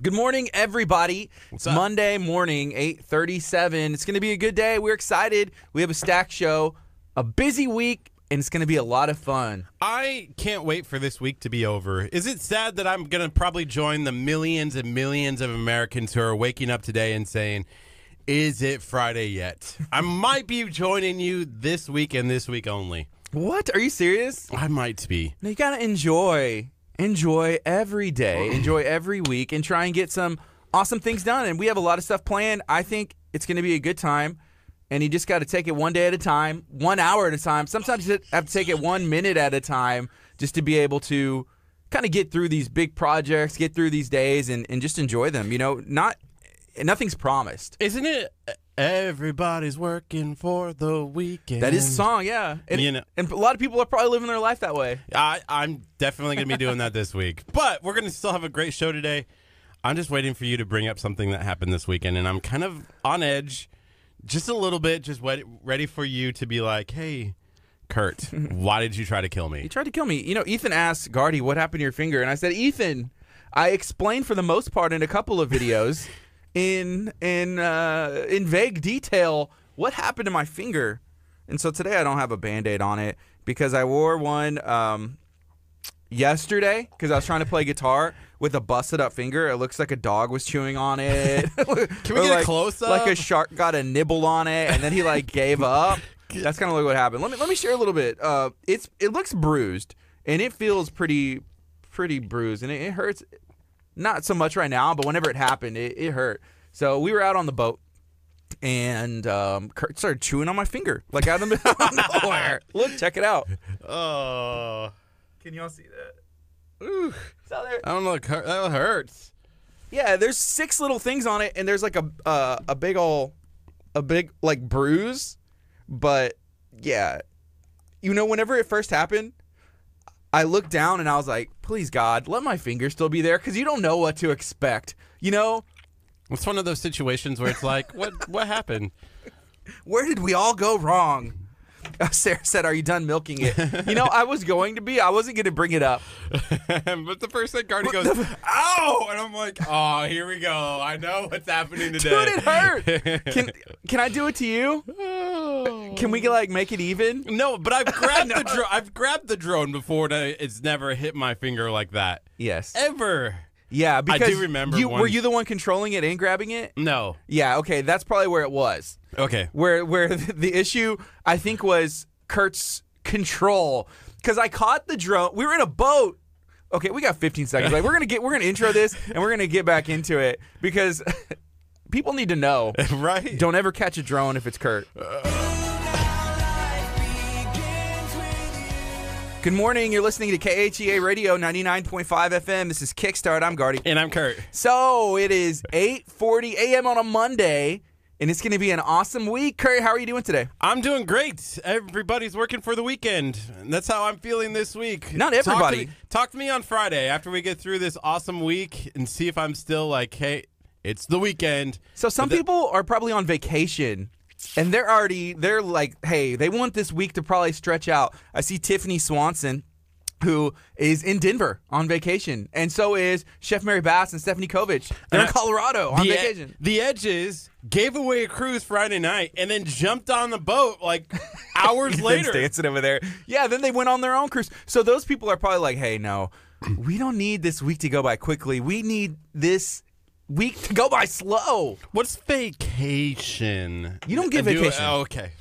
Good morning, everybody. What's It's up? Monday morning, 8:37. It's going to be a good day. We're excited. We have a stacked show, a busy week, and it's going to be a lot of fun. I can't wait for this week to be over. Is it sad that I'm going to probably join the millions and millions of Americans who are waking up today and saying, is it Friday yet? I might be joining you this week and this week only. What? Are you serious? I might be. No, you got to enjoy every day, enjoy every week, and try and get some awesome things done. And we have a lot of stuff planned. I think it's going to be a good time. And you just got to take it one day at a time, 1 hour at a time. Sometimes you have to take it 1 minute at a time just to be able to kind of get through these big projects, get through these days, and just enjoy them. You know, nothing's promised. Isn't it everybody's working for the weekend? That is a song, yeah. And, and a lot of people are probably living their life that way. I'm definitely going to be doing that this week. But we're going to still have a great show today. I'm just waiting for you to bring up something that happened this weekend, and I'm kind of on edge. Just a little bit, just ready for you to be like, hey, Curt, why did you try to kill me? You tried to kill me. You know, Ethan asked Gardy, what happened to your finger? And I said, Ethan, I explained for the most part in a couple of videos in vague detail what happened to my finger. And so today I don't have a Band-Aid on it because I wore one yesterday because I was trying to play guitar with a busted up finger. It looks like a dog was chewing on it. Can we get a close up? Like a shark got a nibble on it and then he like gave up. That's kind of like what happened. Let me share a little bit. It looks bruised and it feels pretty bruised and it hurts. Not so much right now, but whenever it happened, it hurt. So we were out on the boat and Curt started chewing on my finger like out of nowhere. Look, check it out. Oh. Can y'all see that? Ooh. Out there. I don't know. That hurts. Yeah, there's 6 little things on it, and there's like a big like bruise. But yeah, you know, whenever it first happened, I looked down and I was like, please God, let my finger still be there, because you don't know what to expect. You know, it's one of those situations where it's like, what happened? Where did we all go wrong? Sarah said, are you done milking it? You know, I was going to be. I wasn't going to bring it up. But the first thing Gardy goes, ow! And I'm like, oh, here we go. I know what's happening today. Dude, it hurt. Can I do it to you? Oh. Can we like make it even? No, but I've grabbed the drone. I've grabbed the drone before, and it's never hit my finger like that. Yes. Ever. Yeah, because I do remember were you the one controlling it and grabbing it? No. Yeah, okay, that's probably where it was. Okay. Where the issue, I think, was Curt's control. Because I caught the drone. We were in a boat. Okay, we got 15 seconds. Like, we're gonna intro this and we're gonna get back into it because people need to know. Right? Don't ever catch a drone if it's Curt. Good morning. You're listening to KHEA Radio 99.5 FM. This is Kickstart. I'm Gardy. And I'm Curt. So it is 8:40 a.m. on a Monday, and it's going to be an awesome week. Curt, how are you doing today? I'm doing great. Everybody's working for the weekend. And that's how I'm feeling this week. Not everybody. Talk to me on Friday after we get through this awesome week and see if I'm still like, hey, it's the weekend. So some people are probably on vacation. And they're like, hey, they want this week to probably stretch out. I see Tiffany Swanson, who is in Denver on vacation. And so is Chef Mary Bass and Stephanie Kovich. They're in Colorado on vacation. The Edges gave away a cruise Friday night and then jumped on the boat like hours later. Dancing over there. Yeah, then they went on their own cruise. So those people are probably like, hey, no, we don't need this week to go by quickly. We need this week to go by slow. What's vacation? You don't get vacation. Okay.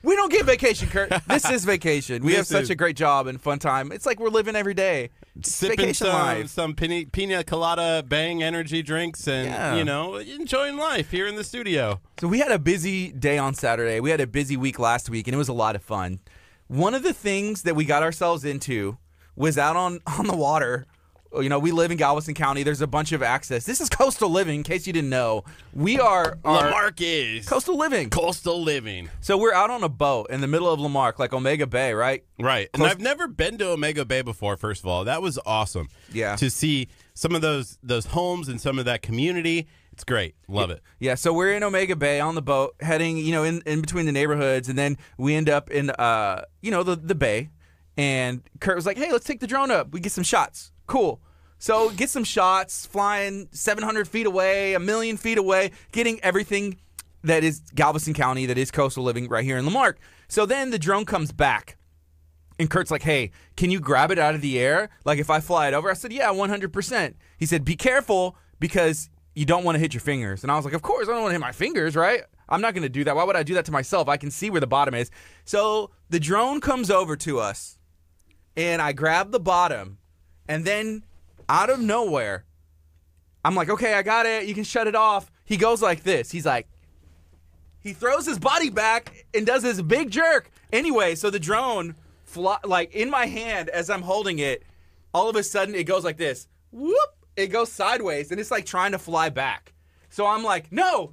We don't get vacation, Curt. This is vacation. We have such a great job and fun time. It's like we're living every day. Sipping some pina colada Bang energy drinks and, you know, enjoying life here in the studio. So we had a busy day on Saturday. We had a busy week last week, and it was a lot of fun. One of the things that we got ourselves into was out on the water. You know, we live in Galveston County. There's a bunch of access. This is coastal living, in case you didn't know. We are Lamarck is coastal living. Coastal living. So we're out on a boat in the middle of Lamarck, like Omega Bay, right? Right. And I've never been to Omega Bay before, first of all. That was awesome. Yeah. To see some of those homes and some of that community. It's great. Love it. Yeah, so we're in Omega Bay on the boat, heading, you know, in between the neighborhoods, and then we end up in, you know, the bay. And Curt was like, hey, let's take the drone up. We get some shots. Cool. So get some shots, flying 700 feet away, 1,000,000 feet away, getting everything that is Galveston County, that is coastal living right here in Lamarck. So then the drone comes back. And Kurt's like, hey, can you grab it out of the air? Like if I fly it over? I said, yeah, 100%. He said, be careful because you don't want to hit your fingers. And I was like, of course, I don't want to hit my fingers, right? I'm not going to do that. Why would I do that to myself? I can see where the bottom is. So the drone comes over to us, and I grab the bottom, and then out of nowhere, I'm like, okay, I got it. You can shut it off. He goes like this. He's like, he throws his body back and does this big jerk. Anyway, so the drone, like in my hand as I'm holding it, all of a sudden it goes like this. Whoop! It goes sideways, and it's like trying to fly back. So I'm like, no.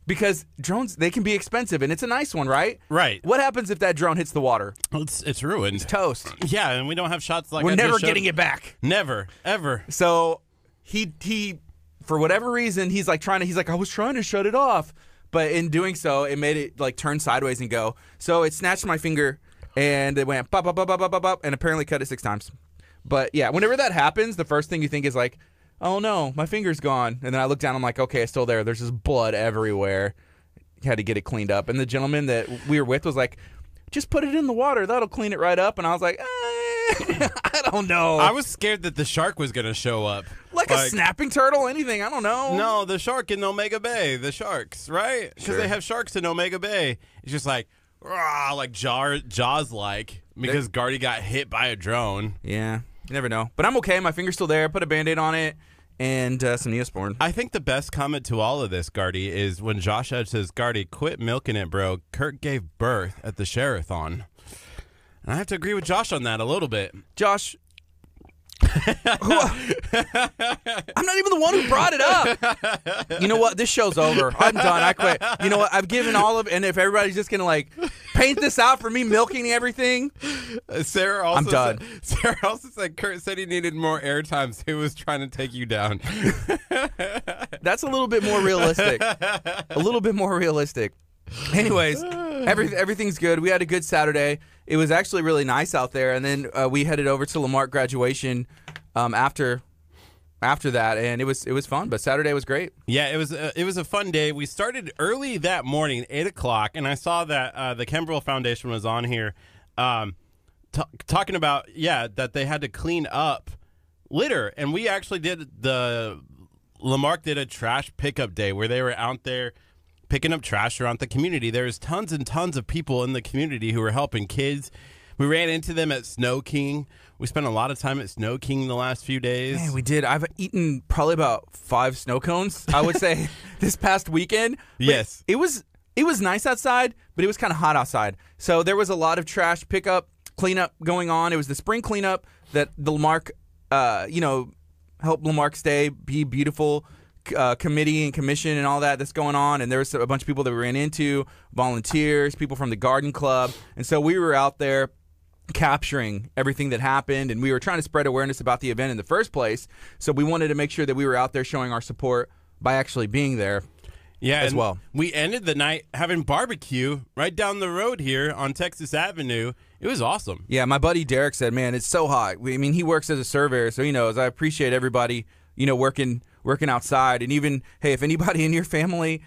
Because drones, they can be expensive, and it's a nice one, right? Right. What happens if that drone hits the water? It's ruined. It's toast. Yeah, and we don't have shots like We're I never just showed. getting it back. Never, ever. So he for whatever reason, he's like, I was trying to shut it off. But in doing so, it made it like turn sideways and go. So it snatched my finger, and it went pop, pop, pop, pop, pop, pop, and apparently cut it 6 times. But yeah, whenever that happens, the first thing you think is like, oh no, my finger's gone. And then I look down, I'm like, okay, it's still there. There's just blood everywhere. Had to get it cleaned up. And the gentleman that we were with was like, just put it in the water. That'll clean it right up. And I was like, I don't know. I was scared that the shark was going to show up. Like a snapping turtle, anything. I don't know. No, the shark in Omega Bay. The sharks, right? Because they have sharks in Omega Bay. It's just like, rah, like Jaws-like, because Gardy got hit by a drone. Yeah, you never know. But I'm okay. My finger's still there. Put a Band-Aid on it. And some Neosporin. I think the best comment to all of this, Gardy, is when Josh Edge says, Gardy, quit milking it, bro. Kurt gave birth at the Share-a-thon. And I have to agree with Josh on that a little bit. Josh, I'm not even the one who brought it up. You know what? This show's over. I'm done. I quit. You know what? I've given all of it. And if everybody's just going to like paint this out for me milking everything, Sarah also I'm done. Sarah also said Kurt said he needed more airtime, so he was trying to take you down. That's a little bit more realistic. A little bit more realistic. Anyways, everything's good. We had a good Saturday. It was actually really nice out there, and then we headed over to Lamarck graduation after that, and it was fun. But Saturday was great. Yeah, it was a fun day. We started early that morning, 8:00, and I saw that the Kimbrell Foundation was on here talking about that they had to clean up litter, and we actually Lamarck did a trash pickup day where they were out there picking up trash around the community. There's tons and tons of people in the community who were helping kids. We ran into them at Snow King. We spent a lot of time at Snow King the last few days. Man, we did. I've eaten probably about 5 snow cones, I would say, this past weekend. But yes. It was nice outside, but it was kind of hot outside. So there was a lot of trash pickup, cleanup going on. It was the spring cleanup that the Lamarck, helped Lamarck be beautiful. Committee and commission and all that's going on, and there was a bunch of people that we ran into, volunteers, people from the garden club, and so we were out there capturing everything that happened, and we were trying to spread awareness about the event in the first place, so we wanted to make sure that we were out there showing our support by actually being there as well. We ended the night having barbecue right down the road here on Texas Avenue. It was awesome. Yeah, my buddy Derek said, man, it's so hot. I mean, he works as a surveyor, so he knows. I appreciate everybody working outside. And even, hey, if anybody in your family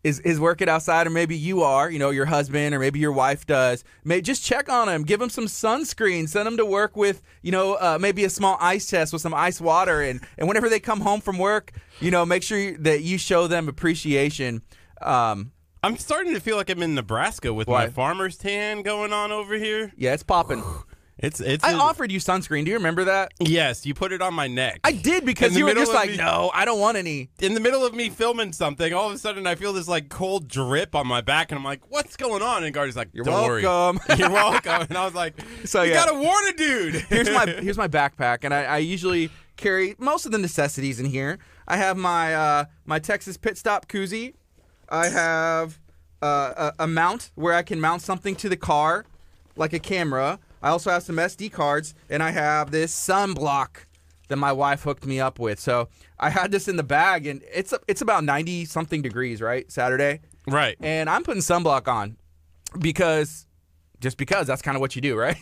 is working outside, or maybe you are, your husband or maybe your wife does, just check on them. Give them some sunscreen. Send them to work with, maybe a small ice chest with some ice water. And whenever they come home from work, make sure that you show them appreciation. I'm starting to feel like I'm in Nebraska with my farmer's tan going on over here. Yeah, it's popping. I offered you sunscreen. Do you remember that? Yes, you put it on my neck. I did, because you were just like, no, I don't want any. In the middle of me filming something, all of a sudden I feel this like cold drip on my back, and I'm like, what's going on? And Gardy's like, You're don't welcome. worry. You're welcome. And I was like, you gotta warn a dude. Here's my backpack, and I usually carry most of the necessities in here. I have my Texas Pit Stop koozie. I have a mount where I can mount something to the car, like a camera. I also have some SD cards, and I have this sunblock that my wife hooked me up with. So I had this in the bag, and it's about 90-something degrees, right, Saturday? Right. And I'm putting sunblock on because just because that's kind of what you do, right?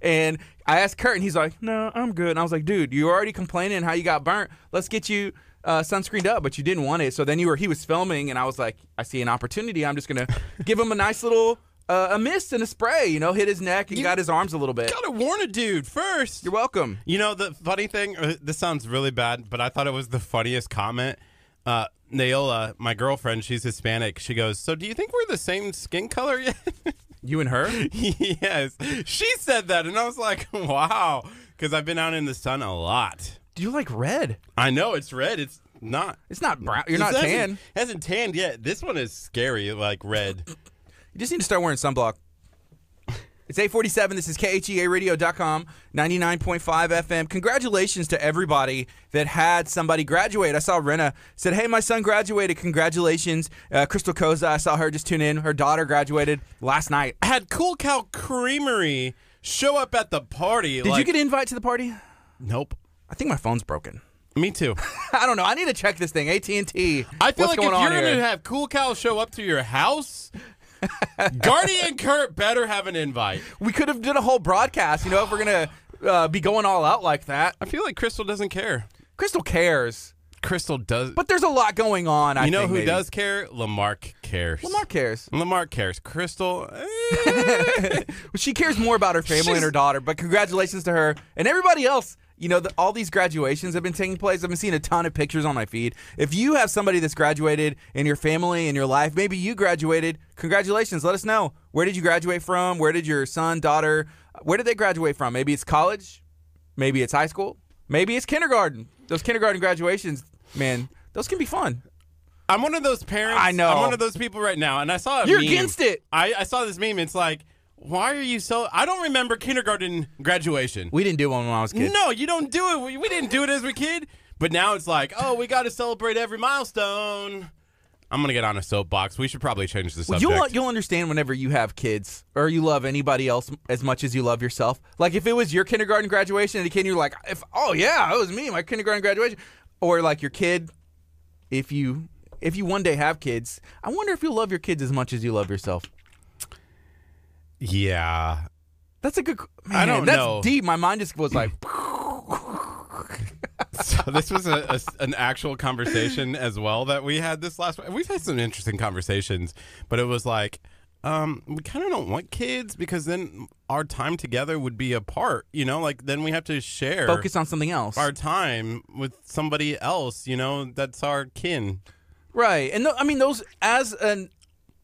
And I asked Curt, and he's like, no, I'm good. And I was like, dude, you were already complaining how you got burnt. Let's get you sunscreened up, but you didn't want it. So then he was filming, and I was like, I see an opportunity. I'm just going to give him a nice little a mist and a spray, hit his neck and got his arms a little bit. Gotta warn a dude first. You're welcome. The funny thing, this sounds really bad, but I thought it was the funniest comment. Naola, my girlfriend, she's Hispanic. She goes, so do you think we're the same skin color yet? You and her? Yes. She said that, and I was like, wow, because I've been out in the sun a lot. Do you like red? I know, it's red. It's not brown. You're not tan. Hasn't tanned yet. This one is scary, like red. You just need to start wearing sunblock. It's 8:47. This is KHEARadio.com, 99.5 FM. Congratulations to everybody that had somebody graduate. I saw Rena said, hey, my son graduated. Congratulations. Crystal Koza, I saw her just tune in. Her daughter graduated last night. I had Cool Cow Creamery show up at the party. Did you get an invite to the party? Nope. I think my phone's broken. Me too. I don't know. I need to check this thing. AT&T. I feel What's like if going you're on going here? to have Cool Cow show up to your house, Gardy and Curt better have an invite. We could have done a whole broadcast, if we're going to be going all out like that. I feel like Crystal doesn't care. Crystal cares. Crystal does. But there's a lot going on, I You know think, who maybe. does care? Lamarck cares. Lamarck cares. Lamarck cares. Crystal. She cares more about her family and her daughter, but congratulations to her and everybody else. All these graduations have been taking place. I've been seeing a ton of pictures on my feed. If you have somebody that's graduated in your family, in your life, maybe you graduated, congratulations. Let us know. Where did you graduate from? Where did your son, daughter, where did they graduate from? Maybe it's college. Maybe it's high school. Maybe it's kindergarten. Those kindergarten graduations, man, those can be fun. I'm one of those parents. I know. I'm one of those people right now, and I saw a You're meme. against it. I saw this meme. It's like, why are you so... I don't remember kindergarten graduation. We didn't do one when I was a kid. No, you don't do it. We didn't do it as a kid. But now it's like, oh, we got to celebrate every milestone. I'm going to get on a soapbox. We should probably change the subject. You'll understand whenever you have kids or you love anybody else as much as you love yourself. Like if it was your kindergarten graduation and a kid, you're like, oh yeah, it was me, my kindergarten graduation. Or like your kid, if you one day have kids, I wonder if you'll love your kids as much as you love yourself. Yeah. That's a good... Man, I don't know. That's deep. My mind just was like... So this was an actual conversation as well that we had this last week. We've had some interesting conversations, but it was like, we kind of don't want kids because then our time together would be apart, like then we have to share. Focus on something else. Our time with somebody else, that's our kin. Right. And those, as an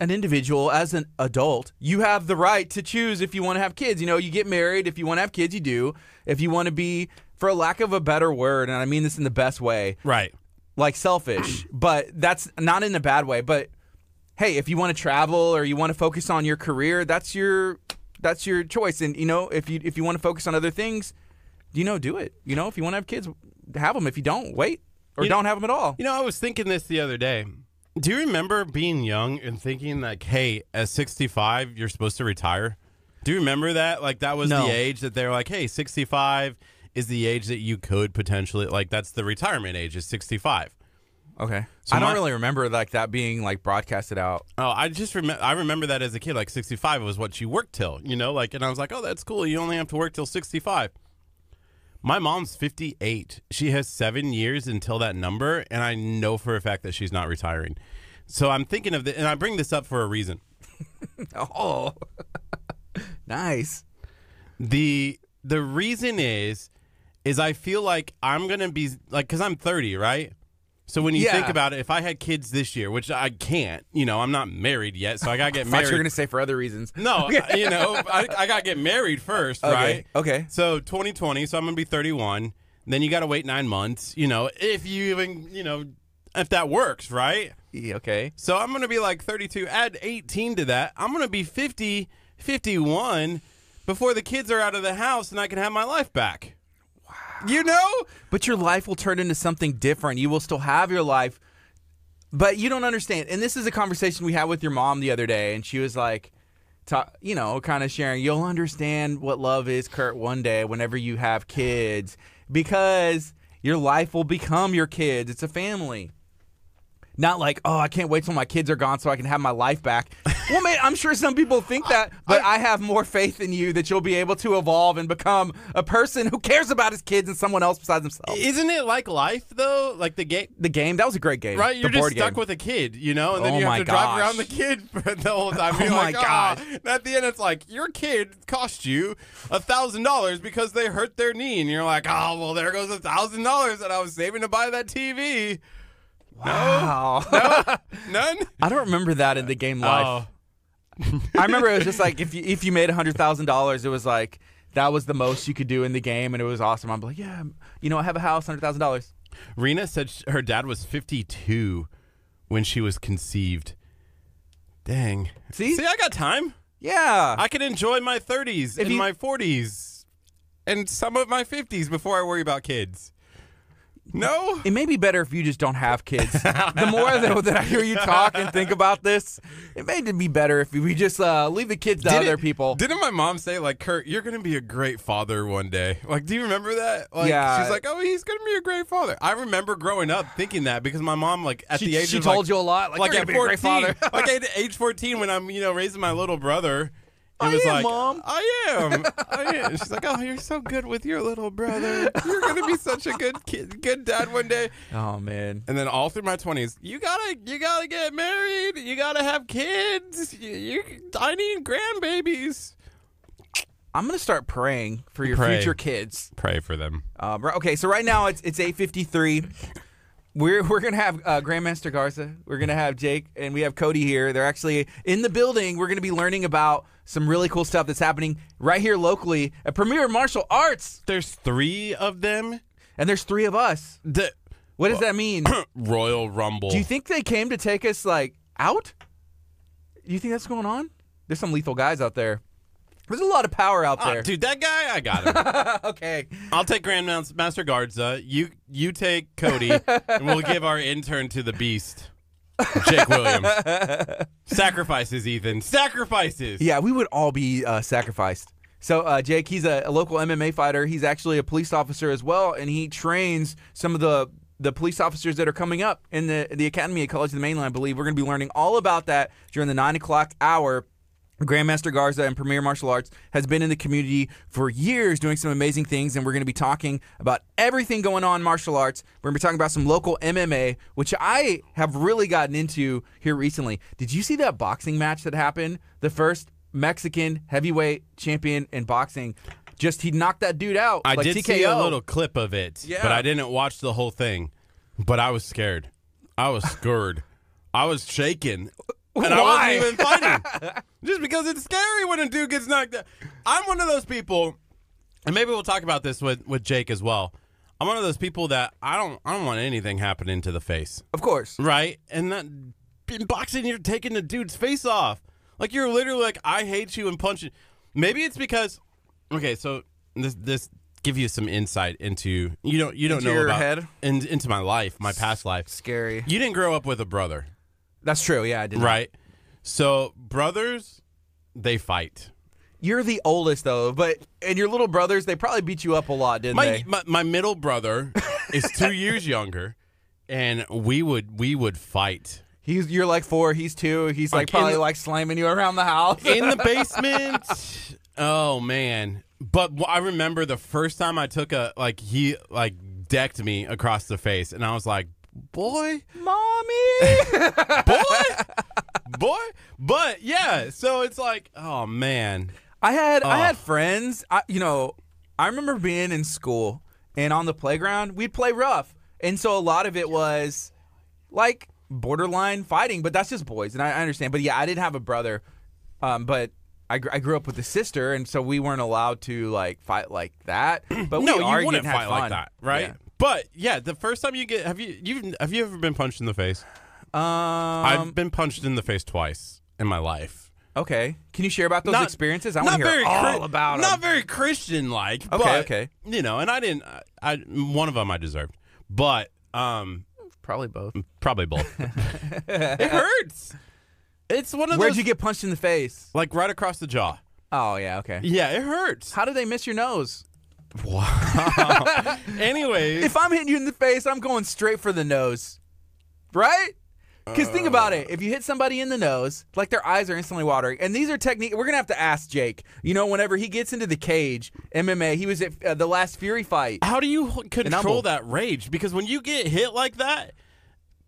individual, as an adult, you have the right to choose if you want to have kids. You get married. If you want to have kids, you do. If you want to be, for a lack of a better word, and I mean this in the best way, right? Like selfish, but that's not in a bad way. But hey, if you want to travel or you want to focus on your career, that's your choice. And if you want to focus on other things, do it. If you want to have kids, have them. If you don't, wait or don't have them at all. I was thinking this the other day. Do you remember being young and thinking like, hey, at 65, you're supposed to retire? Do you remember that? Like that was No. the age that they were like, hey, 65 is the age that you could potentially, like that's the retirement age is 65. Okay. So I don't really remember like that being like broadcasted out. Oh, I remember that as a kid, like 65 was what you worked till, and I was like, oh, that's cool. You only have to work till 65. My mom's 58. She has 7 years until that number, and I know for a fact that she's not retiring. So I'm thinking of and I bring this up for a reason. Oh, nice. The reason is I feel like I'm going to be, like, because I'm 30, right? So when you think about it, if I had kids this year, which I can't, I'm not married yet, so I got to get I married. thought you were going to say for other reasons. No, I got to get married first, right? Okay. So 2020, so I'm going to be 31. Then you got to wait 9 months, if you even, if that works, right? Yeah, okay. So I'm going to be like 32. Add 18 to that. I'm going to be 50, 51 before the kids are out of the house and I can have my life back. Wow. But your life will turn into something different. You will still have your life, but you don't understand. And this is a conversation we had with your mom the other day, and she was like, kind of sharing, you'll understand what love is, Curt, one day whenever you have kids, because your life will become your kids. It's a family. Not like, oh, I can't wait till my kids are gone so I can have my life back. Well, man, I'm sure some people think that, but I have more faith in you that you'll be able to evolve and become a person who cares about his kids and someone else besides himself. Isn't it like life, though? Like the game? The game, that was a great game. Right? You're the just stuck game. with a kid, you know? And then Oh you have my to drive around gosh. the kid for the whole time. Oh You're my like, gosh. And at the end, it's like, your kid cost you $1,000 because they hurt their knee. And you're like, oh, well, there goes $1,000 that I was saving to buy that TV. Wow. No? None? I don't remember that in the game life. Oh. I remember it was just like if you made $100,000, it was like that was the most you could do in the game, and it was awesome. I'm like, yeah, I have a house, $100,000. Rena said her dad was 52 when she was conceived. Dang. See, I got time. Yeah. I can enjoy my 30s and my 40s and some of my 50s before I worry about kids. No? It may be better if you just don't have kids. The more that I hear you talk and think about this, it may be better if we just leave the kids to other people. Didn't my mom say, like, Kurt, you're going to be a great father one day? Like, do you remember that? Like, yeah. She's like, oh, he's going to be a great father. I remember growing up thinking that because my mom, like, at the age she of, told you a lot. Like you're at going to be a great father. like, at age 14 when I'm, raising my little brother. It was like, Mom. I am. She's like, oh, you're so good with your little brother. You're gonna be such a good kid, good dad one day. Oh man. And then all through my 20s, you gotta get married. You gotta have kids. I need grandbabies. I'm gonna start praying for your future kids. Pray for them. Okay, so right now it's 8:53. We're gonna have Grandmaster Garza. We're gonna have Jake, and we have Cody here. They're actually in the building. We're gonna be learning about some really cool stuff that's happening right here locally at Premier Martial Arts. There's 3 of them, And there's 3 of us. What does that mean? Royal Rumble. Do you think they came to take us out? Do you think that's going on? There's some lethal guys out there. There's a lot of power out there. Dude, that guy, I got him. Okay. I'll take Grandmaster Garza. You take Cody, and we'll give our intern to the beast, Jake Williams. Sacrifices, Ethan. Sacrifices. Yeah, we would all be sacrificed. So Jake, he's a local MMA fighter. He's actually a police officer as well, and he trains some of the police officers that are coming up in the Academy at College of the Mainland, I believe. We're going to be learning all about that during the 9 o'clock hour. Grandmaster Garza and Premier Martial Arts has been in the community for years doing some amazing things, and we're going to be talking about everything going on in martial arts. We're going to be talking about some local MMA, which I have really gotten into here recently. Did you see that boxing match that happened? The first Mexican heavyweight champion in boxing. He knocked that dude out. I like did TKO. see a little clip of it, Yeah. but I didn't watch the whole thing. But I was scared. I was scared. I was shaking. And I Why? wasn't even fighting. Just because it's scary when a dude gets knocked out. I'm one of those people, and maybe we'll talk about this with Jake as well. I'm one of those people that I don't want anything happening to the face. Of course. Right? And that in boxing, you're taking the dude's face off. Like, you're literally like, I hate you, and punching. Maybe it's because, okay, so this give you some insight into, you don't Into know your about head? into my life, my past life. Scary. You didn't grow up with a brother. That's true. Yeah, I did. Right. So brothers, they fight. You're the oldest though, and your little brothers, they probably beat you up a lot, didn't they? My middle brother is 2 years younger, and we would fight. You're like 4, he's 2. He's Like probably slamming you around the house. In the basement. Oh man. But I remember the first time I took he decked me across the face, and I was like, boy, Mommy. boy. But yeah, so it's like, oh man. I had friends. I remember being in school and on the playground, we'd play rough, and so a lot of it was like borderline fighting. But that's just boys, and I understand. But yeah, I didn't have a brother, but I grew up with a sister, and so we weren't allowed to fight like that. But No, we you argued wouldn't and had fight fun. like that, right? Yeah. But yeah, the first time have you ever been punched in the face? I've been punched in the face twice in my life. Okay, can you share about those experiences? I want to hear all about them. Not very Christian-like. Okay, but, okay. And I didn't. One of them I deserved, but Probably both. probably both. It hurts. It's one of those. Where'd you get punched in the face? Like right across the jaw. Oh yeah, okay. Yeah, it hurts. How did they miss your nose? Wow. Anyways. If I'm hitting you in the face, I'm going straight for the nose. Right? Because think about it. If you hit somebody in the nose, like their eyes are instantly watering. And these are techniques. We're going to have to ask Jake. You know, whenever he gets into the cage, MMA, he was at the last Fury fight. How do you control that rage? Because when you get hit like that,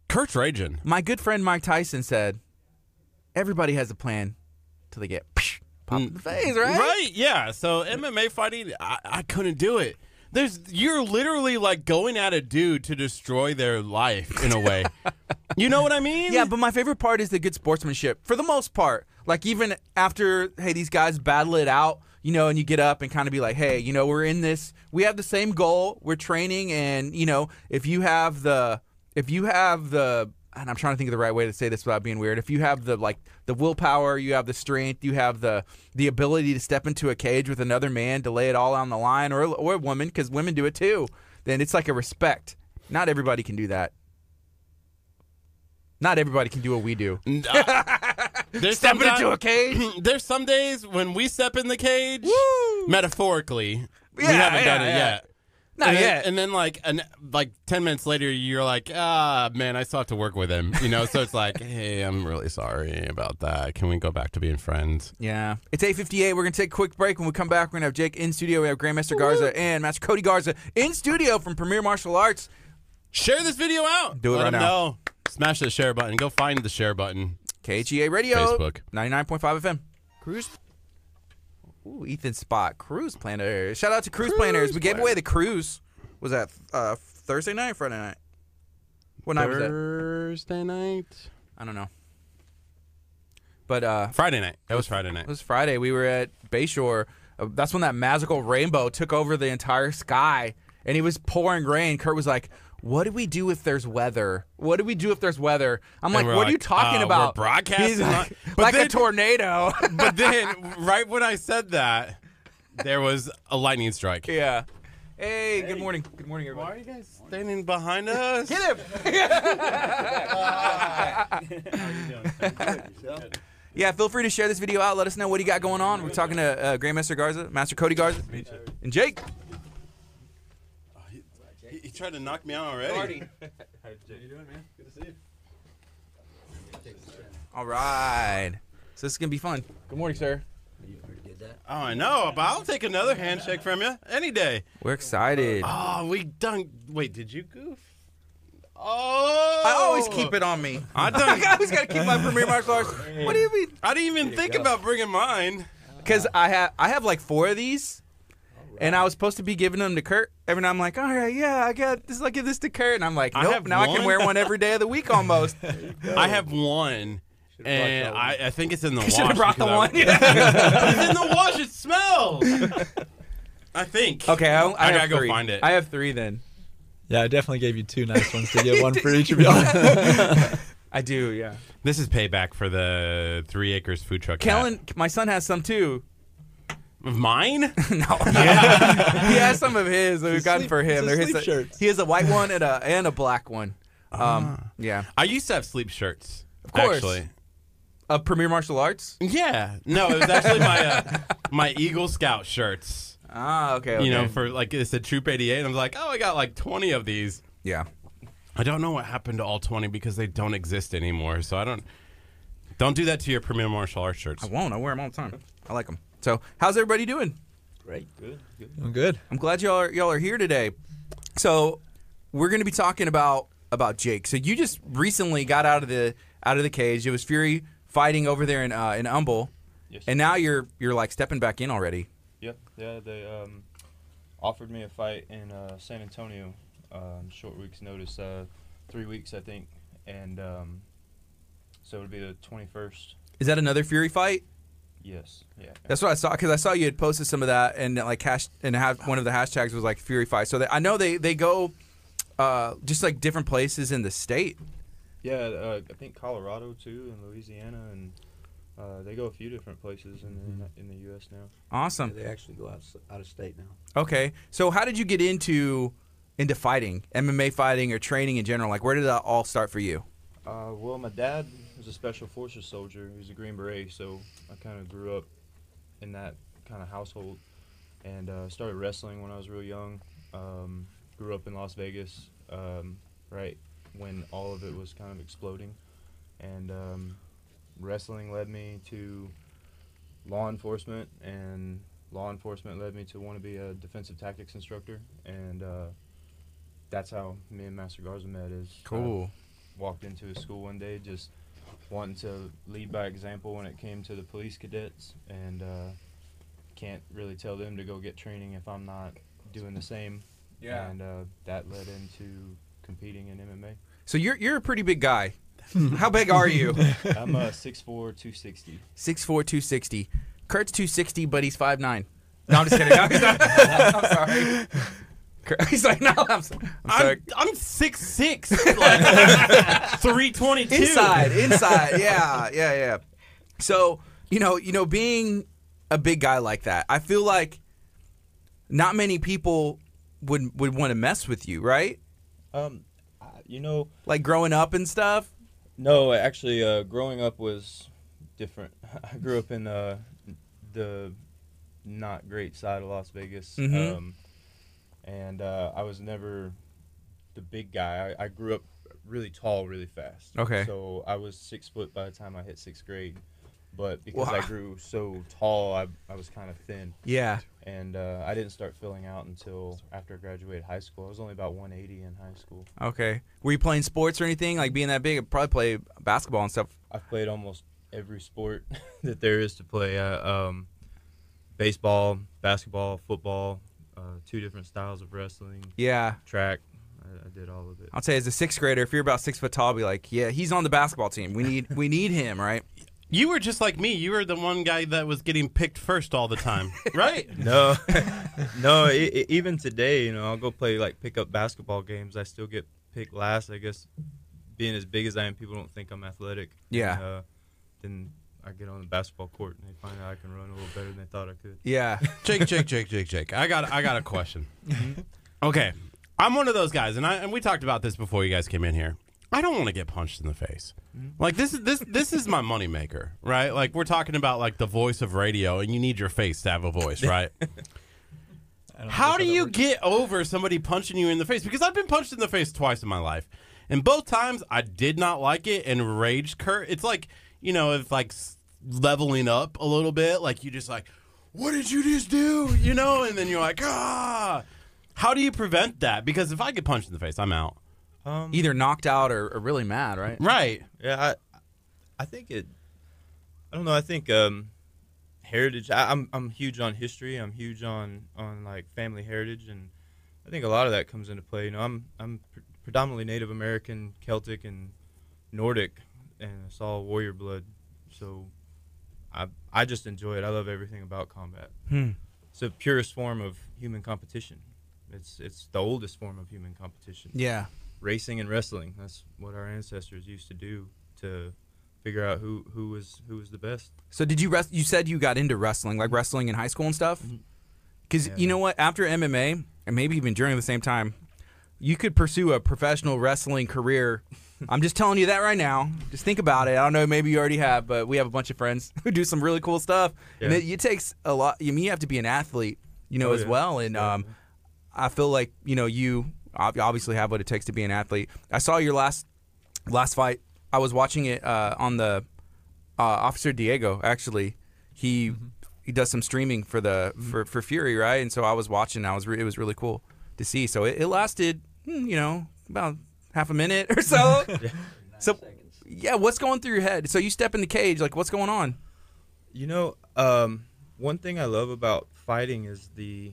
Kurt's raging. My good friend Mike Tyson said, everybody has a plan till they get popped in the face, right? Right, yeah. So MMA fighting, I couldn't do it. You're literally like going at a dude to destroy their life in a way. You know what I mean? Yeah, but my favorite part is the good sportsmanship. For the most part, like even after, hey, these guys battle it out, you know, and you get up and kind of be like, hey, you know, we're in this. We have the same goal. We're training, and you know, if you have the, and I'm trying to think of the right way to say this without being weird. If you have the willpower, you have the strength, you have the ability to step into a cage with another man to lay it all on the line, or a woman, because women do it too, then it's like a respect. Not everybody can do that. Not everybody can do what we do. Stepping into a cage. There's some days when we step in the cage, metaphorically, we Yeah, haven't done it yeah. yet. Not yet. And then like 10 minutes later, you're like, man, I still have to work with him. You know, so it's like, hey, I'm really sorry about that. Can we go back to being friends? Yeah. It's 8:58. We're going to take a quick break. When we come back, we're going to have Jake in studio. We have Grandmaster Garza and Master Cody Garza in studio from Premier Martial Arts. Share this video out. Do it Let right them now. know. Smash the share button. Go find the share button. KHEA Radio. Facebook. 99.5 FM. Cruise. Ooh, Ethan's spot. Cruise Planners. Shout out to Cruise Planners. We gave away the cruise. Was that Thursday night or Friday night? What night was that? Thursday night? I don't know. But Friday night. It was Friday night. It was Friday. We were at Bayshore. That's when that magical rainbow took over the entire sky, and it was pouring rain. Kurt was like, what do we do if there's weather? What do we do if there's weather? I'm like, what are you talking about? We're broadcasting. He's like a tornado. But then, right when I said that, there was a lightning strike. Yeah. Hey, good morning. Good morning, everybody. Why are you guys standing behind us? Get him! Yeah, feel free to share this video out. Let us know what you got going on. We're talking to Grandmaster Garza, Master Cody Garza, and Jake. He tried to knock me out already. How you doing, man? Good to see you. All right. So this is going to be fun. Good morning, sir. You already did that? Oh, I know, but I'll take another handshake from you any day. We're excited. Oh, we done. Wait, did you goof? Oh, I always keep it on me. I I always got to keep my Premier Martial Arts. What do you mean? I didn't even think about bringing mine. Because I have like 4 of these, and I was supposed to be giving them to Kurt. Every night I'm like, all right, yeah, I got this. I'll give this to Kurt, and I'm like, I nope. have Now I one. can wear one every day of the week almost. I have one. And I think it's in the wash. Should have brought the because one. It's in the wash. It smells. I think. Okay, I gotta have go 3. find it. I have 3 then. Yeah, I definitely gave you 2 nice ones to get one for each of y'all. I do, yeah. This is payback for the 3 Acres food truck. Kellen, my son has some too. Of mine? No, he has some of his that we've gotten for him. It's They're his sleep shirts. He has a white one and a black one. Yeah, I used to have sleep shirts. Of course. Actually. of Premier Martial Arts. Yeah. No, it was actually my Eagle Scout shirts. Ah, okay. You know, for like it said Troop 88. And I was like, oh, I got like 20 of these. Yeah. I don't know what happened to all 20 because they don't exist anymore. So I don't do that to your Premier Martial Arts shirts. I won't. I wear them all the time. I like them. So, how's everybody doing? Great. Good. I'm good. I'm glad y'all are here today. So, we're going to be talking about Jake. So, you just recently got out of the cage. It was Fury fighting over there in Humble, Yes. and now you're like stepping back in already. Yep. Yeah. They offered me a fight in San Antonio. Short week's notice. 3 weeks, I think, and so it'll be the 21st. Is that another Fury fight? Yes. Yeah. That's what I saw, because I saw you had posted some of that, and like one of the hashtags was like Fury fight. So I know they go just like different places in the state. Yeah. I think Colorado too, and Louisiana, and they go a few different places in the U.S. now. Awesome. They actually go out of state now. Okay. So how did you get into fighting, MMA fighting, or training in general? Like, where did that all start for you? Well, my dad was a Special Forces soldier. He was a Green Beret, so I kind of grew up in that kind of household, and started wrestling when I was real young. Grew up in Las Vegas, right when all of it was kind of exploding. and wrestling led me to law enforcement, and law enforcement led me to want to be a defensive tactics instructor, and that's how me and Master Garza met. Is Cool. Walked into his school one day just wanting to lead by example when it came to the police cadets, and can't really tell them to go get training if I'm not doing the same. Yeah. And that led into competing in MMA. So you're a pretty big guy. How big are you? I'm 6'4", 260. 6'4", 260. Kurt's 260, but he's 5'9". No, I'm just kidding. No, he's not. I'm sorry. He's like, no, I'm sorry. I'm 6'6", like 322. Inside. Yeah. So, being a big guy like that, I feel like not many people would want to mess with you, right? Like growing up and stuff? No, actually, growing up was different. I grew up in the not great side of Las Vegas. Mm-hmm. And I was never the big guy. I grew up really tall, really fast. Okay. So I was 6 foot by the time I hit 6th grade. But because I grew so tall, I was kind of thin. Yeah. And I didn't start filling out until after I graduated high school. I was only about 180 in high school. Okay. Were you playing sports or anything? Like being that big, I'd probably play basketball and stuff. I've played almost every sport that there is to play. Baseball, basketball, football, 2 different styles of wrestling. Yeah. Track. I did all of it. I'll say as a 6th grader, if you're about 6 foot tall, I'll be like, yeah, he's on the basketball team. We need him, right? You were just like me. You were the one guy that was getting picked first all the time, right? No. Even today, I'll go play pickup basketball games. I still get picked last. I guess being as big as I am, people don't think I'm athletic. Yeah. And, then I get on the basketball court and they find out I can run a little better than they thought I could. Yeah. Jake. I got a question. Okay, I'm one of those guys, and we talked about this before you guys came in here. I don't want to get punched in the face. Like this is my moneymaker, right? Like we're talking about like the voice of radio, and you need your face to have a voice, right? How do you get over somebody punching you in the face? Because I've been punched in the face twice in my life, and both times I did not like it and raged. Kurt, it's like it's like leveling up a little bit. Like you just like, what did you just do? And then you're like, ah. How do you prevent that? Because if I get punched in the face, I'm out. Either knocked out or really mad, right? Right. Yeah, I think I don't know. I think heritage. I'm huge on history. I'm huge on like family heritage, and I think a lot of that comes into play. I'm predominantly Native American, Celtic, and Nordic, and it's all warrior blood. So I just enjoy it. I love everything about combat. It's the purest form of human competition. It's the oldest form of human competition. Yeah. Racing and wrestling. That's what our ancestors used to do to figure out who was the best. So did you you said you got into wrestling, like wrestling in high school and stuff? Because you know what? After MMA, and maybe even during the same time, you could pursue a professional wrestling career. I'm just telling you that right now. Just think about it. I don't know, maybe you already have, but we have a bunch of friends who do some really cool stuff. Yeah. And it takes a lot. You have to be an athlete, as well. And I feel like, you obviously have what it takes to be an athlete. I saw your last fight. I was watching it on the Officer Diego. Actually, he does some streaming for the for Fury, right? And so I was watching. It was really cool to see. So it lasted, about half a minute or so. So yeah, what's going through your head? So you step in the cage, like what's going on? One thing I love about fighting is the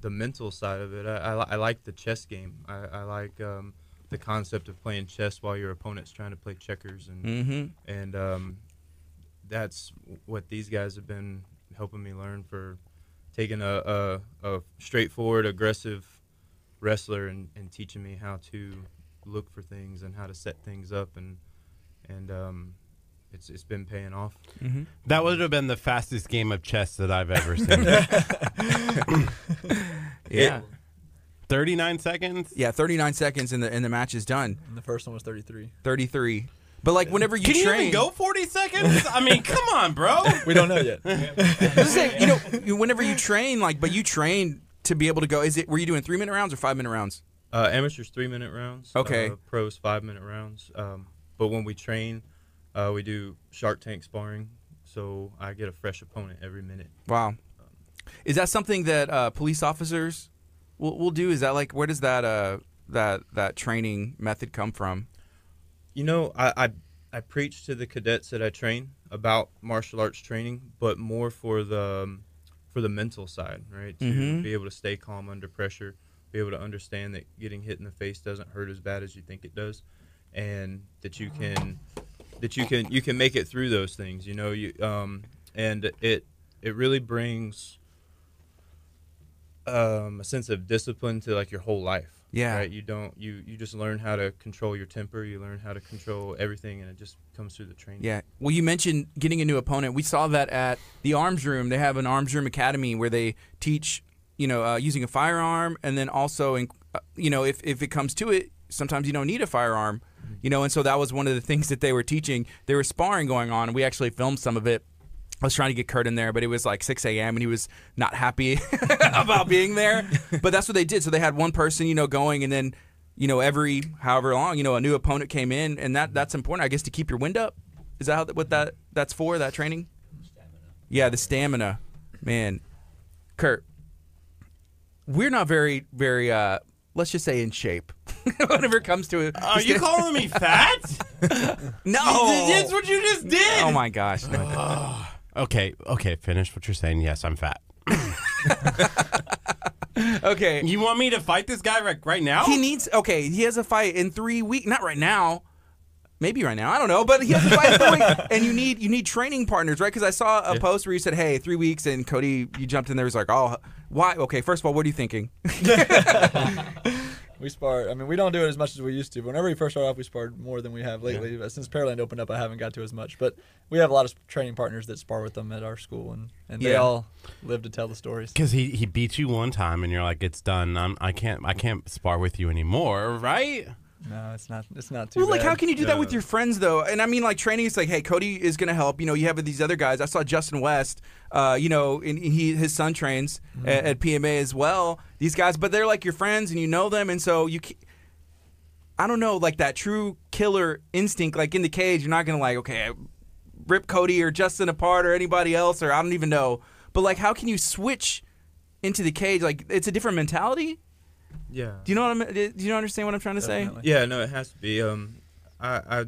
mental side of it. I like the chess game. I like the concept of playing chess while your opponent's trying to play checkers, and that's what these guys have been helping me learn, for taking a straightforward, aggressive wrestler and teaching me how to look for things and how to set things up, and it's been paying off. That would have been the fastest game of chess that I've ever seen. Yeah. 39 seconds? Yeah, 39 seconds and the match is done. And the first one was 33. 33. But like whenever you Can train, you even go 40 seconds? I mean, come on, bro. We don't know yet. Whenever you train, but you train to be able to go. Were you doing 3-minute rounds or 5-minute rounds? Amateurs 3-minute rounds. Okay. Pros 5-minute rounds. But when we train, We do Shark Tank sparring, so I get a fresh opponent every minute. Wow. Is that something that police officers will do? Is that like, where does that training method come from? You know, I preach to the cadets that I train about martial arts training, but more for the mental side, right? To be able to stay calm under pressure, be able to understand that getting hit in the face doesn't hurt as bad as you think it does, and that you can make it through those things. You know, and it really brings a sense of discipline to like your whole life. Yeah. Right. You just learn how to control your temper. You learn how to control everything, and it just comes through the training. Yeah. Well, you mentioned getting a new opponent. We saw that at the Arms Room. They have an Arms Room Academy where they teach, using a firearm, and then also, if it comes to it, sometimes you don't need a firearm, and so that was one of the things that they were teaching. There was sparring going on, and we actually filmed some of it. I was trying to get Curt in there, but it was like 6 a.m. and he was not happy about being there. But that's what they did. So they had one person, going, and then, every however long, a new opponent came in, and that's important, I guess, to keep your wind up. Is that what that's for? That training? Stamina. Yeah, the stamina, man. Curt, we're not very, very. Let's just say in shape. Whenever it comes to it. Are you calling me fat? No. That's what you just did. Oh my gosh. No. Okay, finish what you're saying. Yes, I'm fat. Okay. You want me to fight this guy right now? He has a fight in 3 weeks. Not right now. Maybe right now. I don't know. But he has a fight in 3 weeks. And you need training partners, right? Because I saw a post where you said, hey, 3 weeks. And Cody, you jumped in there. He's like, oh, why? Okay, first of all, what are you thinking? We spar. I mean, we don't do it as much as we used to. But whenever we first started off, we sparred more than we have lately. But since Pearland opened up, I haven't got to as much. But we have a lot of training partners that spar with them at our school, and they all live to tell the stories. Because he beat you one time, and you're like, it's done. I can't spar with you anymore, right? No, it's not. It's not too. Well, like, bad. how can you do that with your friends, though? And I mean, like, training is like, hey, Cody is going to help. You have these other guys. I saw Justin West, and his son trains at PMA as well. These guys, but they're like your friends, and you know them, and so I don't know, like that true killer instinct, like in the cage, you're not going to like, okay, rip Cody or Justin apart or anybody else, or I don't even know. But like, how can you switch into the cage? Like, it's a different mentality. Yeah. Do you understand what I'm trying to Definitely. say? Yeah, no, it has to be. I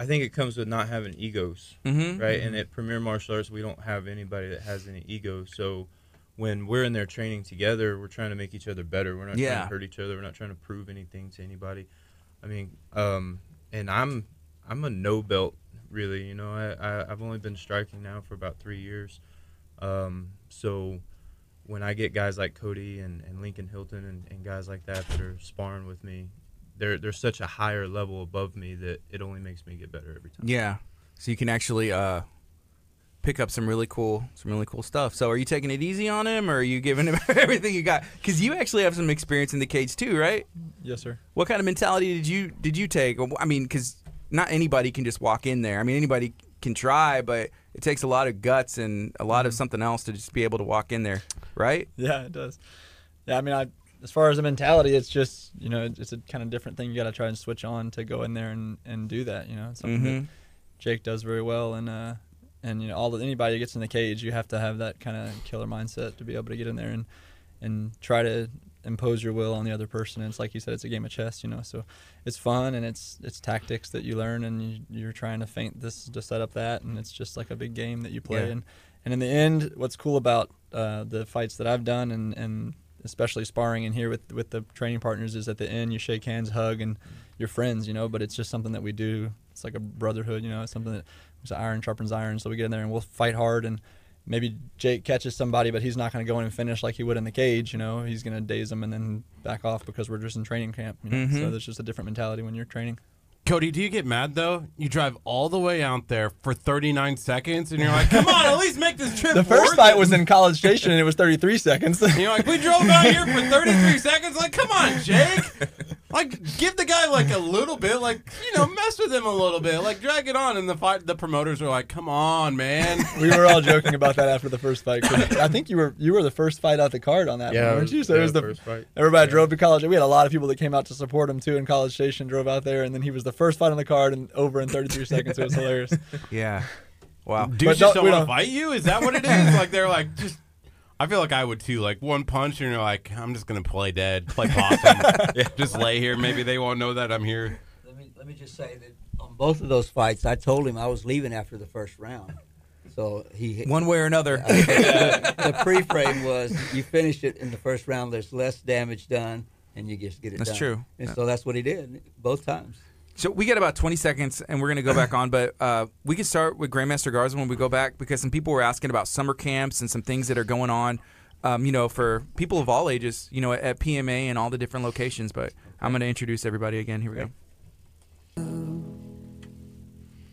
think it comes with not having egos, right? And at Premier Martial Arts, we don't have anybody that has any ego. So when we're in there training together, we're trying to make each other better. We're not trying to hurt each other. We're not trying to prove anything to anybody. I mean, and I'm a no belt, really. I've only been striking now for about 3 years. So when I get guys like Cody and Lincoln Hilton and guys like that are sparring with me, they're such a higher level above me that it only makes me get better every time. Yeah. So you can actually pick up some really cool stuff. So are you taking it easy on him, or are you giving him everything you got? Because you actually have some experience in the cage too, right? Yes, sir. What kind of mentality did you take? I mean, because not anybody can just walk in there. I mean, anybody can try, but it takes a lot of guts and a lot of something else to just be able to walk in there, right? Yeah, it does. Yeah, I mean, as far as the mentality, it's just, it's a kind of different thing you got to try and switch on to go in there and do that. It's something that Jake does very well, and anybody that gets in the cage, you have to have that kind of killer mindset to be able to get in there and try to impose your will on the other person. And it's like you said, it's a game of chess, so it's fun, and it's tactics that you learn, and you're trying to feint this to set up that, and it's just like a big game that you play. And in the end, what's cool about the fights that I've done, and especially sparring in here with the training partners, is at the end you shake hands, hug, and you're friends, but it's just something that we do. It's like a brotherhood, it's something that iron sharpens iron. So we get in there and we'll fight hard, and maybe Jake catches somebody, but he's not going to go in and finish like he would in the cage. He's going to daze him and then back off because we're just in training camp. So there's just a different mentality when you're training. Cody, do you get mad though? You drive all the way out there for 39 seconds, and you're like, "Come on, at least make this trip." The first fight was in College Station, and it was 33 seconds. And you're like, "We drove out here for 33 seconds." Like, come on, Jake. Like, give the guy, like, a little bit, like, mess with him a little bit. Like, drag it on. And the promoters are like, come on, man. We were all joking about that after the first fight. 'Cause I think you were the first fight out the card on that one, weren't you? So it was the first fight. Everybody drove to College. We had a lot of people that came out to support him, too, in College Station, drove out there. And then he was the first fight on the card and over in 33 seconds. It was hilarious. Yeah. Wow. Dudes just don't want to fight you? Is that what it is? Like, they're like, just... I feel like I would too. Like one punch, and you're like, I'm just gonna play dead, play possum, just lay here. Maybe they won't know that I'm here. Let me just say that on both of those fights, I told him I was leaving after the first round. So he One way or another. The pre-frame was you finish it in the first round. There's less damage done, and you just get it done. That's true. And so that's what he did both times. So we got about 20 seconds, and we're going to go back on, but we can start with Grandmaster Garza when we go back, because some people were asking about summer camps and some things that are going on, for people of all ages, at PMA and all the different locations. But I'm going to introduce everybody again. Here we go.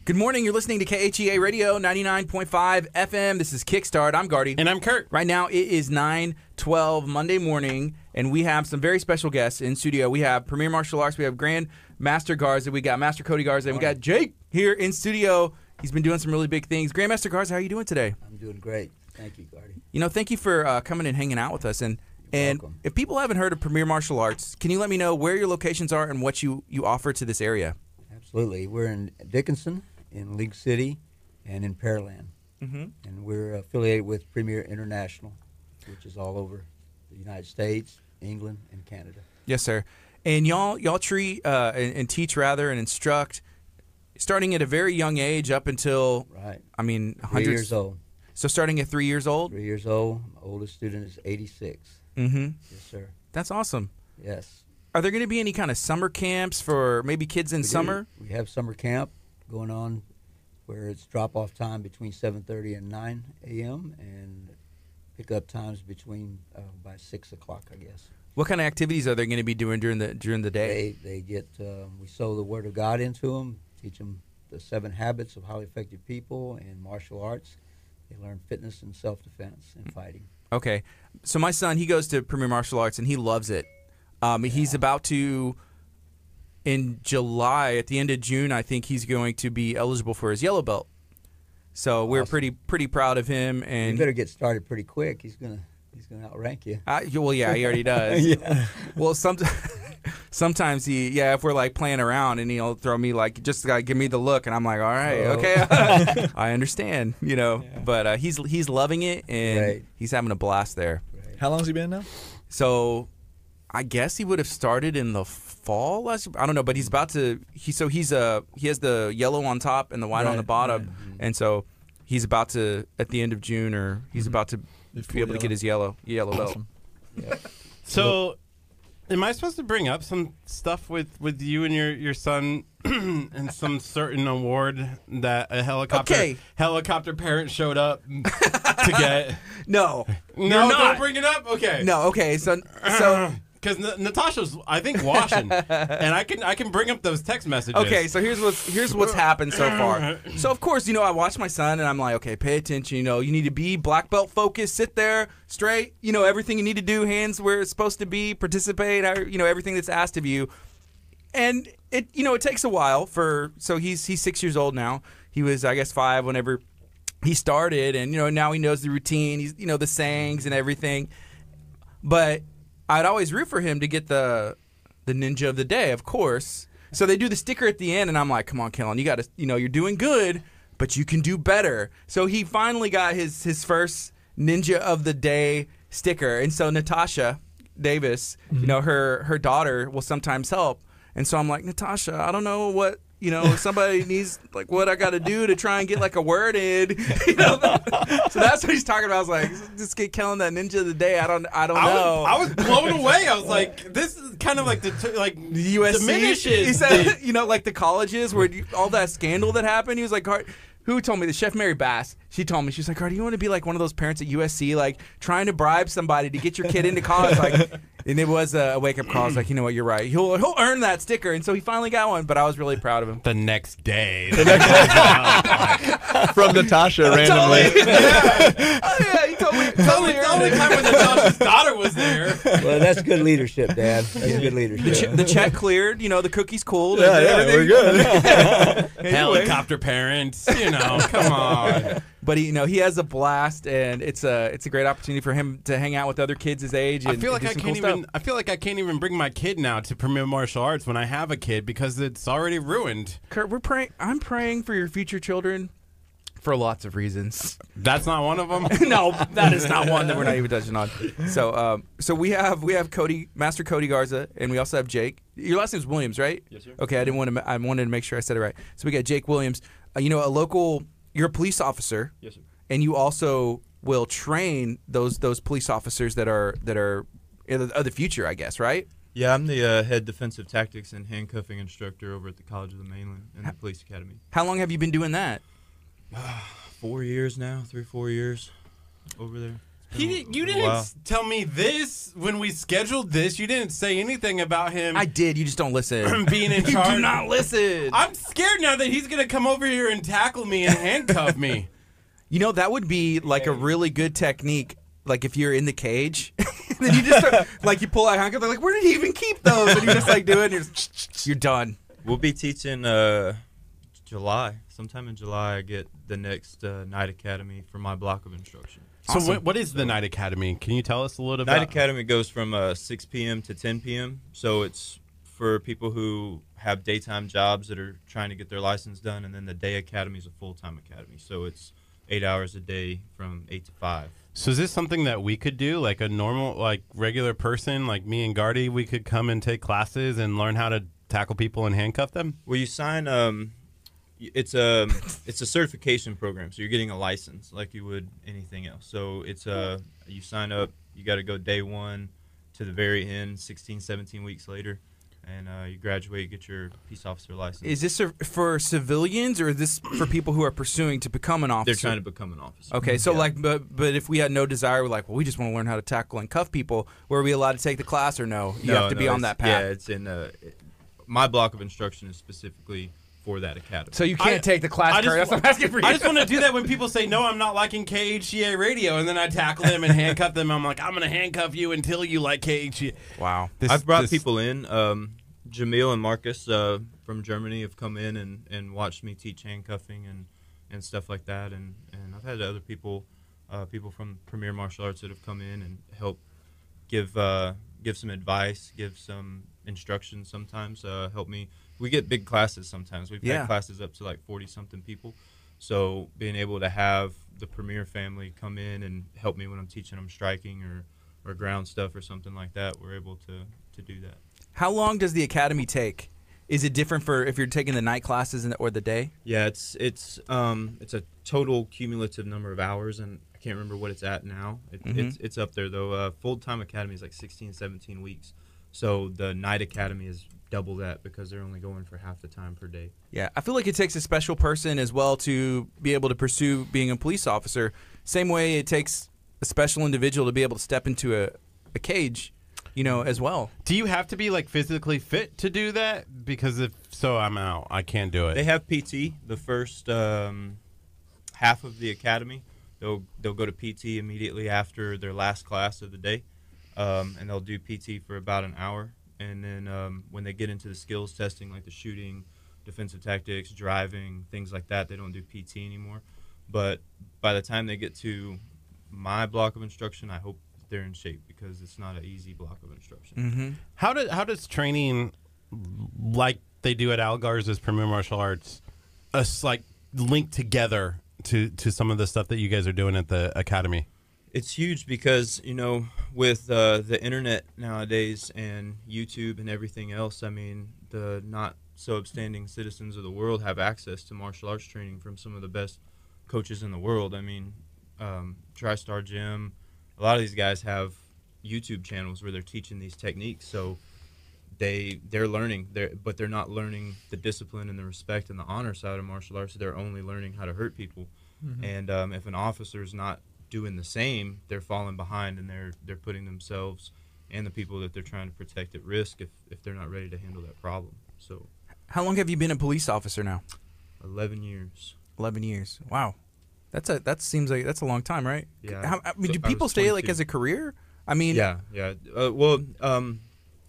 Good morning. You're listening to KHEA Radio 99.5 FM. This is Kickstart. I'm Gardy. And I'm Curt. Right now it is 9:12 Monday morning, and we have some very special guests in studio. We have Premier Martial Arts. We have Grandmaster Garza. We got Master Cody Garza. And we got Jake here in studio. He's been doing some really big things. Grandmaster Garza, how are you doing today? I'm doing great. Thank you, Gardy. Thank you for coming and hanging out with us. And welcome. If people haven't heard of Premier Martial Arts, can you let me know where your locations are and what you offer to this area? Absolutely. We're in Dickinson, in League City, and in Pearland. Mm-hmm. And we're affiliated with Premier International, which is all over the United States, England, and Canada. Yes, sir. And y'all treat and teach rather and instruct starting at a very young age up until, Right. 100 years old. So starting at 3 years old? 3 years old. My oldest student is 86. Mm-hmm. Yes, sir. That's awesome. Yes. Are there going to be any kind of summer camps for maybe kids in summer? We have summer camp going on where it's drop-off time between 7:30 and 9 a.m. and pick-up times between by 6 o'clock, I guess. What kind of activities are they going to be doing during the day? They get we sow the Word of God into them, teach them the 7 habits of highly effective people and martial arts. They learn fitness and self-defense and fighting. Okay. So my son, he goes to Premier Martial Arts, and he loves it. He's about to, in July, at the end of June, I think he's going to be eligible for his yellow belt. So we're Awesome. pretty proud of him. And You better get started pretty quick. He's gonna outrank you. well, yeah, he already does. Yeah. Well, sometimes if we're like playing around, and he'll throw me like, just give me the look, and I'm like, all right, okay, I understand, Yeah. But he's loving it, and Right. he's having a blast there. Right. How long's he been now? So I guess he would have started in the fall. I don't know, but he's about to. He has the yellow on top and the white on the Right, bottom, right. and so he's about to, at the end of June, or he's about to be able to get his yellow belt. Awesome. Yeah. So, am I supposed to bring up some stuff with you and your son and some certain award that a helicopter parent showed up to get? No, No, you're not. don't bring it up. Okay. No, okay, so Because Natasha's, I think, washing, and I can bring up those text messages. okay, so here's what's happened so far. So of course, I watch my son, and I'm like, okay, pay attention. You need to be black belt focused, sit there straight. Everything you need to do, hands where it's supposed to be, participate. Everything that's asked of you. And it takes a while so he's 6 years old now. He was, I guess, 5 whenever he started, and now he knows the routine. He's the sayings and everything, but I'd always root for him to get the ninja of the day, of course. So they do the sticker at the end, and I'm like, come on, Kellen, you got to, you're doing good, but you can do better. So he finally got his first ninja of the day sticker. And so Natasha Davis, her daughter will sometimes help. And so I'm like, Natasha, I don't know what, somebody needs, like, what I got to do to try and get, like, a word in. So that's what he's talking about. I was like, just get Kellen that ninja of the day. I don't know. I was blown away. I was like, this is kind of like the USC. diminishes. He said, like the colleges where all that scandal that happened. He was like, who told me? The chef Mary Bass. She told me. She's like, Gardy, you want to be like one of those parents at USC, like trying to bribe somebody to get your kid into college, like. And it was a wake up call. I was like, you know what, you're right. He'll earn that sticker, and so he finally got one. But I was really proud of him. The next day. From Natasha randomly. Oh yeah, he the only time when Josh's daughter was there. Well, that's good leadership, Dad. That's good leadership. The check cleared. The cookies cooled. We're good. Helicopter parents, come on. But he has a blast, and it's a great opportunity for him to hang out with other kids his age. And I feel like do I some can't cool even. stuff. I feel like I can't even bring my kid now to Premier Martial Arts when I have a kid because it's already ruined. Curt, we're praying. I'm praying for your future children for lots of reasons. That's not one of them. No, that is not one that we're not even touching on. So we have Cody, Master Cody Garza, and we also have Jake. Your last name's Williams, right? Yes, sir. Okay, I wanted to make sure I said it right. So we got Jake Williams. You're a police officer. Yes, sir. And you also will train those police officers that are of the future, I guess, right? Yeah, I'm the head defensive tactics and handcuffing instructor over at the College of the Mainland in the police academy. How long have you been doing that? 4 years now, 3-4 years over there. You didn't tell me this when we scheduled this. You didn't say anything about him. I did. You just don't listen. Being in You charge. do not listen. I'm scared now that he's gonna come over here and tackle me and handcuff me. That would be like a really good technique. Like if you're in the cage, and then you just start, like you pull out a handcuff. They're like, "Where did he even keep those?" And you just like do it. And you're done. We'll be teaching July. Sometime in July, I get the next night academy for my block of instruction. So what is the Night Academy? Can you tell us a little bit? Night Academy goes from 6 p.m. to 10 p.m. So it's for people who have daytime jobs that are trying to get their license done, and then the Day Academy is a full-time academy. So it's 8 hours a day from 8 to 5. So is this something that we could do, like a normal, like regular person, like me and Gardy? We could come and take classes and learn how to tackle people and handcuff them? Well, you sign. It's a certification program, so you're getting a license like you would anything else. So it's you sign up. You got to go day one to the very end, 16, 17 weeks later, and you graduate, get your peace officer license. Is this for civilians, or is this for people who are pursuing to become an officer? They're trying to become an officer. Okay, so Yeah. but if we had no desire, we're like, well, we just want to learn how to tackle and cuff people. Were we allowed to take the class, or no? You have to be on that path. Yeah, it's in my block of instruction is specifically for that academy. So you can't take the class, Curt. That's what I'm asking for you. I just want to do that when people say, no, I'm not liking KHEA radio, and then I tackle them and handcuff them. I'm like, I'm going to handcuff you until you like KHEA. Wow. I've brought people in. Jamil and Marcus from Germany have come in and watched me teach handcuffing and stuff like that. And I've had other people from Premier Martial Arts that have come in and help give some advice, give some instruction sometimes, help me. We get big classes sometimes. We've had classes up to like 40-something people. So being able to have the Premier family come in and help me when I'm teaching them striking or ground stuff or something like that, we're able to do that. How long does the academy take? Is it different for if you're taking the night classes or the day? Yeah, it's a total cumulative number of hours, and I can't remember what it's at now. It's up there though. Full-time academy is like 16, 17 weeks. So the night academy is double that because they're only going for half the time per day. Yeah, I feel like it takes a special person as well to be able to pursue being a police officer. Same way it takes a special individual to be able to step into a cage, as well. Do you have to be like physically fit to do that? Because if so, I'm out. I can't do it. They have PT the first half of the academy. They'll go to PT immediately after their last class of the day, and they'll do PT for about an hour. And then when they get into the skills testing, like the shooting, defensive tactics, driving, things like that, they don't do PT anymore. But by the time they get to my block of instruction, I hope they're in shape because it's not an easy block of instruction. Mm-hmm. How does training, like they do at Al Garza's Premier Martial Arts, like link together to some of the stuff that you guys are doing at the academy? It's huge because, with the internet nowadays and YouTube and everything else, I mean, the not so upstanding citizens of the world have access to martial arts training from some of the best coaches in the world. I mean, TriStar Gym, a lot of these guys have YouTube channels where they're teaching these techniques. So they're learning, but they're not learning the discipline and the respect and the honor side of martial arts. They're only learning how to hurt people. Mm-hmm. And if an officer is not doing the same, they're falling behind, and they're putting themselves and the people that they're trying to protect at risk if they're not ready to handle that problem. So, how long have you been a police officer now? 11 years. 11 years. Wow. That seems like that's a long time, right? Yeah. I mean, So do I people was stay like 22. as a career? I mean, Yeah. Well,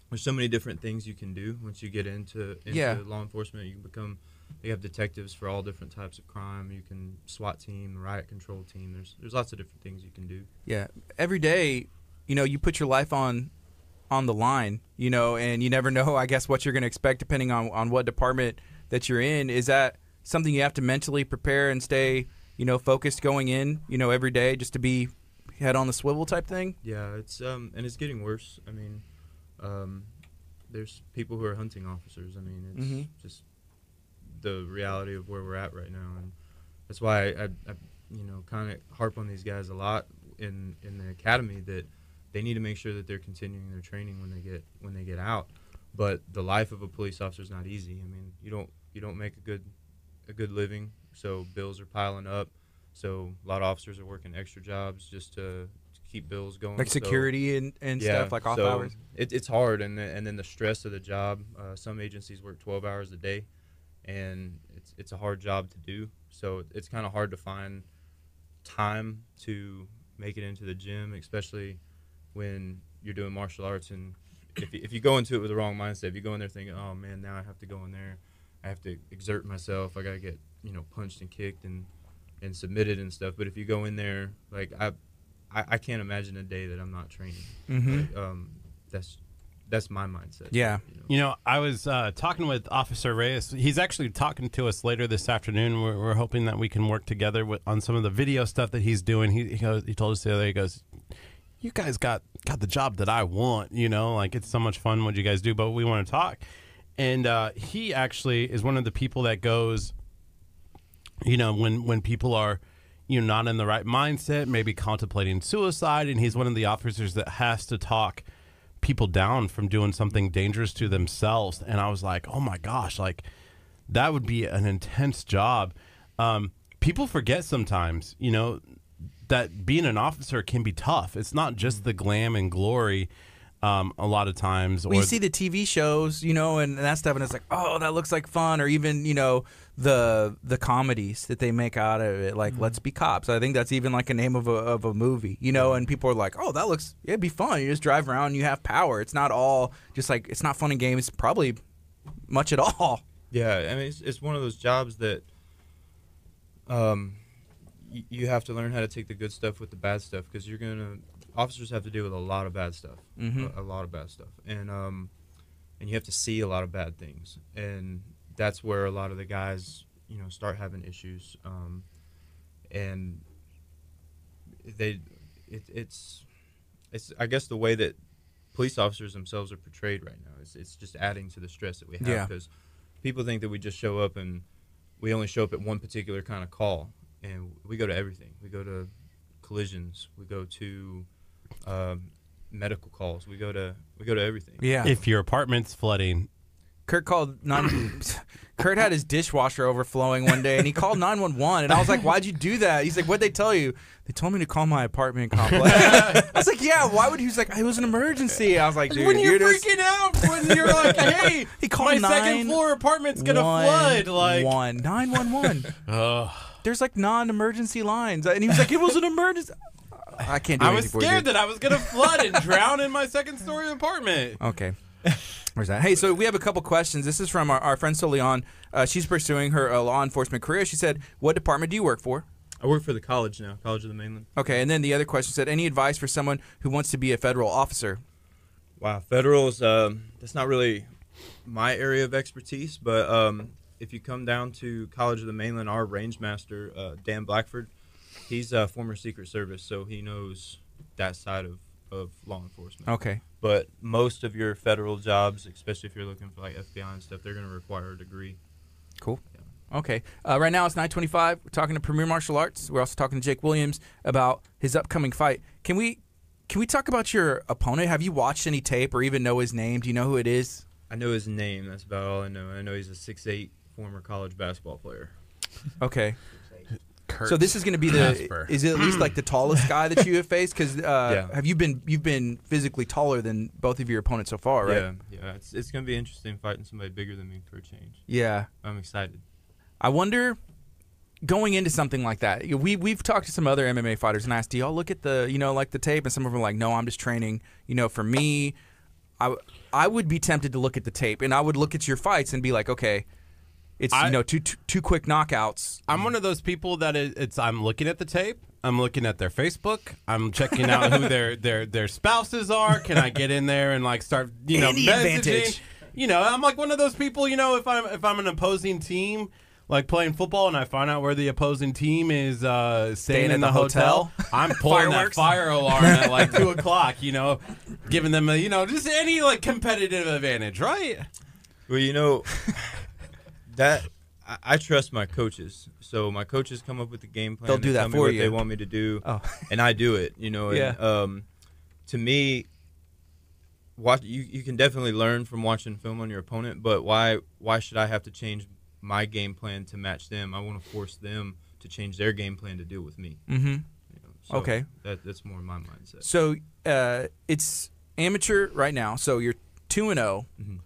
there's so many different things you can do once you get into Yeah. law enforcement. You can become. They have detectives for all different types of crime. You can SWAT team, riot control team. There's lots of different things you can do. yeah. Every day, you put your life on the line, and you never know, I guess, what you're going to expect depending on what department that you're in. Is that something you have to mentally prepare and stay, focused going in, every day just to be head on the swivel type thing? Yeah, and it's getting worse. I mean, there's people who are hunting officers. I mean, it's just the reality of where we're at right now, and that's why I kind of harp on these guys a lot in the academy that they need to make sure that they're continuing their training when they get out. But the life of a police officer is not easy. I mean, you don't make a good living, so bills are piling up. So a lot of officers are working extra jobs just to keep bills going. Like security and stuff, like off hours? It's hard, and then the stress of the job. Some agencies work 12 hours a day, and it's a hard job to do. So it's kind of hard to find time to make it into the gym, especially when you're doing martial arts. And if you go into it with the wrong mindset, if you go in there thinking, oh man, now I have to go in there, I have to exert myself, I got to get punched and kicked and submitted and stuff. But if you go in there, like I can't imagine a day that I'm not training. Like, that's my mindset. Yeah. I was talking with Officer Reyes. He's actually talking to us later this afternoon. We're hoping that we can work together on some of the video stuff that he's doing. He told us the other day, he goes, you guys got the job that I want, like it's so much fun what you guys do, but we want to talk. And he actually is one of the people that goes, when people are, not in the right mindset, maybe contemplating suicide, and he's one of the officers that has to talk people down from doing something dangerous to themselves. And I was like, oh my gosh, like that would be an intense job. People forget sometimes, that being an officer can be tough. It's not just the glam and glory. A lot of times, you see the TV shows, and that stuff, and it's like, oh, that looks like fun, or even the comedies that they make out of it, like Let's Be Cops. I think that's even like a name of a movie, and people are like, oh, it'd be fun. You just drive around, and you have power. It's not all just like, it's not fun and games, probably much at all. Yeah, I mean, it's one of those jobs that you have to learn how to take the good stuff with the bad stuff, because officers have to deal with a lot of bad stuff, a lot of bad stuff, and you have to see a lot of bad things, and that's where a lot of the guys, start having issues, and it's I guess the way that police officers themselves are portrayed right now it's just adding to the stress that we have, because people think that we just show up and we only show up at one particular kind of call, and we go to everything. We go to collisions, we go to medical calls, we go to everything. Yeah. If your apartment's flooding, Kurt Kurt had his dishwasher overflowing one day, and he called 911. And I was like, "Why'd you do that?" He's like, "What'd they tell you?" They told me to call my apartment complex. I was like, "Yeah, why would?" He was like, "It was an emergency." I was like, "Dude, when you're just freaking out, when you're like, hey, He called my second floor apartment's gonna flood, like 911. Ugh. There's like non-emergency lines, and he was like, "It was an emergency." I can't do I anything was for you, scared dude. that I was gonna flood and drown in my second-story apartment. Okay. Where's that? Hey, so we have a couple questions. This is from our friend Solian. She's pursuing her law enforcement career. She said, what department do you work for? I work for the college now, College of the Mainland. Okay, and then the other question said, any advice for someone who wants to be a federal officer? Wow, federal is that's not really my area of expertise, but if you come down to College of the Mainland, our range master, Dan Blackford, he's a former Secret Service, so he knows that side of law enforcement. Okay. But most of your federal jobs, especially if you're looking for like FBI and stuff, they're going to require a degree. Cool. Okay. Right now it's 9:25. We're talking to Premier Martial Arts. We're also talking to Jake Williams about his upcoming fight. Can we talk about your opponent? Have you watched any tape or even know his name? Do you know who it is? I know his name. That's about all I know. I know he's a 6'8" former college basketball player. Okay. Kurt So this is going to be is it at least like the tallest guy that you have faced? Because have you've been physically taller than both of your opponents so far, right? Yeah. It's going to be interesting fighting somebody bigger than me for a change. Yeah. I'm excited. I wonder going into something like that, we've talked to some other MMA fighters and asked, do y'all look at the like the tape? And some of them are like, no, I'm just training. For me, I would be tempted to look at the tape, and I would look at your fights and be like, okay, it's two quick knockouts. I'm one of those people that I'm looking at the tape. I'm looking at their Facebook. I'm checking out who their spouses are. Can I get in there and like start Any messaging? advantage. I'm like one of those people. If I'm an opposing team, like playing football, and I find out where the opposing team is staying in the hotel, I'm pulling that fire alarm at like 2:00. Giving them just any like competitive advantage, right? Well, that I trust my coaches. So my coaches come up with the game plan. They'll do that tell me for what you. they want me to do, Oh. and I do it. Yeah. And, to me, you can definitely learn from watching film on your opponent, but why should I have to change my game plan to match them? I want to force them to change their game plan to deal with me. Mm-hmm. So Okay. That's more my mindset. So it's amateur right now. So you're 2-0. Mhm.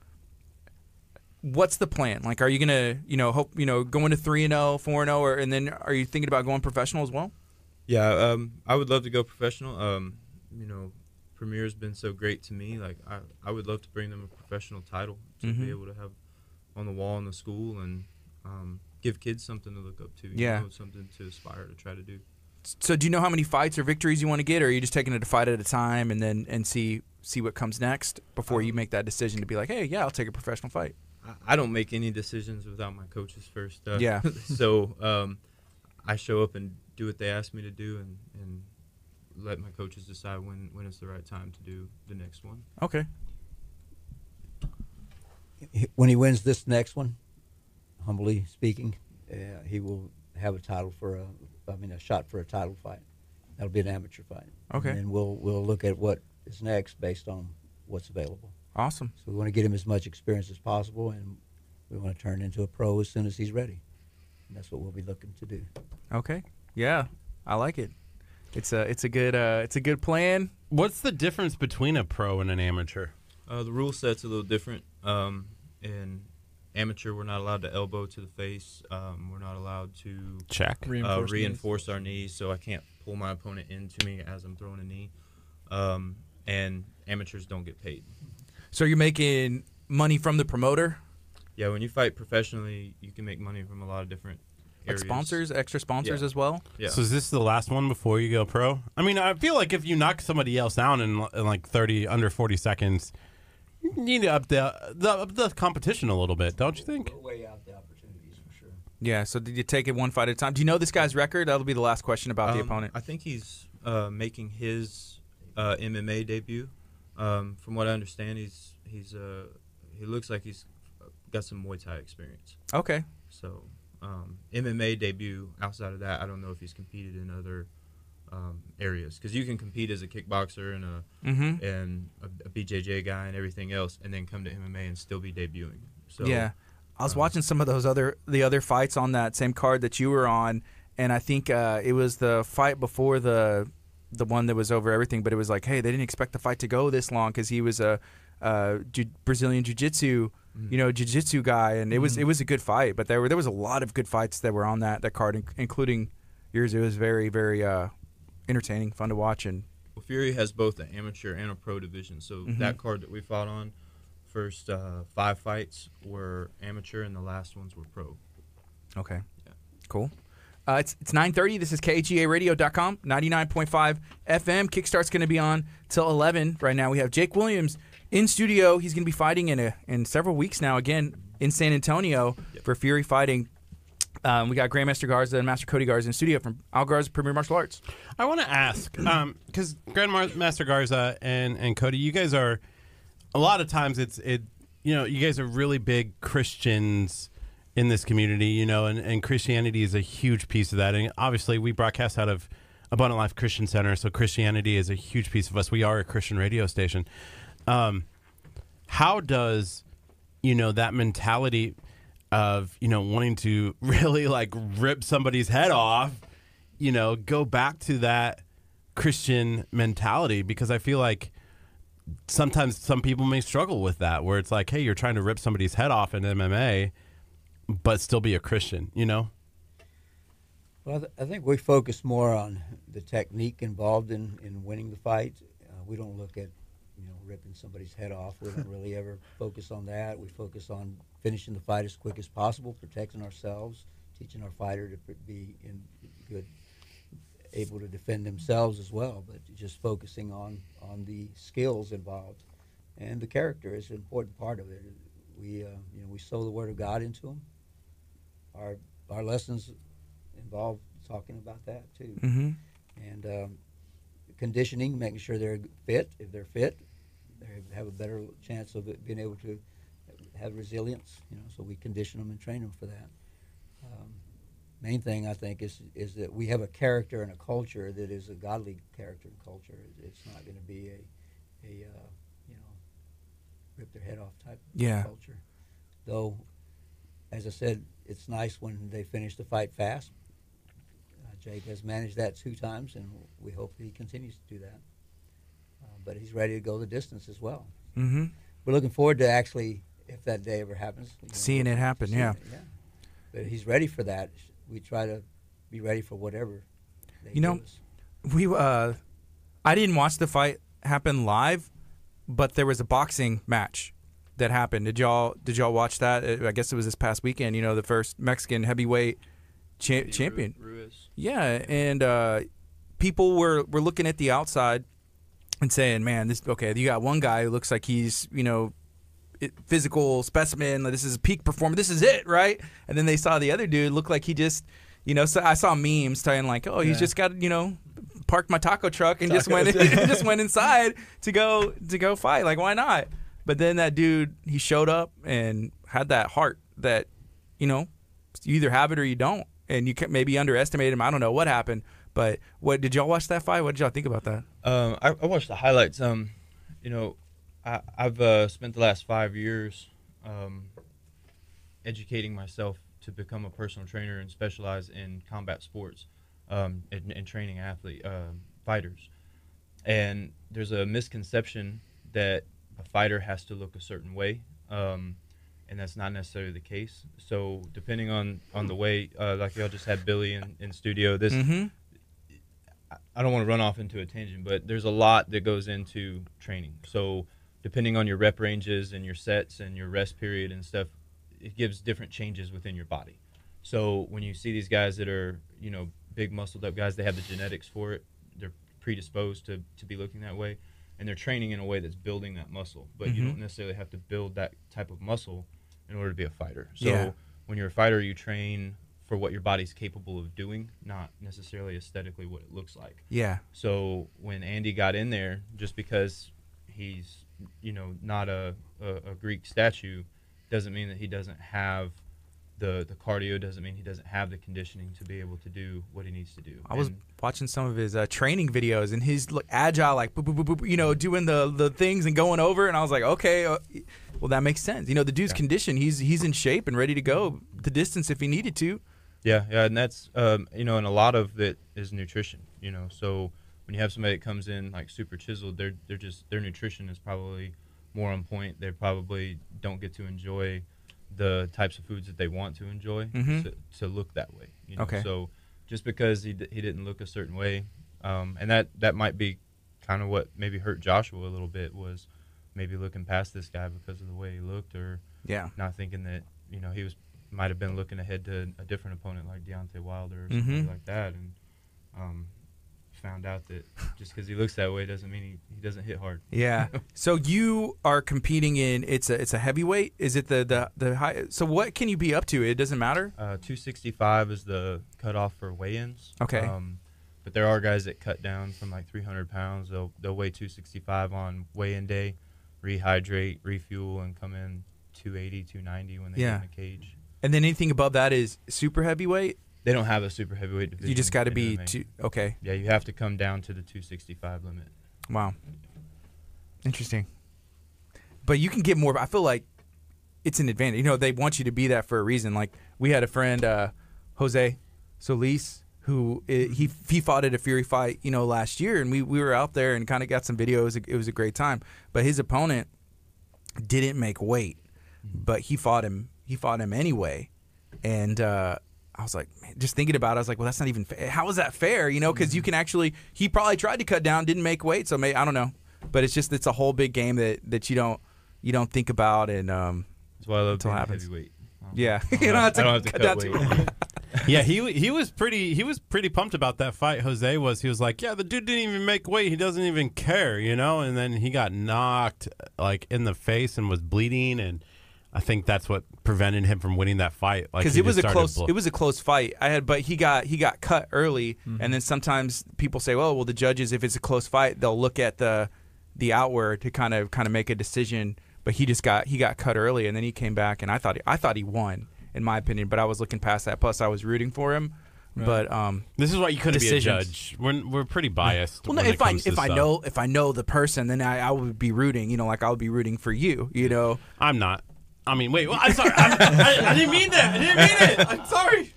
What's the plan? Like, are you gonna, hope, go into 3-0, 4-0, and then are you thinking about going professional as well? Yeah, I would love to go professional. Premier's been so great to me. Like, I would love to bring them a professional title to Mhm. be able to have on the wall in the school and give kids something to look up to. Yeah. Something to aspire to try to do. So do you know how many fights or victories you want to get, or are you just taking it a fight at a time and see what comes next before you make that decision to be like, hey, yeah, I'll take a professional fight? I don't make any decisions without my coaches first. Yeah. So I show up and do what they ask me to do and let my coaches decide when it's the right time to do the next one. Okay. When he wins this next one, humbly speaking, he will have a shot for a title fight. That'll be an amateur fight. Okay. And then we'll look at what is next based on what's available. Awesome. So we want to get him as much experience as possible, and we want to turn him into a pro as soon as he's ready. And that's what we'll be looking to do. Okay. Yeah, I like it. It's a good plan. What's the difference between a pro and an amateur? The rule set's a little different. In amateur, we're not allowed to elbow to the face. We're not allowed to Check. reinforce our knees, so I can't pull my opponent into me as I'm throwing a knee. And amateurs don't get paid. So you're making money from the promoter, Yeah, when you fight professionally, you can make money from a lot of different like areas. sponsors, extra sponsors Yeah. as well. Yeah. So is this the last one before you go pro? I mean, I feel like if you knock somebody else down in like under 40 seconds, you need to up the competition a little bit, don't you think? We'll weigh out the opportunities for sure. Yeah. So did you take it one fight at a time? Do you know this guy's record? That'll be the last question about the opponent. I think he's making his MMA debut. From what I understand, he looks like he's got some Muay Thai experience. Okay. So MMA debut. Outside of that, I don't know if he's competed in other areas, because you can compete as a kickboxer and a BJJ guy and everything else, and then come to MMA and still be debuting. So Yeah. I was watching some of the other fights on that same card that you were on, and I think it was the fight before the one that was over everything, but it was like, hey, they didn't expect the fight to go this long because he was a Brazilian jiu-jitsu, jiu-jitsu guy, and it was a good fight. But there was a lot of good fights that were on that card, including yours. It was very, very entertaining, fun to watch. And Well, Fury has both an amateur and a pro division. So that card that we fought on, first 5 fights were amateur, and the last ones were pro. okay, Yeah. cool. It's 9:30. This is KHEARadio.com, 99.5 FM. Kickstart's going to be on till 11. Right now we have Jake Williams in studio. He's going to be fighting in several weeks now, again, in San Antonio for Fury Fighting. We got Grandmaster Garza and Master Cody Garza in studio from Al Garza Premier Martial Arts. I want to ask, because Grandmaster Garza and Cody, you guys are, a lot of times you guys are really big Christians in this community, and Christianity is a huge piece of that. And obviously we broadcast out of Abundant Life Christian Center, so Christianity is a huge piece of us. We are a Christian radio station. How does, that mentality of, wanting to really like rip somebody's head off, go back to that Christian mentality? Because I feel like sometimes some people may struggle with that, where it's like, hey, you're trying to rip somebody's head off in MMA, but still be a Christian, Well, I think we focus more on the technique involved in winning the fight. We don't look at, ripping somebody's head off. We don't really ever focus on that. We focus on finishing the fight as quick as possible, protecting ourselves, teaching our fighter to be able to defend themselves as well, but just focusing on the skills involved. And the character is an important part of it. We sow the word of God into them. Our lessons involve talking about that too. Mm-hmm. And conditioning, making sure they're fit. If they're fit, they have a better chance of being able to have resilience. So we condition them and train them for that. Main thing I think is that we have a character and a culture that is a godly character and culture. It's not going to be a rip their head off type of culture. Though, as I said, it's nice when they finish the fight fast. Jake has managed that 2 times, and we hope he continues to do that. But he's ready to go the distance as well. Mm-hmm. We're looking forward to actually, if that day ever happens, seeing it happen. Yeah. But he's ready for that. We try to be ready for whatever they give us. I didn't watch the fight happen live, but there was a boxing match that happened. Did y'all watch that? I guess it was this past weekend. The first Mexican heavyweight champion. Ruiz. Yeah, and people were looking at the outside and saying, "Man, you got one guy who looks like he's physical specimen. This is peak performance. This is it, right?" And then they saw the other dude look like he just, So I saw memes saying like, "Oh, he's just got parked my taco truck and just went inside to go fight. Like, why not?" But then that dude, he showed up and had that heart that, you either have it or you don't, and you can maybe underestimate him. I don't know what happened, but what did y'all watch that fight? What did y'all think about that? I watched the highlights. I've spent the last 5 years educating myself to become a personal trainer and specialize in combat sports and training fighters. And there's a misconception that a fighter has to look a certain way, and that's not necessarily the case. So depending on the way, like y'all just had Billy in studio, this I don't want to run off into a tangent, but there's a lot that goes into training. So depending on your rep ranges and your sets and your rest period and stuff, it gives different changes within your body. So when you see these guys that are, big muscled up guys, they have the genetics for it. They're predisposed to be looking that way, and they're training in a way that's building that muscle. But you don't necessarily have to build that type of muscle in order to be a fighter. So when you're a fighter, you train for what your body's capable of doing, not necessarily aesthetically what it looks like. Yeah. So when Andy got in there, just because he's not a Greek statue doesn't mean that he doesn't have the cardio, doesn't mean he doesn't have the conditioning to be able to do what he needs to do. I was watching some of his training videos, and he's agile, like boop, boop, boop, boop, doing the things and going over, and I was like, okay, well, that makes sense. The dude's conditioned. He's in shape and ready to go the distance if he needed to. Yeah, and that's and a lot of it is nutrition. So when you have somebody that comes in like super chiseled, their nutrition is probably more on point. They probably don't get to enjoy the types of foods that they want to enjoy to look that way. Okay. So just because he didn't look a certain way, and that might be kind of what maybe hurt Joshua a little bit, was maybe looking past this guy because of the way he looked, or not thinking that he might have been looking ahead to a different opponent like Deontay Wilder or something like that, and found out that just because he looks that way doesn't mean he doesn't hit hard. Yeah. So you are competing in it's a heavyweight. Is it the high? So what can you be up to? It doesn't matter. 265 is the cutoff for weigh-ins. Okay. But there are guys that cut down from like 300 pounds. They'll weigh 265 on weigh-in day, rehydrate, refuel, and come in 280, 290 when they get in the cage. And then anything above that is super heavyweight? They don't have a super heavyweight division. You just got to be MMA. Okay. Yeah, you have to come down to the 265 limit. Wow. Interesting. But you can get more. I feel like it's an advantage. They want you to be that for a reason. Like we had a friend, Jose Solis, who he fought at a Fury fight, last year, and we were out there and kind of got some videos. It was a great time. But his opponent didn't make weight, but he fought him. He fought him anyway, and I I was like, man, just thinking about it, I was like, well, that's not even fair. How is that fair? You know, because you can actually, he probably tried to cut down, didn't make weight, so maybe, I don't know. But it's just, it's a whole big game that you don't think about, and That's why I love being a happens. heavyweight. Yeah, you don't have to, I don't have to cut cut down weight. Yeah, he was pretty pumped about that fight. Jose was. He was like, yeah, the dude didn't even make weight. He doesn't even care, you know. And then he got knocked like in the face and was bleeding, and I think that's what prevented him from winning that fight. Because it was a close fight. But he got cut early, and then sometimes people say, well, the judges, if it's a close fight, they'll look at the outward to kind of make a decision. But he got cut early, and then he came back, and I thought he won, in my opinion. But I was looking past that. Plus, I was rooting for him. Right. But this is why you couldn't decisions. be a judge. We're pretty biased. Well, no, if I know the person, then I would be rooting. You know, like I would be rooting for you. You know, I'm not. I mean, wait. Well, I'm sorry. I didn't mean that. I didn't mean it. I'm sorry.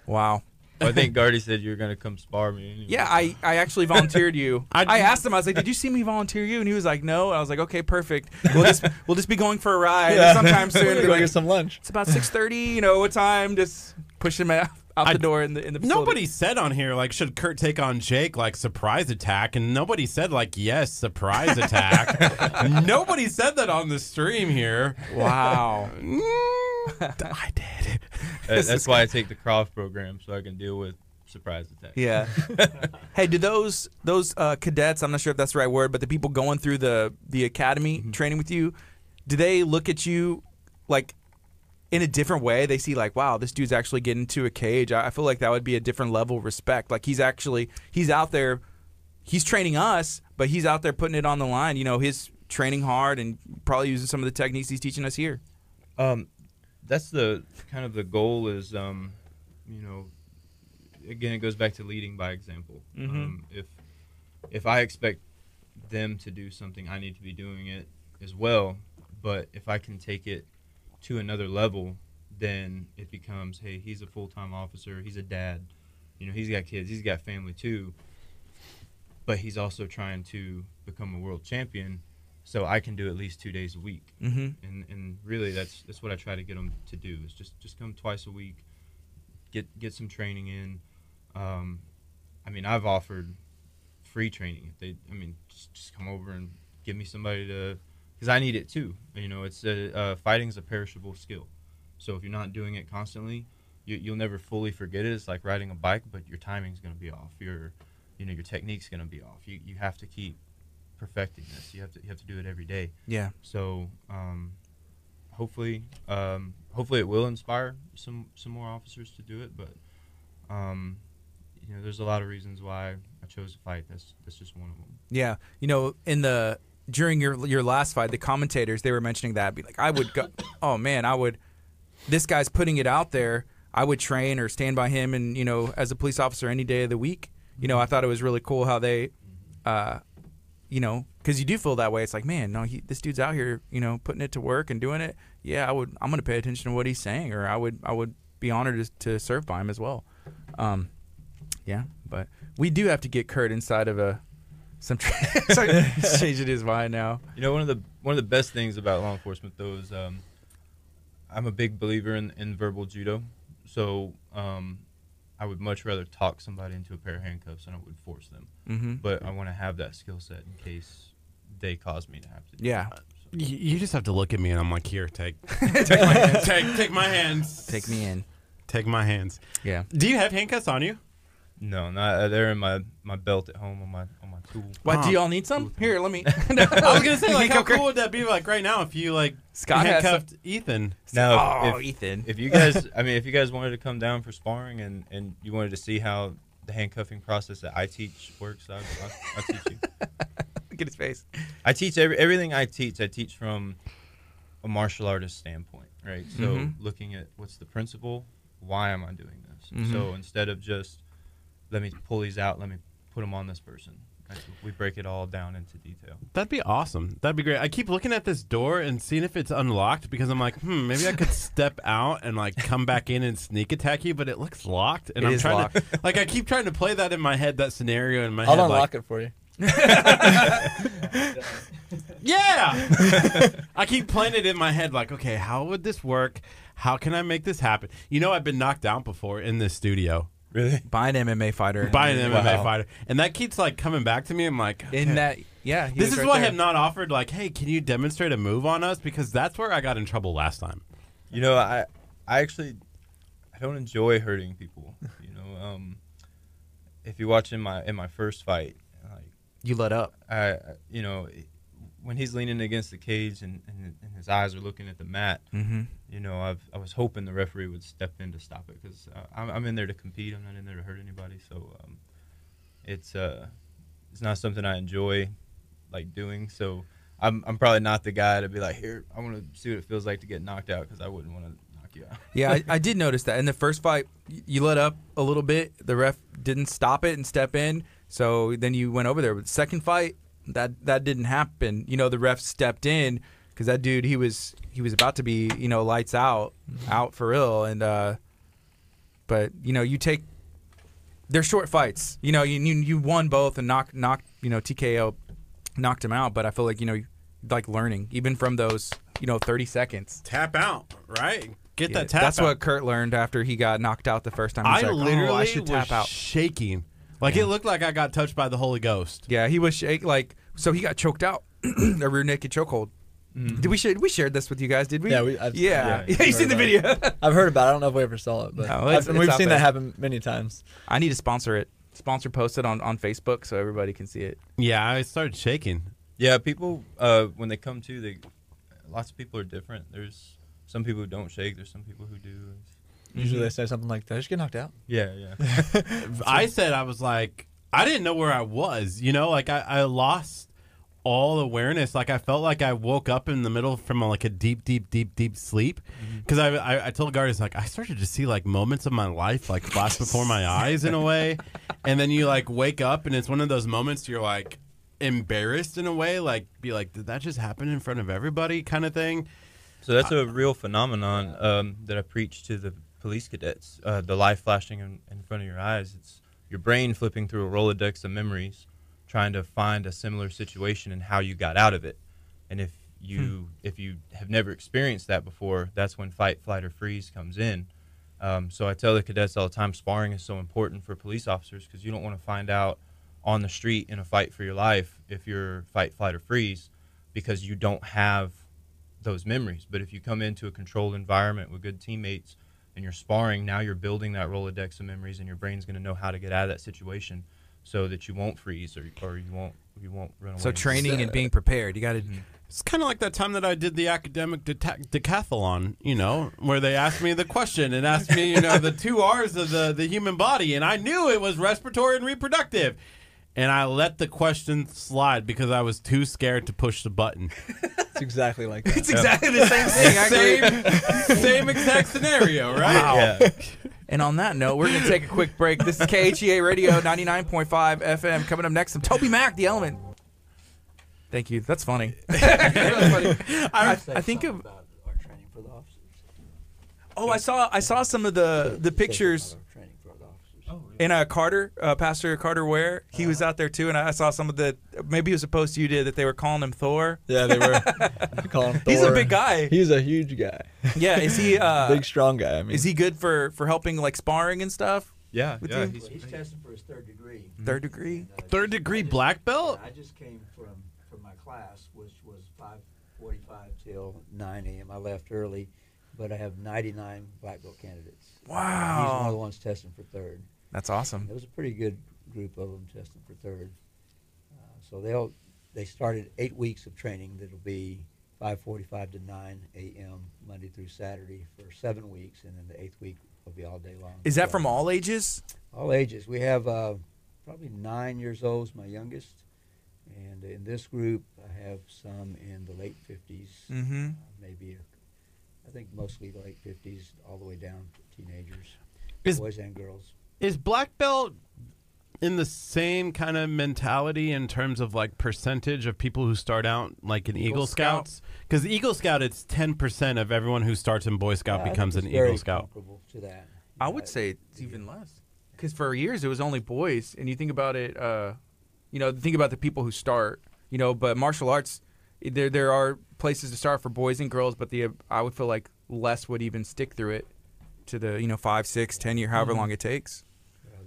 Wow. I think Gardy said you were going to come spar me. Anyway. Yeah, I actually volunteered you. I asked him, I was like, did you see me volunteer you? And he was like, no. I was like, okay, perfect. We'll just be going for a ride sometime soon. We'll go get some lunch. It's about 6:30, you know, what time? Just push him out the door in the facility. Nobody said on here, like, should Curt take on Jake, like, surprise attack? And nobody said, like, yes, surprise attack. Nobody said that on the stream here. Wow. I did. That's why I take the Croft program, so I can deal with surprise attacks. Yeah. Hey, do those cadets, I'm not sure if that's the right word, but the people going through the academy training with you, do they look at you like in a different way? They see like, wow, this dude's actually getting into a cage. I feel like that would be a different level of respect. Like he's out there, he's training us, but he's out there putting it on the line. You know, he's training hard and probably using some of the techniques he's teaching us here. That's the kind of the goal is, you know, again, it goes back to leading by example. If I expect them to do something, I need to be doing it as well. But if I can take it to another level, then it becomes, hey, he's a full-time officer, he's a dad, you know, he's got kids, he's got family too, but he's also trying to become a world champion. So I can do at least 2 days a week, and really that's what I try to get them to do is just come twice a week, get some training in. I mean, I've offered free training. If they, I mean, just come over and give me somebody to, because I need it too. You know, it's fighting's a perishable skill. So if you're not doing it constantly, you'll never fully forget it. It's like riding a bike, but your timing's going to be off. Your technique's going to be off. You have to keep perfecting this. You have to do it every day. Yeah. So hopefully it will inspire some more officers to do it. But you know, there's a lot of reasons why I chose to fight. That's just one of them. Yeah. You know, during your last fight, the commentators, they were mentioning that. Be like, I would go. Oh man, I would. This guy's putting it out there. I would train or stand by him, and you know, as a police officer, any day of the week. You know, I thought it was really cool how they. You know, because you do feel that way. It's like, man, no, this dude's out here, you know, putting it to work and doing it. Yeah, I'm going to pay attention to what he's saying, or I would be honored to serve by him as well. Yeah, but we do have to get Curt inside of some. He's changing his mind now. You know, one of the best things about law enforcement, though, is I'm a big believer in verbal judo. So I would much rather talk somebody into a pair of handcuffs than I would force them. But I want to have that skill set in case they cause me to have to do that. You just have to look at me and I'm like, here, take my hands. Take my hands. Take me in. Take my hands. Yeah. Do you have handcuffs on you? No, not they're in my belt at home on my tool. What, do y'all need some? Here, let me. I was gonna say, like, how cool would that be, like, right now if you like Scott handcuffed Ethan? Now, Ethan. If you guys wanted to come down for sparring and you wanted to see how the handcuffing process that I teach works, I'll teach you. Look at his face. I teach everything I teach from a martial artist standpoint, right? So looking at what's the principle, why am I doing this? So instead of just let me pull these out, let me put them on this person. We break it all down into detail. That'd be awesome. That'd be great. I keep looking at this door and seeing if it's unlocked because I'm like, maybe I could step out and like come back in and sneak attack you, but it looks locked. And I'm trying to, like, I keep trying to play that in my head, that scenario in my head. I'll unlock it for you. Yeah. I keep playing it in my head like, okay, how would this work? how can I make this happen? You know, I've been knocked out before in this studio. Really? By an MMA fighter. By an MMA Wow. fighter. And that keeps like coming back to me. I'm like, In okay. that, yeah. he This was is right why I there. have not offered like, hey, can you demonstrate a move on us? Because that's where I got in trouble last time. You know, I actually I don't enjoy hurting people. You know, if you watch in my first fight, like You let up. you know, when he's leaning against the cage and his eyes are looking at the mat, Mm-hmm. you know, I was hoping the referee would step in to stop it because I'm in there to compete. I'm not in there to hurt anybody. So it's not something I enjoy like doing. So I'm probably not the guy to be like, here, I want to see what it feels like to get knocked out because I wouldn't want to knock you out. Yeah, I did notice that. In the first fight, you let up a little bit. The ref didn't stop it and step in. So then you went over there. But the second fight, that didn't happen. You know, the ref stepped in because that dude, he was about to be, you know, lights out for real. And but you know, they're short fights. You know, you won both and knocked you know, TKO knocked him out. But I feel like, you know, like learning even from those, you know, 30 seconds. Tap out, right? Get Yeah, that tap that's out. what Kurt learned after he got knocked out the first time. He's I like, literally I should tap was out. shaking. Like it looked like I got touched by the Holy Ghost. Yeah, he was like, so he got choked out, a rear naked chokehold. Did we shared this with you guys? Did we? Yeah, yeah. yeah, You seen the video? I've heard about it. I don't know if we ever saw it, but No, it's we've out seen there. that happen many times. I need to sponsor it. Post it on Facebook so everybody can see it. Yeah, I started shaking. Yeah, people when they come to, lots of people are different. There's some people who don't shake. There's some people who do. Usually they say something like, "Did I just get knocked out?" Yeah, yeah. I said I was like, I didn't know where I was. You know, like I lost all awareness. Like I felt like I woke up in the middle from like a deep sleep. Because I told Gardy, like I started to see like moments of my life like flash before my eyes in a way, and then you like wake up and it's one of those moments you're like embarrassed in a way, like be like, did that just happen in front of everybody, kind of thing. So that's a real phenomenon that I preach to the police cadets. The life flashing in front of your eyes. It's your brain flipping through a Rolodex of memories, trying to find a similar situation and how you got out of it. And if you have never experienced that before, that's when fight, flight, or freeze comes in. So I tell the cadets all the time, sparring is so important for police officers because you don't want to find out on the street in a fight for your life if you're fight, flight, or freeze because you don't have those memories. But if you come into a controlled environment with good teammates and you're sparring, now you're building that Rolodex of memories and your brain's going to know how to get out of that situation so that you won't freeze or you won't run away. So training and being prepared. You got to. It's kind of like that time that I did the academic decathlon, you know, where they asked me the question and asked me, you know, the 2 R's of the human body, and I knew it was respiratory and reproductive. And I let the question slide because I was too scared to push the button. It's exactly like that. It's exactly the same thing. I agree. Same exact scenario, right? Wow. Yeah. And on that note, we're going to take a quick break. This is KHEA Radio 99.5 FM. Coming up next, some Toby Mac, The Element. Thank you. That's funny. That's funny. I think of. about our training for the officers. Oh, I saw some of the pictures. Our training for the officers. And Carter, Pastor Carter Ware, he was out there too, and I saw some of the. Maybe it was a post you did that they were calling him Thor. Yeah, they were calling him Thor. He's a big guy. He's a huge guy. Yeah, is he? Big, strong guy. I mean, Is he good for helping like sparring and stuff? Yeah, With yeah. you? He's testing for his third degree. Third degree. And, Third degree black belt? I just came from my class, which was 5:45 till 9 a.m. I left early, but I have 99 black belt candidates. Wow. He's one of the ones testing for third. That's awesome. There was a pretty good group of them testing for third. So they started 8 weeks of training that'll be 5:45 to 9 a.m. Monday through Saturday for 7 weeks, and then the 8th week will be all day long. Is that So, from all ages? all ages? We have probably 9 years old is my youngest, and in this group I have some in the late 50s, Mm-hmm. maybe I think mostly the late 50s all the way down to teenagers, Is- boys and girls. Is black belt in the same kind of mentality in terms of like percentage of people who start out like in Eagle Scouts? Because Eagle Scout, it's 10% of everyone who starts in Boy Scout I think becomes an it's very Eagle Scout. comparable to that. I would say it's even less. Because for years it was only boys, and you think about it, think about the people who start, but martial arts, there are places to start for boys and girls, but I would feel like less would even stick through it to the 5, 6, 10 year, however long it takes.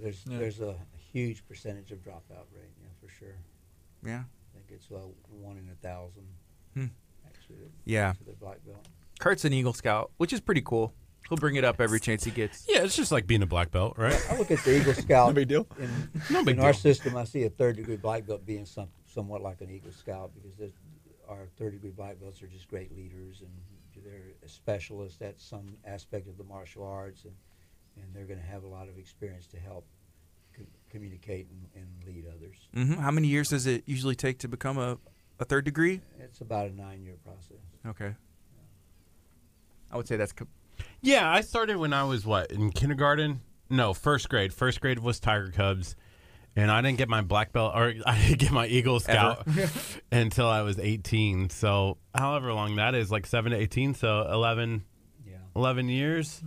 There's a huge percentage of dropout rate, for sure. Yeah. I think it's 1 in 1,000. Actually, Yeah. to the black belt. Kurt's an Eagle Scout, which is pretty cool. He'll bring it up every chance he gets. Yeah, it's just like being a black belt, right? I look at the Eagle Scout. No big deal. In our system, I see a third-degree black belt being somewhat like an Eagle Scout, because our third-degree black belts are just great leaders, and they're specialists at some aspect of the martial arts, and they're going to have a lot of experience to help communicate and lead others. Mm-hmm. How many years does it usually take to become a third degree? It's about a 9-year process. Okay. I would say that's... Yeah, I started when I was, in kindergarten? No, first grade. First grade was Tiger Cubs, and I didn't get my black belt, or I didn't get my Eagle Scout until I was 18. So however long that is, like 7 to 18, so 11 years,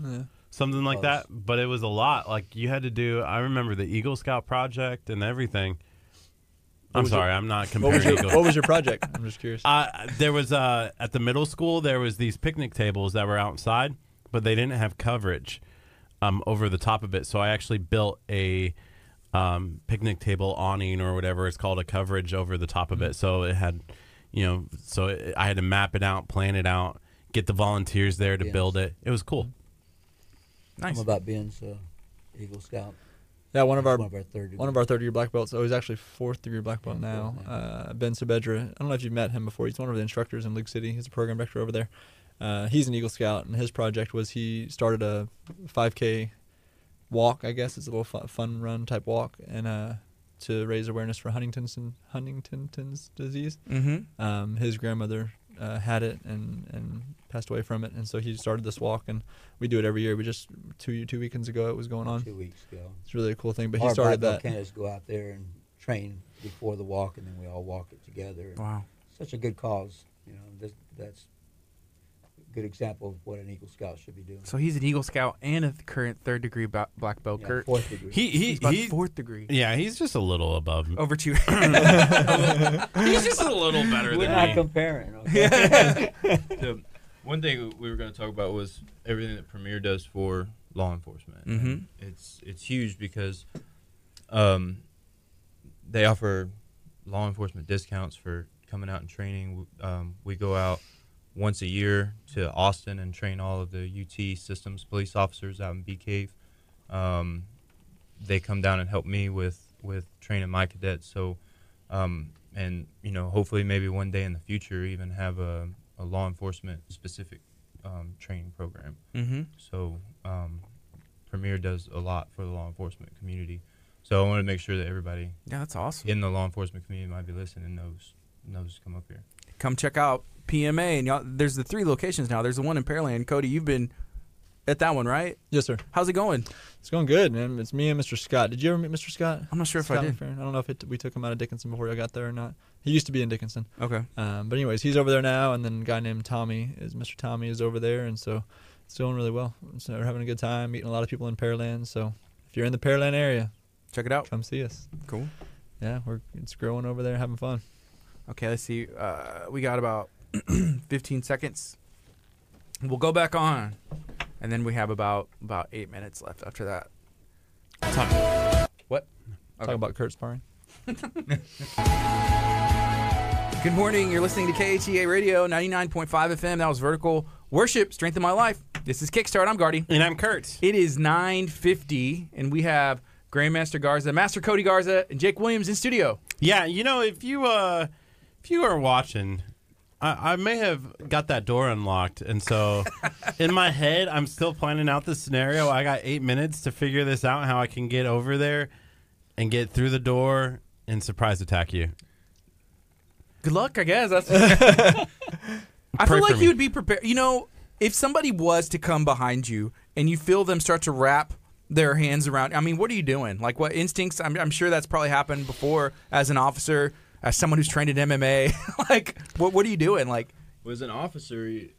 something like that. But it was a lot. Like, you had to do, I remember the Eagle Scout project and everything. I'm sorry, I'm not comparing Eagles. What was your project? I'm just curious. There was, at the middle school, there was these picnic tables that were outside, but they didn't have coverage over the top of it. So I actually built a picnic table awning, or whatever it's called, a coverage over the top of it. So it had, I had to map it out, plan it out, get the volunteers there to build it. It was cool. Nice. I'm about Ben's Eagle Scout. Yeah, one of our third third-degree black belts. Oh, he's actually fourth-degree black belt now. Ben Sabedra. I don't know if you've met him before. He's one of the instructors in League City. He's a program director over there. He's an Eagle Scout, and his project was he started a 5K walk. I guess it's a little fun run type walk, and to raise awareness for Huntington's disease. Mm-hmm. His grandmother had it and passed away from it, and so he started this walk, and we do it every year. We just two weekends ago it was going on. 2 weeks ago. It's really a cool thing. But he Our started black belt that. candidates go out there and train before the walk, and then we all walk it together. Wow. Such a good cause. That's a good example of what an Eagle Scout should be doing. So he's an Eagle Scout and a current third degree black belt. Yeah, Kurt. 4th degree. He's about fourth degree. Yeah, he's just a little above. Over 2. He's just a little better We're than not me. comparing. Okay? The one thing we were going to talk about was everything that Premier does for law enforcement. Mm-hmm. And it's huge because they offer law enforcement discounts for coming out and training. We go out once a year to Austin and train all of the UT systems police officers out in Bee Cave. They come down and help me with training my cadets. So, and hopefully maybe one day in the future even have a law enforcement specific training program. Mm-hmm. So Premier does a lot for the law enforcement community. So I want to make sure that everybody Yeah, that's awesome. in the law enforcement community might be listening and knows to come up here. Come check out PMA, and y'all, there's the 3 locations now. There's the one in Pearland. Cody, you've been at that one, right? Yes, sir. How's it going? It's going good, man. It's me and Mr. Scott. Did you ever meet Mr. Scott? I'm not sure if Scott I did. McFerrin? I don't know if we took him out of Dickinson before I got there or not. He used to be in Dickinson. Okay. But anyways, he's over there now, and then a guy named Mr. Tommy is over there, and so it's doing really well. So we're having a good time, meeting a lot of people in Pearland. So if you're in the Pearland area, Check it out. come see us. Cool. Yeah, it's growing over there, having fun. Okay, let's see. We got about 15 seconds. We'll go back on, and then we have about 8 minutes left after that. What? Talk about Kurt sparring. Good morning. You're listening to KHEA Radio 99.5 FM. That was Vertical Worship, Strength of My Life. This is Kickstart. I'm Gardy. And I'm Kurt. It is 9:50, and we have Grandmaster Garza, Master Cody Garza, and Jake Williams in studio. Yeah, if you are watching, I may have got that door unlocked, and so in my head, I'm still planning out the scenario. I got 8 minutes to figure this out, how I can get over there and get through the door and surprise attack you. Good luck, I guess. That's I Pray feel for like me. you would be prepared. If somebody was to come behind you and you feel them start to wrap their hands around, I mean, what are you doing? Like, what instincts? I'm sure that's probably happened before as an officer, as someone who's trained in MMA. Like, what are you doing? Like, Well, as an officer, it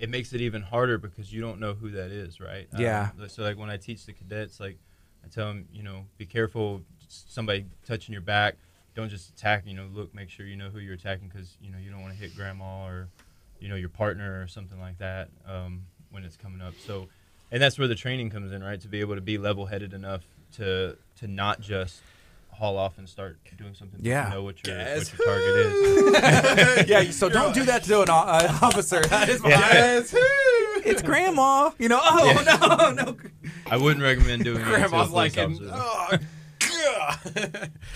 makes it even harder because you don't know who that is, right? Yeah. So like when I teach the cadets, like I tell them, be careful, somebody touching your back, don't just attack. Look, make sure you know who you're attacking because you don't want to hit grandma or your partner or something like that when it's coming up. So, and that's where the training comes in, right? To be able to be level-headed enough to not just haul off and start doing something. Yeah. To know what your target is. Yeah, so don't do that to an officer. That is it's grandma. No. I wouldn't recommend doing Grandma's it like, to a police officer.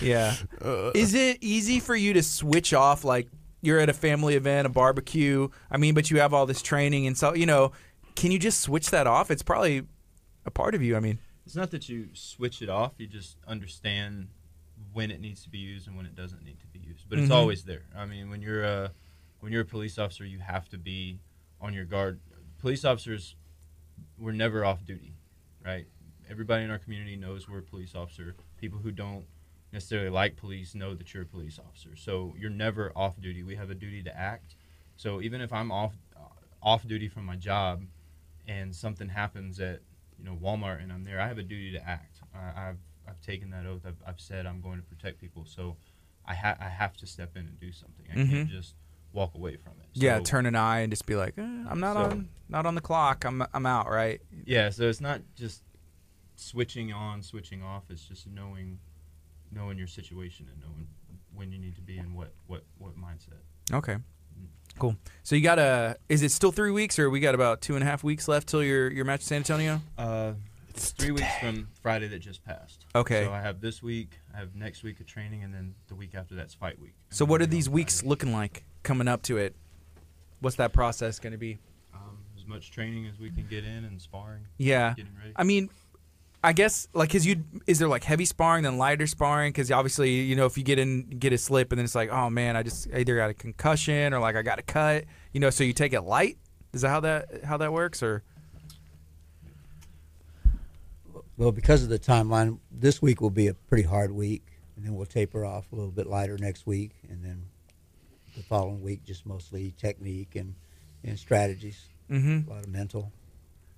Yeah. Is it easy for you to switch off, like you're at a family event, a barbecue, but you have all this training and so, can you just switch that off? It's probably a part of you. It's not that you switch it off. You just understand when it needs to be used and when it doesn't need to be used. But it's always there. When you're a police officer, you have to be on your guard. Police officers, we're never off duty, right? Everybody in our community knows we're a police officer. People who don't necessarily like police know that you're a police officer. So you're never off duty. We have a duty to act. So even if I'm off duty from my job and something happens at Walmart and I'm there, I have a duty to act. I've taken that oath. I've said I'm going to protect people. So I have to step in and do something. I can't just walk away from it. Yeah, So, turn an eye and just be like, I'm not on the clock. I'm out, right? Yeah, so it's not just switching on, switching off. It's just knowing your situation and knowing when you need to be in what mindset. Okay. Cool. So you got is it still 3 weeks, or we got about 2.5 weeks left till your match in San Antonio? It's 3 weeks from Friday that just passed. Okay. So I have this week, I have next week of training, and then the week after that's fight week. So what are these weeks looking like coming up to it? What's that process going to be? As much training as we can get in and sparring. Yeah. Getting ready. I guess, is there like heavy sparring then lighter sparring? Because obviously, if you get a slip and then it's like, oh man, I just either got a concussion or like I got a cut, so you take it light. Is that how that works, or? Well, because of the timeline, this week will be a pretty hard week, and then we'll taper off a little bit lighter next week, and then the following week just mostly technique and strategies. Mm-hmm. A lot of mental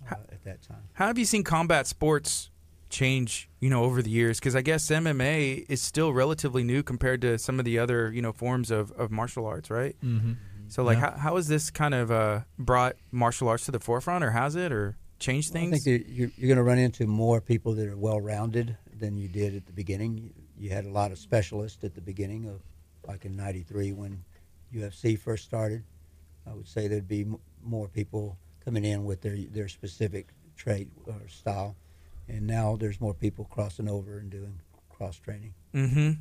at that time. How have you seen combat sports change, over the years? Because I guess MMA is still relatively new compared to some of the other, forms of martial arts, right? Mm-hmm. So, how has this kind of brought martial arts to the forefront, or has it, or changed things? I think that you're going to run into more people that are well-rounded than you did at the beginning. You had a lot of specialists at the beginning of, like in '93 when UFC first started. I would say there'd be more people coming in with their specific trait or style, and now there's more people crossing over and doing cross-training. Mm-hmm.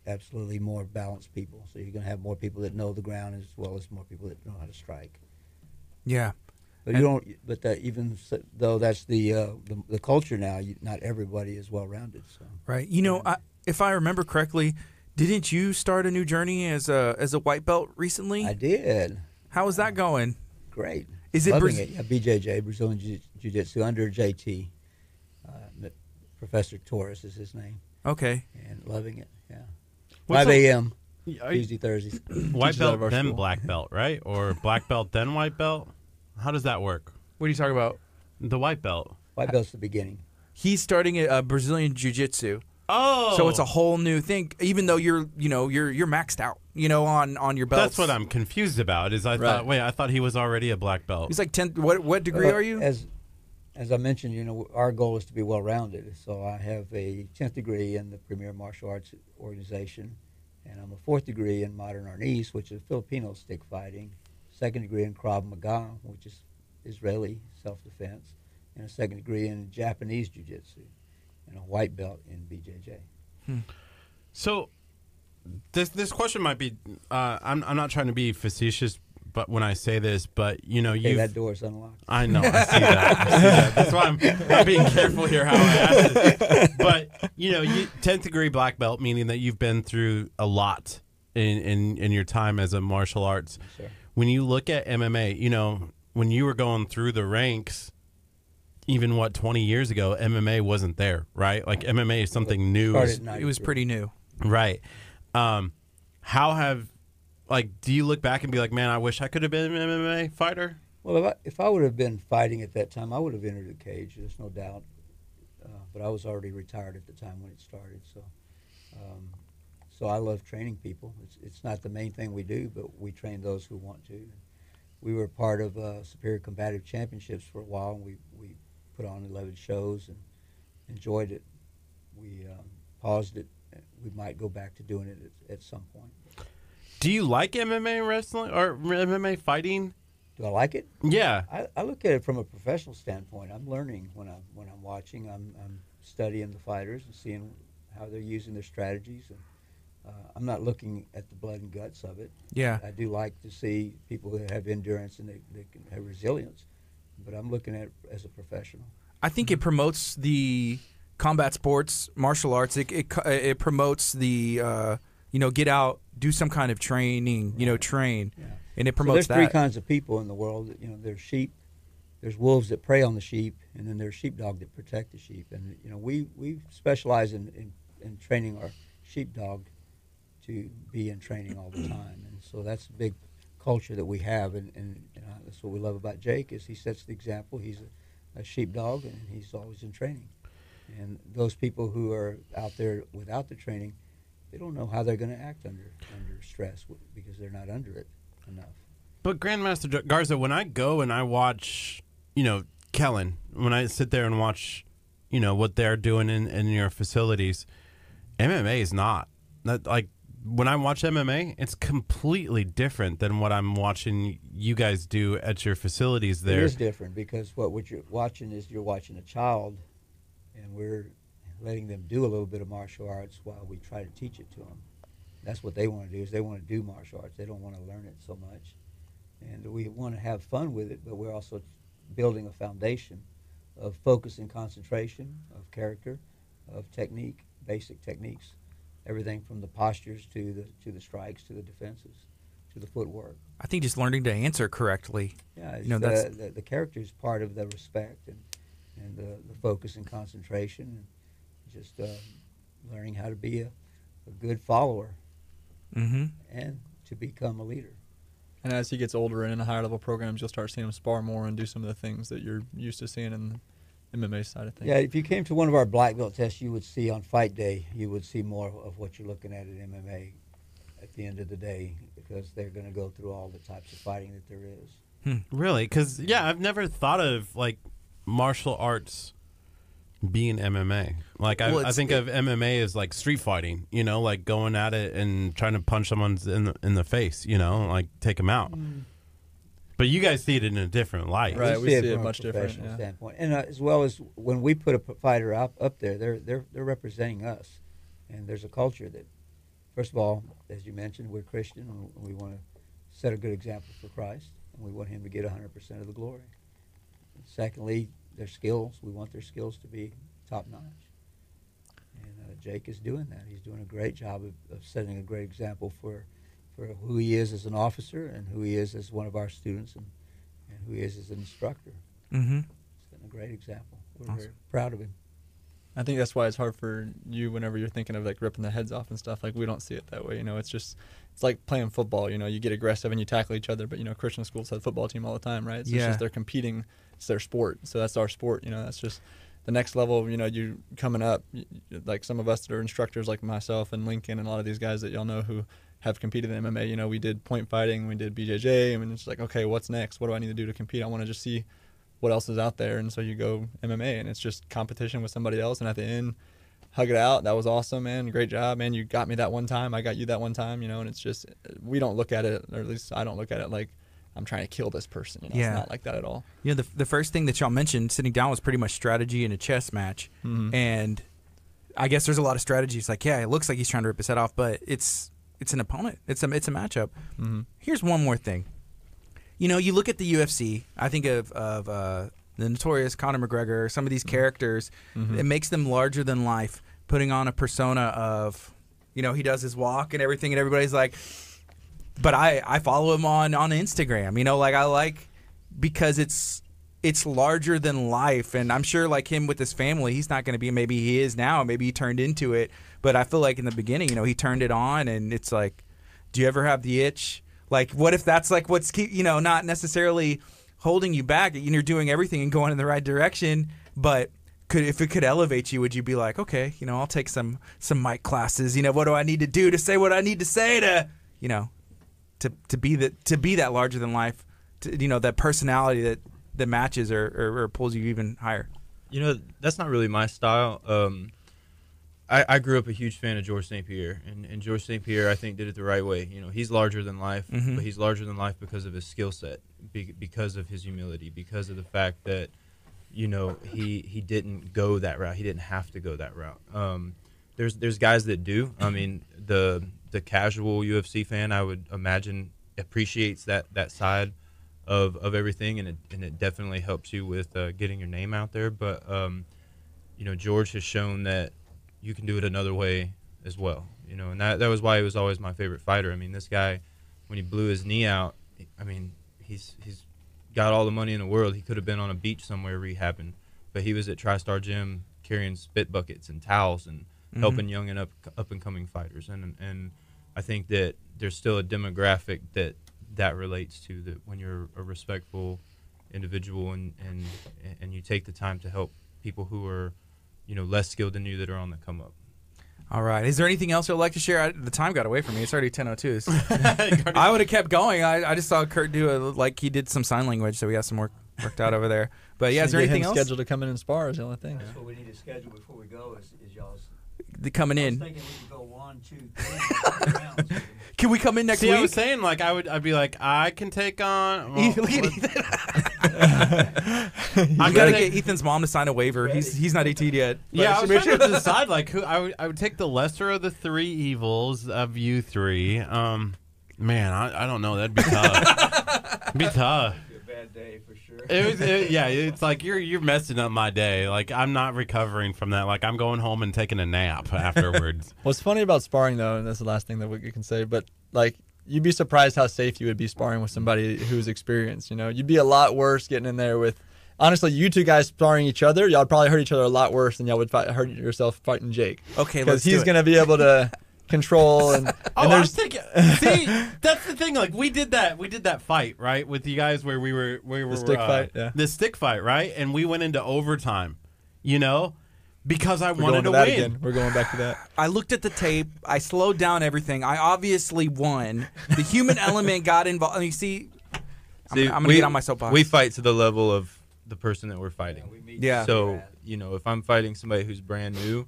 Absolutely more balanced people. So you're going to have more people that know the ground as well as more people that know how to strike. Yeah. But even though that's the culture now, not everybody is well-rounded. So. Right. If I remember correctly, didn't you start a new journey as a white belt recently? I did. How is that going? Great. Is it loving it? Yeah, BJJ, Brazilian Jiu-Jitsu, under JT. Professor Torres is his name. Okay. And loving it. Yeah. What's 5 a.m. Tuesday, Thursdays. White Teaches out of belt our then school. black belt, right? Or black belt then white belt? How does that work? What are you talking about? The white belt. White belt's the beginning. He's starting a Brazilian Jiu-Jitsu. Oh, So it's a whole new thing. Even though you're maxed out, on your belts. That's what I'm confused about. I thought he was already a black belt. He's like 10. What degree are you? As I mentioned, our goal is to be well-rounded. So I have a 10th degree in the Premier Martial Arts Organization, and I'm a 4th degree in Modern Arnis, which is Filipino stick fighting, 2nd degree in Krav Maga, which is Israeli self-defense, and a 2nd degree in Japanese Jiu-Jitsu, and a white belt in BJJ. So this question might be I'm not trying to be facetious, but when I say this, but Hey, that door's unlocked. I know, I see that. That's why I'm being careful here how I ask it. But you 10th degree black belt, meaning that you've been through a lot in your time as a martial arts. Sure. When you look at MMA, when you were going through the ranks, even 20 years ago, MMA wasn't there, right? Like MMA is something new. It was pretty new. Right. Do you look back and be like, man, I wish I could have been an MMA fighter? Well, if I would have been fighting at that time, I would have entered the cage. There's no doubt. But I was already retired at the time when it started. So I love training people. It's not the main thing we do, but we train those who want to. we were part of Superior Combative Championships for a while, and we put on 11 shows and enjoyed it. We paused it. We might go back to doing it at some point. Do you like MMA wrestling or MMA fighting? Do I like it? Yeah. I look at it from a professional standpoint. I'm learning when I'm watching. I'm studying the fighters and seeing how they're using their strategies, and I'm not looking at the blood and guts of it. Yeah. I do like to see people that have endurance and they can have resilience, but I'm looking at it as a professional. I think it promotes the combat sports, martial arts. It promotes the get out, do some kind of training, train, Yeah. and it So promotes there's three that. kinds of people in the world. There's sheep, there's wolves that prey on the sheep, and then there's sheepdog that protect the sheep. And we specialize in training our sheepdog to be in training all the time, and so that's a big culture that we have, and that's what we love about Jake is he sets the example. He's a sheepdog, and he's always in training. And those people who are out there without the training, they don't know how they're going to act under stress because they're not under it enough. But Grandmaster Garza, when I go and I watch, Kellen, when I sit there and watch, what they're doing in your facilities, MMA is not. Like, when I watch MMA, it's completely different than what I'm watching you guys do at your facilities there. It is different because what you're watching is you're watching a child, and we're letting them do a little bit of martial arts while we try to teach it to them. That's what they want to do is they want to do martial arts. They don't want to learn it so much. And we want to have fun with it, but we're also building a foundation of focus and concentration, of character, of technique, basic techniques, everything from the postures to the strikes to the defenses to the footwork. I think just learning to answer correctly. Yeah, that's the character is part of the respect and the focus and concentration, and just learning how to be a good follower and to become a leader. And as he gets older and in higher level programs, you'll start seeing him spar more and do some of the things that you're used to seeing in the MMA side of things. Yeah, if you came to one of our black belt tests, you would see on fight day, you would see more of what you're looking at MMA at the end of the day, because they're going to go through all the types of fighting that there is. Really? Because, I've never thought of, like, martial arts being MMA. Like, I think of MMA as, like, street fighting, like going at it and trying to punch someone in the face, like take them out. But you guys see it in a different light. Right, we see it from a much different, professional yeah. standpoint, and as well as when we put a fighter up there, they're representing us, and there's a culture that, first of all, as you mentioned, we're Christian, and we want to set a good example for Christ, and we want Him to get 100% of the glory. And secondly, their skills, we want their skills to be top notch, and Jake is doing that. He's doing a great job of setting a great example for who he is as an officer and who he is as one of our students and who he is as an instructor. Mm-hmm. Setting a great example. We're very proud of him. I think that's why it's hard for you whenever you're thinking of like ripping the heads off and stuff. Like we don't see it that way. It's like playing football. You get aggressive and you tackle each other. But Christian schools have a football team all the time, right? So it's just they're competing. It's their sport. So that's our sport. That's just the next level. You coming up. Like some of us that are instructors, like myself and Lincoln and a lot of these guys that y'all know who have competed in MMA. We did point fighting, we did BJJ. I mean, it's like, okay, what's next? What do I need to do to compete? I want to just see what else is out there. And so you go MMA, and it's just competition with somebody else. And at the end, hug it out. That was awesome, man. Great job, man. You got me that one time. I got you that one time, and it's just, we don't look at it, or at least I don't look at it like I'm trying to kill this person. It's not like that at all. The first thing that y'all mentioned sitting down was pretty much strategy in a chess match. And I guess there's a lot of strategies. Like, it looks like he's trying to rip his head off, but it's an opponent. It's a matchup. Here's one more thing. You look at the UFC. I think of the notorious Conor McGregor. Some of these characters, it makes them larger than life. Putting on a persona of, he does his walk and everything, and everybody's like. But I follow him on Instagram. I like because it's larger than life, and I'm sure like him with his family, he's not going to be. Maybe he is now. Maybe he turned into it. But I feel like in the beginning, he turned it on, and it's like, do you ever have the itch? Like, what if that's like what's not necessarily holding you back? You're doing everything and going in the right direction, but if it could elevate you, would you be like, okay, I'll take some mic classes. What do I need to do to say what I need to say to be that larger than life that personality that matches or pulls you even higher? That's not really my style. I grew up a huge fan of George St. Pierre, and George St. Pierre, I think, did it the right way. He's larger than life, but he's larger than life because of his skill set, because of his humility, because of the fact that, he didn't go that route. He didn't have to go that route. There's guys that do. I mean, the casual UFC fan, I would imagine, appreciates that side of everything, and it definitely helps you with getting your name out there. But George has shown that you can do it another way as well, and that was why he was always my favorite fighter. I mean, this guy, when he blew his knee out, I mean, he's got all the money in the world. He could have been on a beach somewhere rehabbing, but he was at TriStar Gym carrying spit buckets and towels and helping young and up and coming fighters. And I think that there's still a demographic that relates to, that when you're a respectful individual and you take the time to help people who are less skilled than you that are on the come up. All right. Is there anything else you'd like to share? The time got away from me. It's already 10:02. I would have kept going. I just saw Curt do he did some sign language, so we got some work worked out over there. But yeah, is there anything else? Scheduled to come in and spar is the only thing. That's what we need to schedule before we go. Is y'all's coming I was in? thinking we could go 1, 2, 3 rounds. Can we come in next See, week? I was saying, I'd be like, I can take on. Look at Ethan. I gotta get Ethan's mom to sign a waiver. He's not 18 yet. Yeah, I was trying to decide who I would take the lesser of the three evils of you three. Man, I don't know. That'd be tough. It'd be tough. It'd be a bad day for sure. It's like you're messing up my day. Like, I'm not recovering from that. Like, I'm going home and taking a nap afterwards. What's funny about sparring, though, and that's the last thing that we can say, but you'd be surprised how safe you would be sparring with somebody who's experienced. You'd be a lot worse getting in there with. Honestly, you two guys sparring each other, y'all would probably hurt each other a lot worse than y'all would hurt yourself fighting Jake. Okay, because he's going to be able to control and. I was thinking. See, that's the thing. Like, we did that fight, right, with you guys where we were the stick fight, yeah. The stick fight, right, and we went into overtime. Because I wanted to win. Again. We're going back to that. I looked at the tape. I slowed down everything. I obviously won. The human element got involved. I mean, I'm going to get on my soapbox. We fight to the level of the person that we're fighting. Yeah. So, if I'm fighting somebody who's brand new,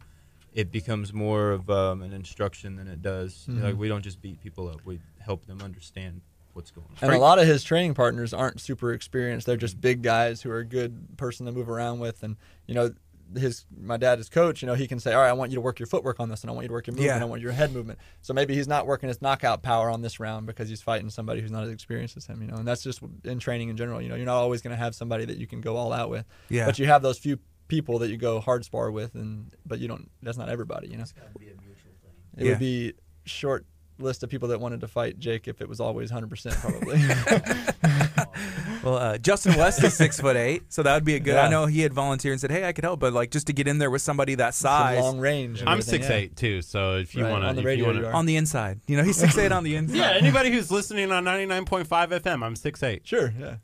it becomes more of an instruction than it does. Like, we don't just beat people up. We help them understand what's going on. And a lot of his training partners aren't super experienced. They're just big guys who are a good person to move around with. And, my dad is coach, he can say, all right, I want you to work your footwork on this, and I want you to work your movement, I want your head movement. So maybe he's not working his knockout power on this round because he's fighting somebody who's not as experienced as him, and that's just in training in general. You're not always going to have somebody that you can go all out with. Yeah. But you have those few people that you go hard spar with, but you don't. That's not everybody, It's got to be a mutual thing. It would be short list of people that wanted to fight Jake if it was always 100% probably. Well, Justin West is 6'8", so that would be a good. Yeah. I know he had volunteered and said, "Hey, I could help," but just to get in there with somebody that size, long range. I'm 6'8" too, so if you want to, on the inside, he's 6'8" on the inside. Yeah, anybody who's listening on 99.5 FM, I'm 6'8". Sure, yeah.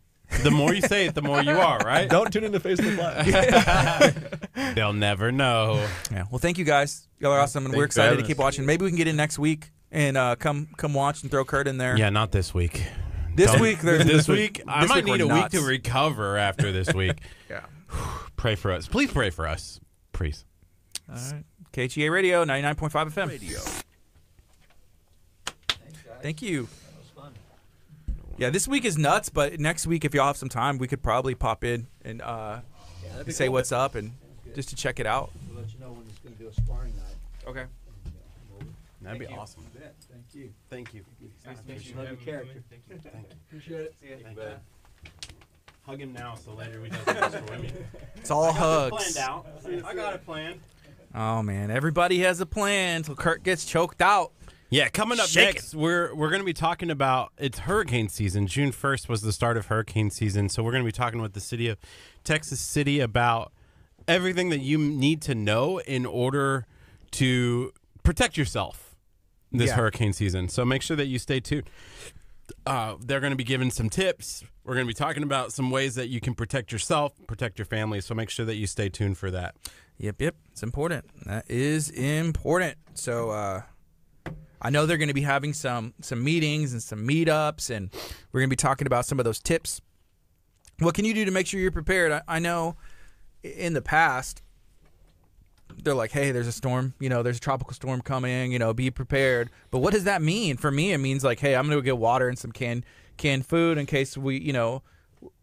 The more you say it, the more you are, right? Don't tune into Facebook Live. They'll never know. Yeah. Well, thank you guys. Y'all are awesome, and we're excited to keep watching. Maybe we can get in next week and come watch and throw Curt in there. Yeah, not this week. This week, I might need a week to recover after this week. Yeah. Pray for us. Please pray for us. Please. All right. KHEA Radio, 99.5 FM. Radio. Thanks, guys. Thank you. That was fun. Yeah, this week is nuts, but next week, if y'all have some time, we could probably pop in and say cool. What's up and just to check it out. We'll let you know when it's going to do a sparring night. Okay. That'd be awesome. Thank you. Thank you. Nice to meet you. Love your character. Thank you. Appreciate it. See you. Hug him now so later we don't destroy me. It's all hugs. I got it planned. Oh, man. Everybody has a plan until Curt gets choked out. Yeah, coming up next, we're going to be talking about, it's hurricane season. June 1st was the start of hurricane season, so we're going to be talking with the city of Texas City about everything that you need to know in order to protect yourself this hurricane season. So make sure that you stay tuned. They're going to be giving some tips. We're going to be talking about some ways that you can protect yourself, protect your family. So make sure that you stay tuned for that. Yep. It's important. That is important. So, all I know they're going to be having some meetings and some meetups, and we're going to be talking about some of those tips. What can you do to make sure you're prepared? I know in the past, they're like, hey, there's a storm, there's a tropical storm coming, be prepared. But what does that mean? For me, it means like, hey, I'm going to go get water and some canned food in case we,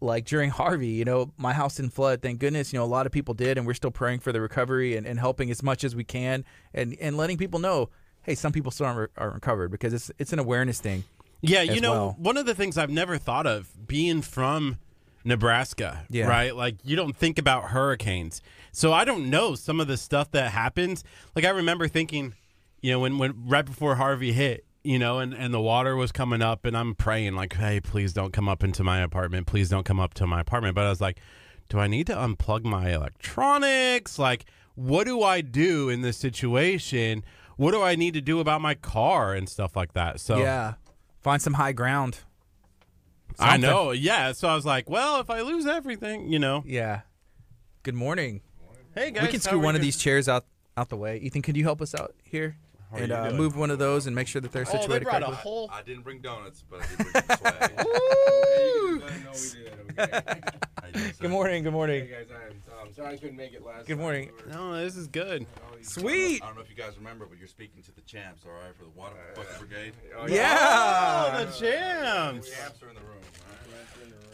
like during Harvey, my house didn't flood. Thank goodness, a lot of people did, and we're still praying for the recovery and helping as much as we can and letting people know, hey, some people still aren't recovered, because it's an awareness thing. Yeah, well. One of the things I've never thought of, being from Nebraska, right? Like, you don't think about hurricanes. So I don't know some of the stuff that happens. Like, I remember thinking, when right before Harvey hit, and the water was coming up, and I'm praying like, hey, please don't come up into my apartment. Please don't come up to my apartment. But I was like, do I need to unplug my electronics? Like, what do I do in this situation? What do I need to do about my car and stuff like that? So yeah, find some high ground. Something. I know, yeah. So I was like, well, if I lose everything, Yeah. Good morning. Hey, guys. We can scoot one of these chairs out the way. Ethan, could you help us out here? And move one of those and make sure that they're situated they brought correctly. a whole... I didn't bring donuts, but I did bring some swag. Woo! Good morning. Good morning. Hey guys, I'm Tom. Sorry I couldn't make it last Good morning. No, this is good. Sweet. I don't know if you guys remember, but you're speaking to the champs, all right, for the Water Bucket Brigade. Yeah. Oh, the champs. The champs are in the room,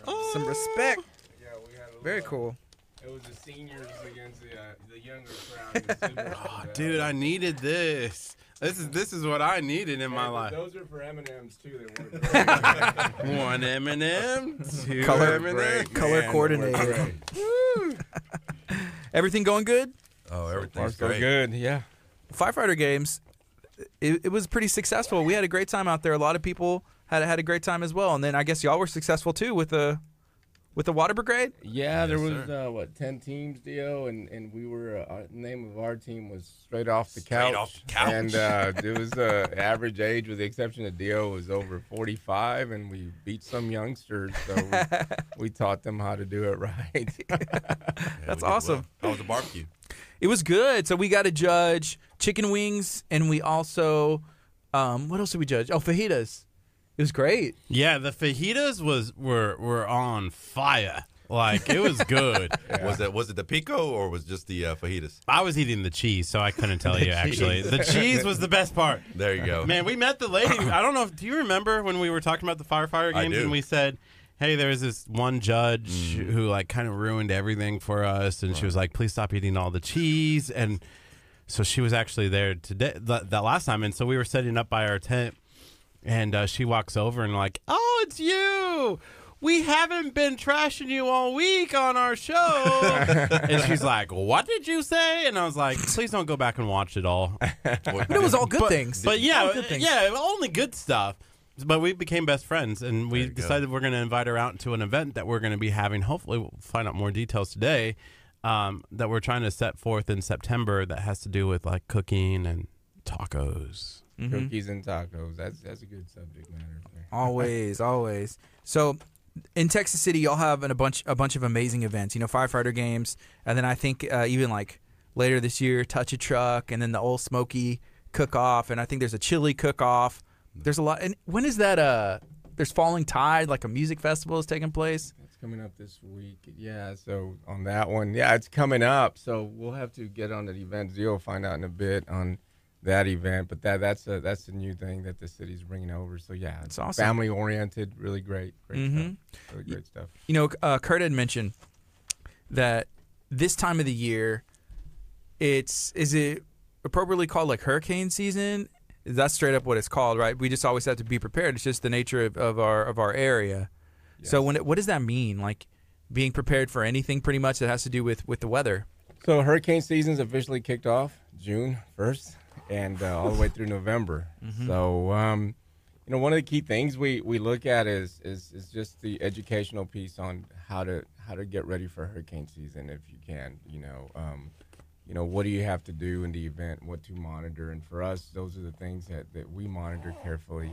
all right? Some respect. Yeah, we had a Very little, cool. It was the seniors against the younger crowd. Oh, dude, I needed this. This is what I needed in my life. Those are for M&Ms too. They weren't One M&M, two Color- M&M. Color coordinated. Woo. Everything going good? Oh, everything's so great. good. Yeah. Firefighter games. It was pretty successful. We had a great time out there. A lot of people had a great time as well. And then I guess y'all were successful too with the water brigade. Yeah, there Yes, was 10 teams, Dio, and we were the name of our team was Straight Off the Straight Couch. Off the Couch. And it was average age, with the exception of Dio, was over 45, and we beat some youngsters, so we taught them how to do it right. That's awesome. How was the barbecue? It was good. So we got to judge chicken wings, and we also what else did we judge? Oh, fajitas. It was great. Yeah, the fajitas were on fire. Like, it was good. Was it the pico or was it just the fajitas? I was eating the cheese, so I couldn't tell you, actually. The cheese was the best part. There you go. Man, we met the lady. I don't know. Do you remember when we were talking about the firefighter I games do. and we said, hey, there's this one judge who, like, kind of ruined everything for us, and she was like, please stop eating all the cheese. And so she was actually there today, that last time, and so we were setting up by our tent. And she walks over and like, oh, it's you. We haven't been trashing you all week on our show. And she's like, what did you say? And I was like, please don't go back and watch it all. But it was all good things. But yeah, All good things. yeah, only good stuff. But we became best friends, and we There you go. decided we're going to invite her out to an event that we're going to be having. Hopefully, we'll find out more details today, that we're trying to set forth in September that has to do with like cooking and tacos. Cookies and tacos. That's a good subject matter. Always. So in Texas City, y'all have a bunch of amazing events. Firefighter games, and then I think even like later this year, Touch a Truck, and then the Old Smoky Cook-Off, and I think there's a chili cook-off. There's a lot. And when is that? There's Falling Tide, like a music festival is taking place. It's coming up this week. Yeah, so on that one, yeah, it's coming up. So we'll have to get on the event. Zio will find out in a bit on that event, but that's a new thing that the city's bringing over. So yeah, it's awesome. Family oriented, really great stuff. Really great stuff. Curt had mentioned that this time of the year, is it appropriately called like hurricane season? That's straight up what it's called, right? We just always have to be prepared. It's just the nature of our area. Yes. So what does that mean? Like being prepared for anything pretty much that has to do with the weather. So hurricane season's officially kicked off June 1st. And all the way through November. So, one of the key things we look at is just the educational piece on how to get ready for hurricane season if you can. What do you have to do in the event? What to monitor? And for us, those are the things that we monitor carefully.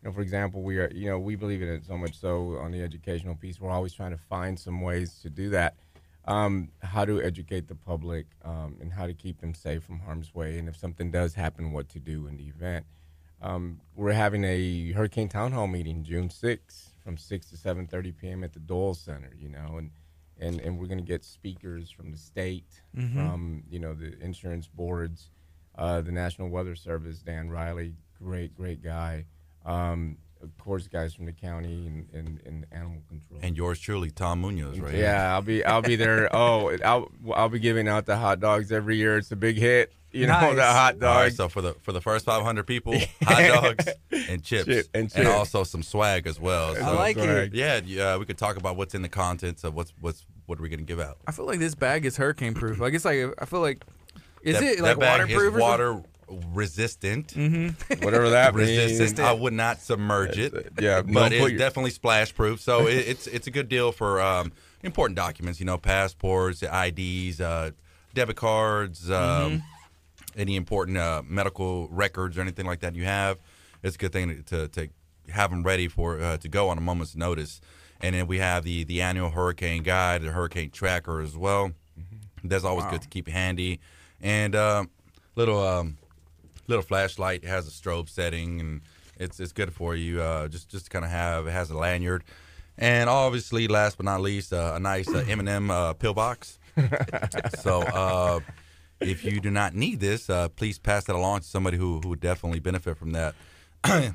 And for example, we believe in it so much so on the educational piece. We're always trying to find some ways to do that. How to educate the public and how to keep them safe from harm's way, and if something does happen, what to do in the event. we're having a Hurricane Town Hall meeting June 6th from 6 to 7:30 p.m. at the Dole Center, and we're going to get speakers from the state, from, the insurance boards, the National Weather Service, Dan Riley, great guy. Of course, guys from the county and animal control. And yours truly, Tom Munoz, right? Yeah, I'll be there. I'll be giving out the hot dogs every year. It's a big hit. The hot dogs. All right, so for the first 500 people, hot dogs and chips, and also some swag as well. So, I like it. Yeah, we could talk about what's in the contents of what are we going to give out. I feel like this bag is hurricane proof. Like it's like I feel like that bag waterproof? Is water resistant. Whatever that resistant. means. I would not submerge it. Yeah, but it's definitely splash proof. So it's a good deal for important documents. Passports, IDs, debit cards, any important medical records or anything like that you have. It's a good thing to have them ready for to go on a moment's notice. And then we have the annual hurricane guide, the hurricane tracker as well. That's always good to keep handy. And little flashlight. It has a strobe setting, and it's good for you. Just kind of have. It has a lanyard, and obviously, last but not least, a nice M&M pill box. So if you do not need this, please pass that along to somebody who would definitely benefit from that. And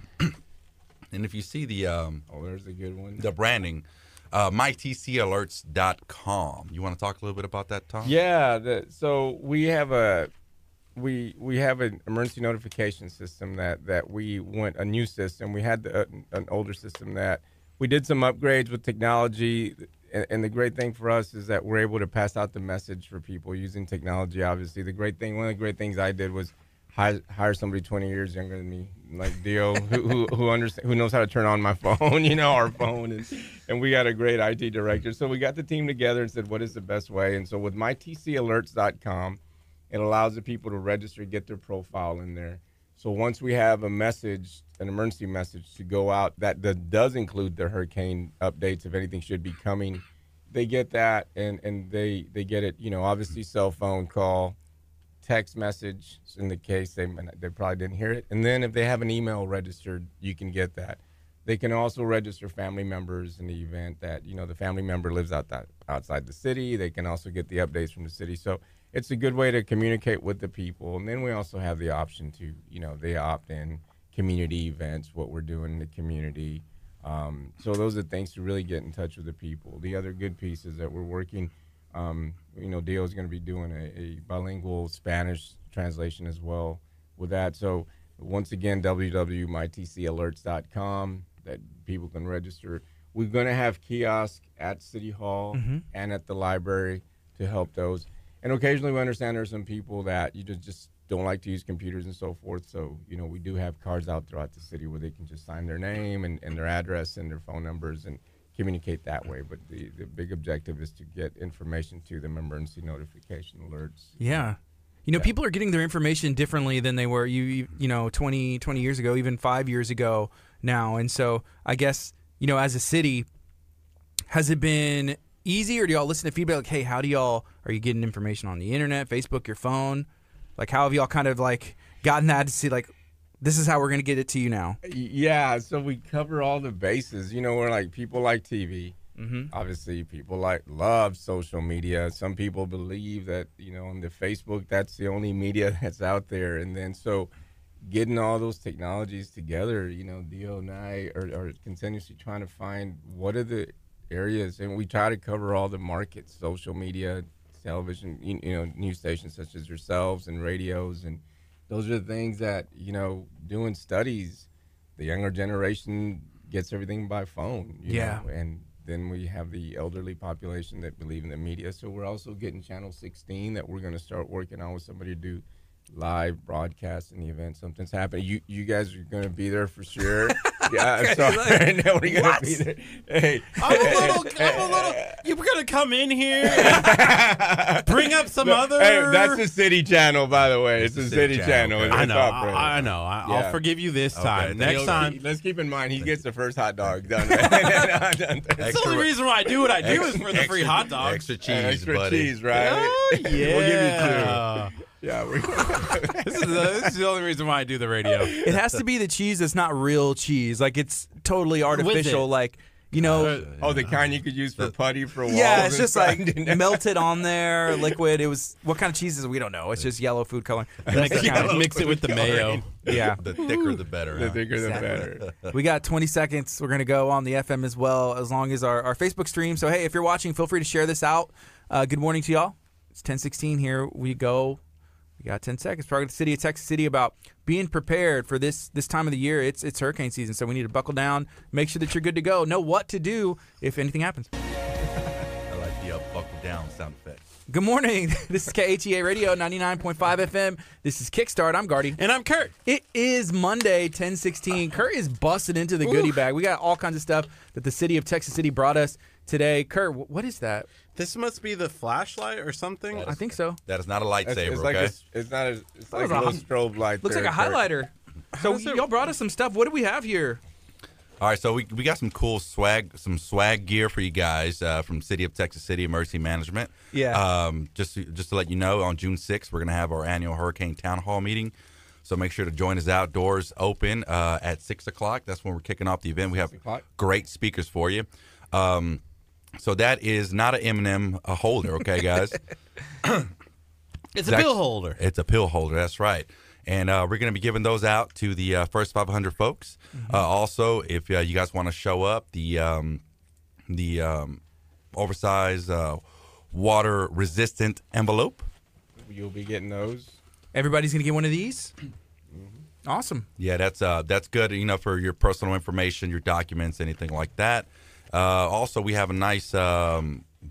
if you see the there's a good one. The branding, mytcalerts.com. You want to talk a little bit about that, Tom? Yeah. So we have we have an emergency notification system that we went a new system. We had an older system that we did some upgrades with technology. And the great thing for us is that we're able to pass out the message for people using technology. Obviously, one of the great things I did was hire somebody 20 years younger than me, like Dio, who knows how to turn on my phone, our phone, and we got a great IT director. So we got the team together and said, what is the best way? And so with mytcalerts.com, it allows the people to register, get their profile in there. So once we have a message, an emergency message to go out that does include the hurricane updates, if anything should be coming, they get that, and they get it, obviously cell phone call, text message in the case they probably didn't hear it. And then if they have an email registered, you can get that. They can also register family members in the event that, the family member lives outside the city. They can also get the updates from the city. So it's a good way to communicate with the people. And then we also have the option to, they opt in community events, what we're doing in the community. So those are things to really get in touch with the people. The other good piece is that we're working, Dio is going to be doing a bilingual Spanish translation as well with that. So once again, www.mytcalerts.com, that people can register. We're going to have kiosks at City Hall and at the library to help those. And occasionally we understand there's some people that you just don't like to use computers and so forth. So, we do have cards out throughout the city where they can just sign their name and their address and their phone numbers and communicate that way. But the big objective is to get information to them, emergency notification alerts. Yeah. People are getting their information differently than they were 20 years ago, even 5 years ago now. And so I guess, as a city, has it been easy, or do y'all listen to feedback like, hey, are you getting information on the internet, Facebook, your phone? Like, how have y'all kind of gotten that to see this is how we're going to get it to you now? Yeah, so we cover all the bases. We're people like TV. Obviously, people love social media. Some people believe that, on the Facebook, that's the only media that's out there. And then so getting all those technologies together, Dio and I are continuously trying to find what are the areas, and we try to cover all the markets, social media, television, news stations such as yourselves and radios, and those are the things that, doing studies, the younger generation gets everything by phone, you know, and then we have the elderly population that believe in the media. So we're also getting Channel 16 that we're going to start working on with somebody to do live broadcast in the event something's happening. You guys are going to be there for sure. Yeah, I'm sorry. I know we're going to be there. Hey. I'm a little. You're going to come in here and bring up some other. Hey, that's the city channel, by the way. It's the city channel. Okay. I know. I'll forgive you this time. Next time. Let's keep in mind, he gets the first hot dog done. That's the only reason why I do what I do is for the free hot dogs. Extra cheese, extra buddy. cheese, right? Oh, yeah. We'll give you two. Yeah, This is the only reason why I do the radio. It has to be the cheese that's not real cheese. Like it's totally artificial. Like, you know. the kind you could use for putty for walls. Yeah, it's and just stuff. like melted on there, liquid. It was what kind of cheese is it? We don't know. It's just yellow food coloring. Mix it with the mayo. Yeah. The thicker the better. The huh? thicker the Exactly. better. We got 20 seconds. We're going to go on the FM as well, as long as our Facebook stream. So, hey, if you're watching, feel free to share this out. Good morning to y'all. It's 10:16 here. We go. We got 10 seconds. Talking to the city of Texas City about being prepared for this time of the year. It's hurricane season, so we need to buckle down, make sure that you're good to go, know what to do if anything happens. I like the buckle down sound effect. Good morning. This is KHEA Radio 99.5 FM. This is Kickstart. I'm Gardy. And I'm Curt. It is Monday, 10:16. Curt is busted into the goodie bag. We got all kinds of stuff that the city of Texas City brought us today. Curt, what is that? This must be the flashlight or something. I think so. That is not a lightsaber, It's like okay? it's not a, it's like was a a little strobe light. Looks there, like a Kurt. highlighter. So y'all brought us some stuff. What do we have here? All right, so we got some cool swag gear for you guys from City of Texas City Emergency Management. Yeah. Just to let you know, on June 6th, we're going to have our annual Hurricane Town Hall meeting. So make sure to join us outdoors open at 6 o'clock. That's when we're kicking off the event. We have 6 o'clock. great speakers for you. So that is not an M&M holder, okay, guys? It's a pill holder. It's a pill holder, that's right. And we're going to be giving those out to the first 500 folks. Also, if you guys want to show up, the oversized water-resistant envelope. You'll be getting those. Everybody's going to get one of these? Awesome. Yeah, that's good, for your personal information, your documents, anything like that. Also, we have a nice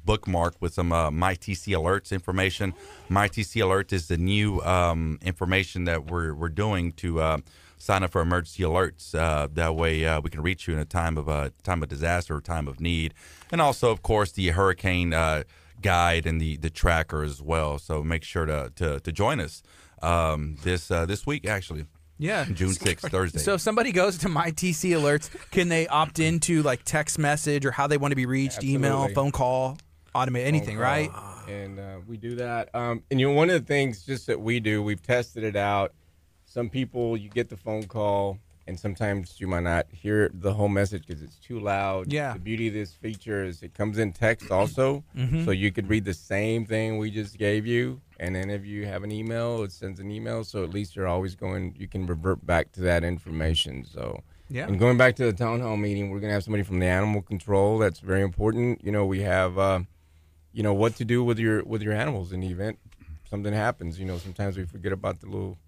bookmark with some MyTC Alerts information. MyTC Alert is the new information that we're doing to sign up for emergency alerts. That way, we can reach you in a time of disaster or time of need. And also, of course, the hurricane guide and the tracker as well. So make sure to join us this week, actually. Yeah. June 6th, Thursday. So if somebody goes to my TC Alerts, can they opt into like text message or how they want to be reached, email, Absolutely. phone call, automate, anything, Phone right? call. And we do that. And one of the things just that we do, we've tested it out. Some people, you get the phone call, and sometimes you might not hear the whole message because it's too loud. Yeah. The beauty of this feature is it comes in text also, so you could read the same thing we just gave you. And then if you have an email, it sends an email. So at least you're always you can revert back to that information. So, Yeah. And going back to the town hall meeting, we're going to have somebody from the animal control. That's very important. We have, what to do with your animals in the event something happens. Sometimes we forget about the little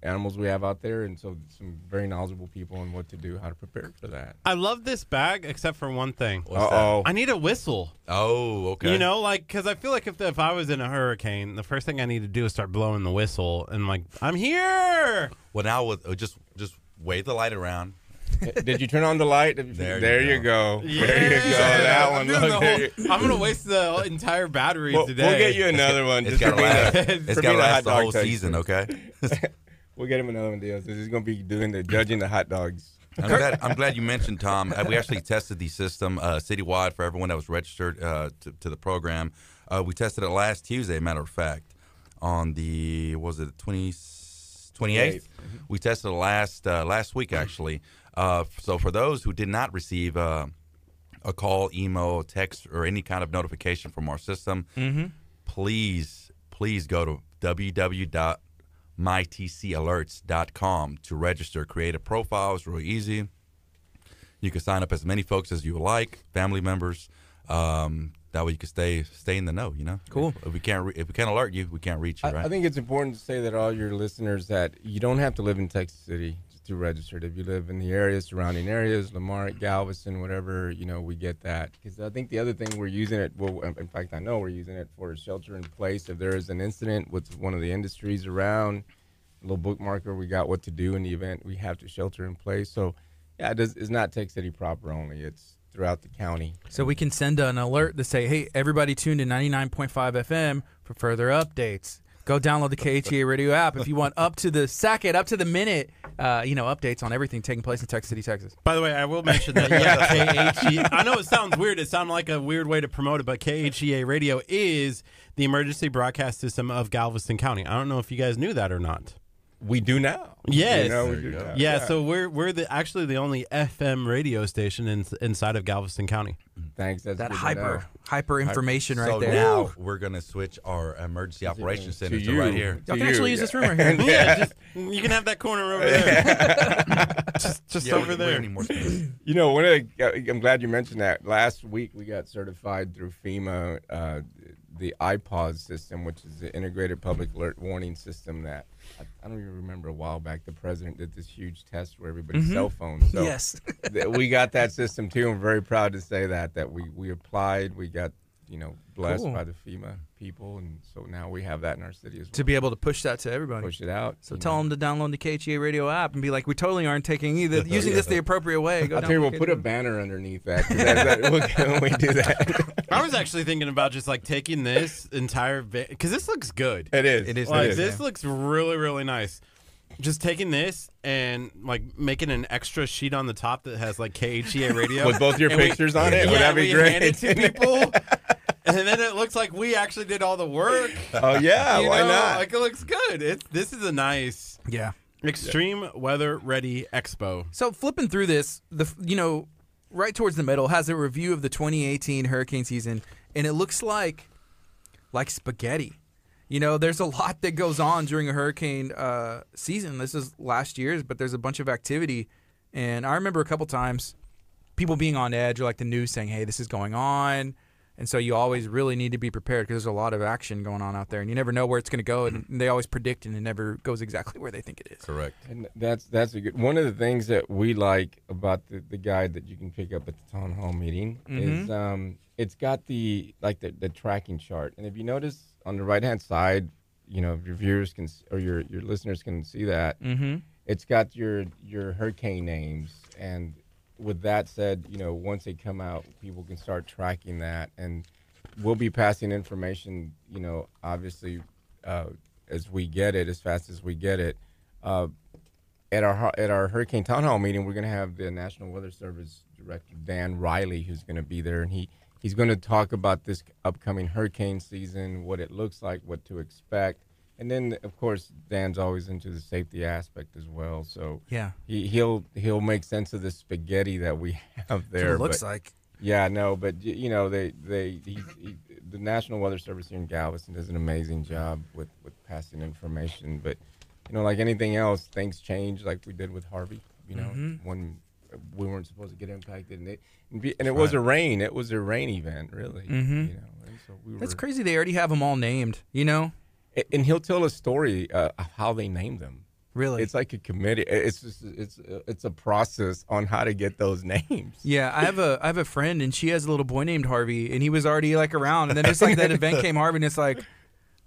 animals we have out there. And so some very knowledgeable people on what to do, how to prepare for that. I love this bag except for one thing. Uh-oh. I need a whistle. Oh, okay. Because I feel like if I was in a hurricane, the first thing I need to do is start blowing the whistle and like, I'm here. Well, now just wave the light around. Did you turn on the light? There you you go. Yeah. There you go. That one. I'm, Look, there you- I'm gonna waste the entire battery We'll today. we'll get you another one. It's just got to for being last. a- It's for got to being a last hot the dog whole taster. season, okay? We'll get him another one, Diaz. He's going to be doing the judging the hot dogs. I'm glad you mentioned, Tom. We actually tested the system citywide for everyone that was registered to the program. We tested it last Tuesday, matter of fact, on the 28th. We tested it last week, actually. So for those who did not receive a call, email, text, or any kind of notification from our system, please go to www.mytcalerts.com to register. Create a profile. It's really easy. You can sign up as many folks as you like, family members. That way you can stay in the know. Cool. If we can't alert you, we can't reach you. Right. I think it's important to say that all your listeners that you don't have to live in Texas City to register. If you live in the area, surrounding areas, Lamar, Galveston, whatever, we get that. Because I think the other thing we're using it, well, in fact, I know we're using it for shelter in place. If there is an incident with one of the industries around, a little bookmarker, we got what to do in the event we have to shelter in place. So, yeah, it's not Texas City proper only. It's throughout the county. So we can send an alert to say, hey, everybody tuned in 99.5 FM for further updates. Go download the KHEA radio app. If you want up to the second, up to the minute updates on everything taking place in Texas City, Texas. By the way, I will mention that, KHEA, I know it sounds weird. It sounds like a weird way to promote it, but KHEA Radio is the emergency broadcast system of Galveston County. I don't know if you guys knew that or not. We do now. Yes. We do now. Yeah, so we're actually the only FM radio station inside of Galveston County. Thanks. That's That good to know. hyper information right So there. now we're going to switch our emergency operations center to right here. Y'all can actually use this room right here. Yeah, you can have that corner over there. just over we there. don't need more space. I'm glad you mentioned that. Last week we got certified through FEMA, the iPod system, which is the integrated public alert warning system that I don't even remember a while back the president did this huge test where everybody's cell phones. So Yes. we got that system too. I'm very proud to say that we applied. We got blessed Cool. by the FEMA people, and so now we have that in our city as well. To be able to push that to everybody. Push it out. So tell them to download the KHEA Radio app and be like, we totally aren't taking using this the aproperiate way. Go I'll tell you, we'll download put a KHEA. banner underneath that. 'Cause when we do that. I was actually thinking about just like taking this entire because this looks good. It is. It is. Like It is, this yeah. looks really, really nice. Just taking this and like making an extra sheet on the top that has like KHEA radio With both your and pictures on it. Yeah, Would that be we great? hand it to people, and then it looks like we actually did all the work. Oh yeah, You why know? not? Like it looks good. This is a nice Yeah. Extreme Weather Ready Expo. So flipping through this, right towards the middle has a review of the 2018 hurricane season, and it looks like spaghetti. There's a lot that goes on during a hurricane season. This is last year's, but there's a bunch of activity. And I remember a couple times people being on edge or like the news saying, hey, this is going on. And so you always really need to be prepared because there's a lot of action going on out there. And you never know where it's going to go. And they always predict, and it never goes exactly where they think it is. Correct. And that's a good. One of the things that we like about the guide that you can pick up at the town hall meeting is it's got the tracking chart. And if you notice on the right hand side, your viewers can or your listeners can see that. It's got your hurricane names, and with that said, once they come out, people can start tracking that, and we'll be passing information, obviously, as we get it, as fast as we get it. At our Hurricane Town Hall meeting, we're going to have the National Weather Service Director, Dan Riley, who's going to be there, and he's going to talk about this upcoming hurricane season, what it looks like, what to expect. And then, of course, Dan's always into the safety aspect as well. So Yeah. he'll make sense of the spaghetti that we have there. It looks but- like. Yeah, no, but the National Weather Service here in Galveston does an amazing job with passing information. But like anything else, things change, like we did with Harvey. When we weren't supposed to get impacted, and it was a rain. It was a rain event, really. And so That's crazy. They already have them all named, And he'll tell a story of how they named them. Really? It's like a committee. It's a process on how to get those names. Yeah, I have a friend, and she has a little boy named Harvey, and he was already around, and then it's like that event came Harvey, and it's like,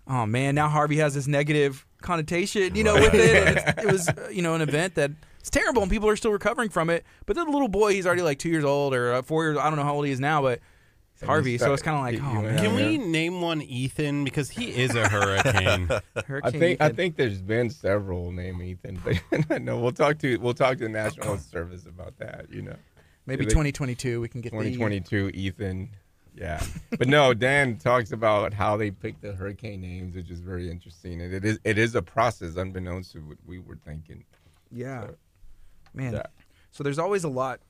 oh man, now Harvey has this negative connotation, with it. And it was an event that it's terrible, and people are still recovering from it. But then the little boy, he's already 2 years old or 4 years. I don't know how old he is now, but it's Harvey. So it's kind of like, oh man. Can we name one Ethan because he is a hurricane? I think there's been several named Ethan, but no, we'll talk to the National Weather Service about that. Maybe 2022 we can get 2022 Ethan. Yeah, but no, Dan talks about how they pick the hurricane names, which is very interesting, and it is a process unbeknownst to what we were thinking. Yeah, So, man. yeah. So there's always a lot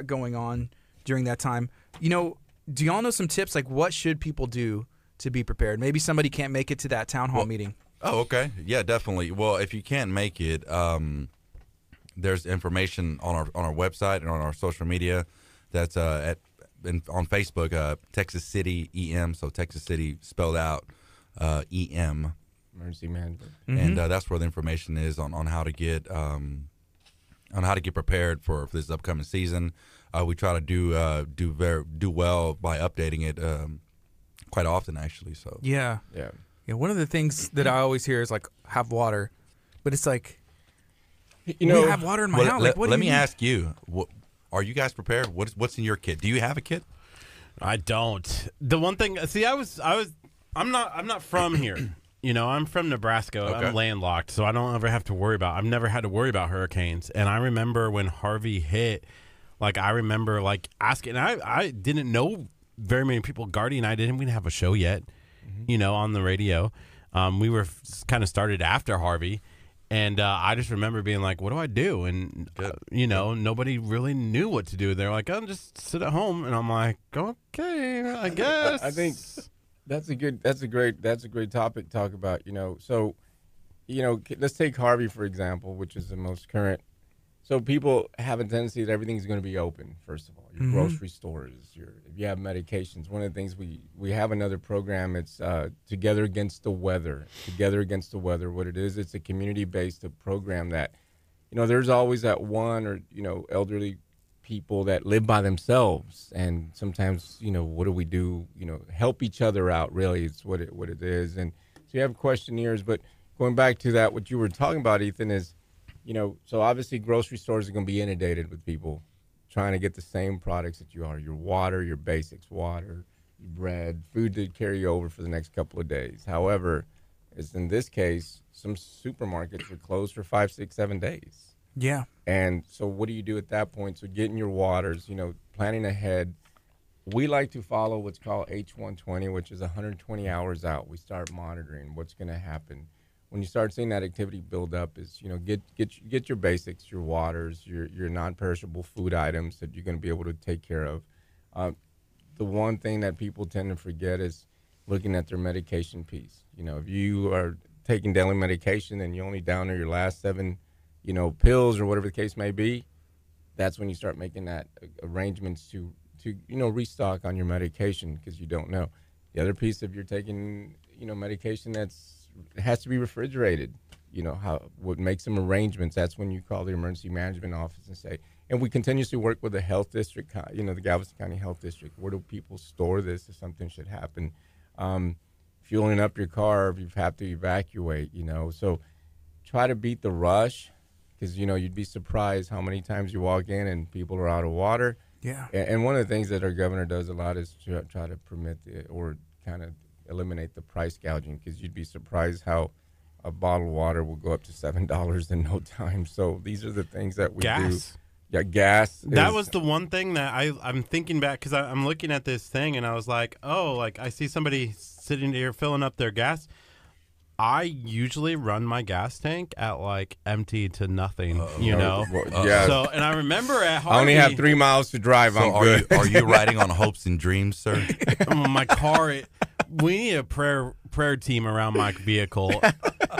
going on during that time. Do y'all know some tips what should people do to be prepared? Maybe somebody can't make it to that town hall meeting. Oh, okay. Yeah, definitely. Well, if you can't make it, there's information on our website and on our social media. That's on Facebook, Texas City EM. So Texas City spelled out EM, Emergency management. and that's where the information is on how to get prepared for this upcoming season. We try to do well by updating it quite often, actually. So Yeah. Yeah. Yeah. One of the things that I always hear is have water, but it's You know, we have water in my Well, house. let What do me you need? ask you: are you guys prepared? What's in your kit? Do you have a kit? I don't. The one thing, I'm not from here. You know, I'm from Nebraska. Okay. I'm landlocked, so I don't ever have to worry about. I've never had to worry about hurricanes. And I remember when Harvey hit, like I remember like asking. I didn't know very many people. Gardy and I didn't even have a show yet. You know, on the radio. We were kind of started after Harvey. And I just remember being like, what do I do? And, you know, nobody really knew what to do. They're like, oh, just sit at home. And I'm like, okay, I guess. I think that's a great topic to talk about, you know. So, you know, let's take Harvey, for example, which is the most current. So people have a tendency that everything's going to be open, first of all. Your grocery stores, if you have medications. One of the things we have another program, it's Together Against the Weather. Together Against the Weather, what it is, it's a community-based program that, you know, there's always that one or, you know, elderly people that live by themselves. And sometimes, you know, what do we do? You know, help each other out, really, it's what it is. And so you have questionnaires. But going back to that, what you were talking about, Ethan, is, you know, so obviously grocery stores are going to be inundated with people trying to get the same products that you are, your water, your basics, water, your bread, food to carry over for the next couple of days. However, as in this case, some supermarkets are closed for 5, 6, 7 days. Yeah. And so what do you do at that point? So getting your waters, you know, planning ahead. We like to follow what's called H120, which is 120 hours out. We start monitoring what's going to happen. When you start seeing that activity build up, is, you know, get your basics, your waters, your non-perishable food items that you're going to be able to take care of. The one thing that people tend to forget is looking at their medication piece. You know, if you are taking daily medication and you only down to your last 7, you know, pills or whatever the case may be, that's when you start making that arrangements to you know, restock on your medication, because you don't know. The other piece, if you're taking, you know, medication it has to be refrigerated, you know, what makes some arrangements, that's when you call the emergency management office and say, and we continuously work with the health district, you know, the Galveston County Health District. Where do people store this if something should happen? Fueling up your car if you have to evacuate, you know. So try to beat the rush, because, you know, you'd be surprised how many times you walk in and people are out of water. Yeah. And one of the things that our governor does a lot is try to permit or kind of eliminate the price gouging, because you'd be surprised how a bottle of water will go up to $7 in no time. So these are the things that we do. Yeah, gas. That was the one thing that I'm thinking back, because I'm looking at this thing and I was like, oh, like I see somebody sitting here filling up their gas. I usually run my gas tank at like empty to nothing, you know. Yeah. So, and I remember at Harvey, I only have 3 miles to drive. So I'm good. Are you riding on hopes and dreams, sir? my car. We need a prayer team around my vehicle.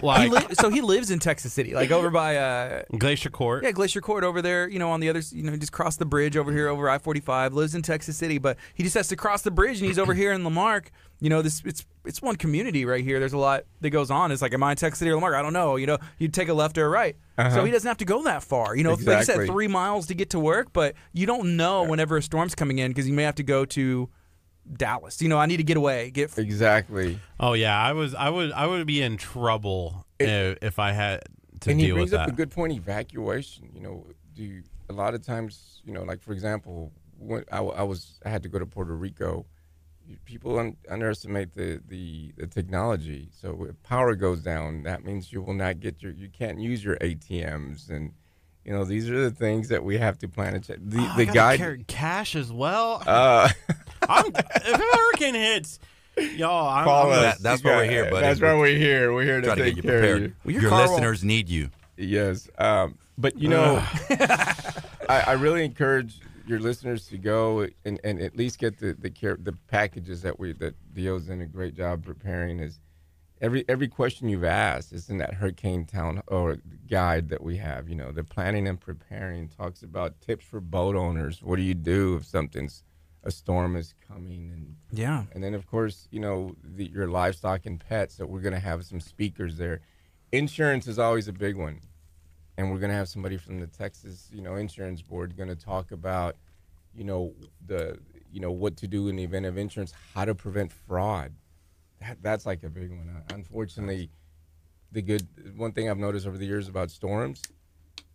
Like, So he lives in Texas City, like over by Glacier Court. Yeah, Glacier Court over there, you know, on the other, you know, just cross the bridge over here over I-45, lives in Texas City, but he just has to cross the bridge and he's over here in Lamarck. You know, it's one community right here. There's a lot that goes on. It's like, am I in Texas City or Lamarck? I don't know. You know, you take a left or a right. So he doesn't have to go that far. You know, like you said, 3 miles to get to work, but you don't know whenever a storm's coming in, because you may have to go to Dallas. You know, I need to get away. Exactly. Oh yeah, I would be in trouble if I had to and deal he brings with up that. a good point. Evacuation. You know, a lot of times, you know, like for example, when I had to go to Puerto Rico. People underestimate the technology. So if power goes down, that means you will not get you can't use your ATMs, and you know, these are the things that we have to plan and check. The guy carry cash as well. if a hurricane hits, y'all, call us. That's why we're here, buddy. That's why we're here. We're here to Try to take get you care prepared. of you. Well, Your listeners need you. Yes, but you know, I really encourage your listeners to go and at least get the packages that Dio's done a great job preparing. Is every question you've asked is in that Hurricane Town or guide that we have. You know, the planning and preparing talks about tips for boat owners. What do you do if a storm is coming? And then of course, you know, your livestock and pets. So we're going to have some speakers there. Insurance is always a big one. And we're going to have somebody from the Texas, you know, Insurance Board going to talk about, you know, what to do in the event of insurance, how to prevent fraud. That's like a big one. Unfortunately, one thing I've noticed over the years about storms,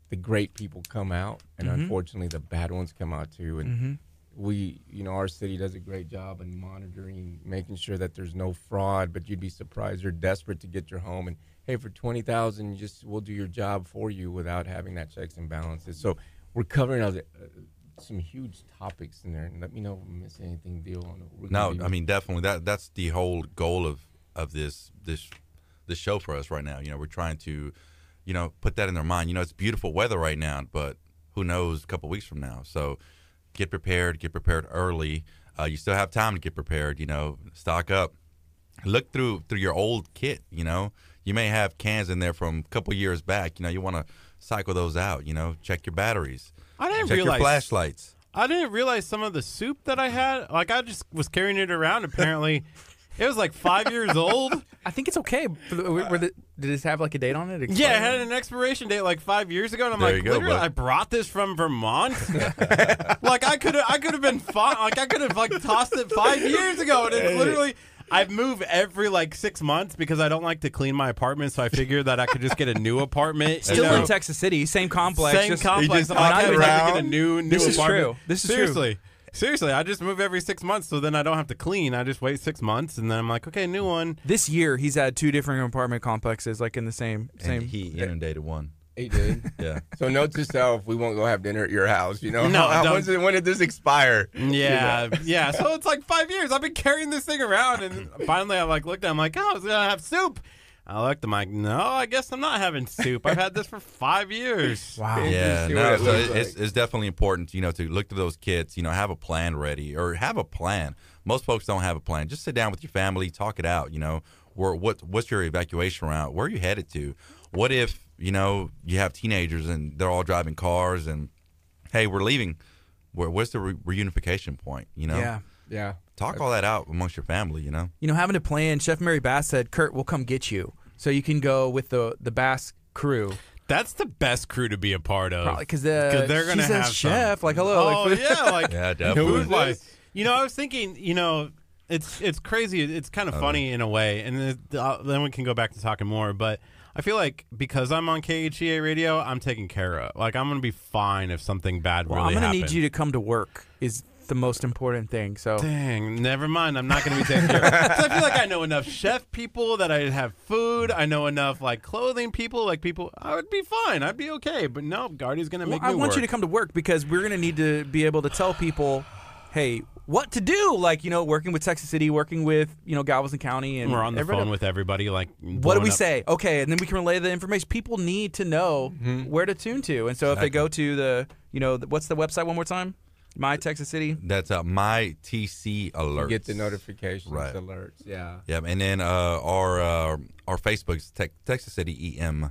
the great people come out, and unfortunately the bad ones come out too. And our city does a great job in monitoring, making sure that there's no fraud. But you'd be surprised. They're desperate to get your home, and hey, for $20,000, we'll do your job for you without having that checks and balances. So we're covering some huge topics in there, and let me know if I miss anything. Deal on it. No, I mean definitely that's the whole goal of this show for us right now. We're trying to, put that in their mind. It's beautiful weather right now, but who knows a couple weeks from now. So get prepared early. You still have time to get prepared. Stock up. Look through your old kit. You may have cans in there from a couple years back. You want to cycle those out. Check your batteries. Check your flashlights. I didn't realize some of the soup that I had. Like, I just was carrying it around. Apparently, it was like 5 years old. I think it's okay. Did it have like a date on it? Yeah, it had an expiration date like 5 years ago, and I'm like, literally, I brought this from Vermont. Like, I could have been fine. Like, I could have tossed it 5 years ago, and it's literally. I move every 6 months because I don't like to clean my apartment, so I figured that I could just get a new apartment. Still in Texas City, same complex. Same complex. I have to get a new apartment. This is true. This is true. Seriously, I just move every 6 months, so then I don't have to clean. I just wait 6 months, and then I'm like, okay, new one. This year, he's had 2 different apartment complexes, in the same. And he inundated one. He did. Yeah. So note to self: we won't go have dinner at your house. No, when did this expire? Yeah, yeah. So it's like 5 years. I've been carrying this thing around, and finally I looked at it, I'm like, oh, I was gonna have soup. I looked, I'm like, no, I guess I'm not having soup. I've had this for 5 years. Wow. Yeah, no, so it's definitely important, to look through those kits, have a plan ready, or have a plan. Most folks don't have a plan. Just sit down with your family, talk it out, what's your evacuation route? Where are you headed to? What if, you have teenagers and they're all driving cars and, hey, we're leaving. What's the reunification point, Yeah. Talk all that out amongst your family, Having a plan, Chef Mary Bass said, Kurt, we'll come get you. So you can go with the Bass crew. That's the best crew to be a part of. Probably because they're going to have chef, some. Hello. Oh, yeah. Yeah, definitely. Food-wise. I was thinking, it's crazy. It's kind of funny in a way. And then we can go back to talking more. But I feel like because I'm on KHEA radio, I'm taken care of. I'm going to be fine if something bad really happens. I'm going to need you to come to work is the most important thing. So dang, never mind. I'm not going to be taken care of. I feel like I know enough chef people that I have food. I know enough clothing people, people. I would be fine. I'd be okay. But no, Gardy's going to make me work. I want you to come to work because we're going to need to be able to tell people, hey, what to do. Working with Texas City, working with Galveston County, and we're on the phone with everybody. What do we say? Okay, and then we can relay the information. People need to know where to tune to, and so if they go to the what's the website one more time? My Texas City. That's My TC Alerts. You get the notifications, right. Alerts. Yeah. Yeah, and then our Facebook's Texas City EM.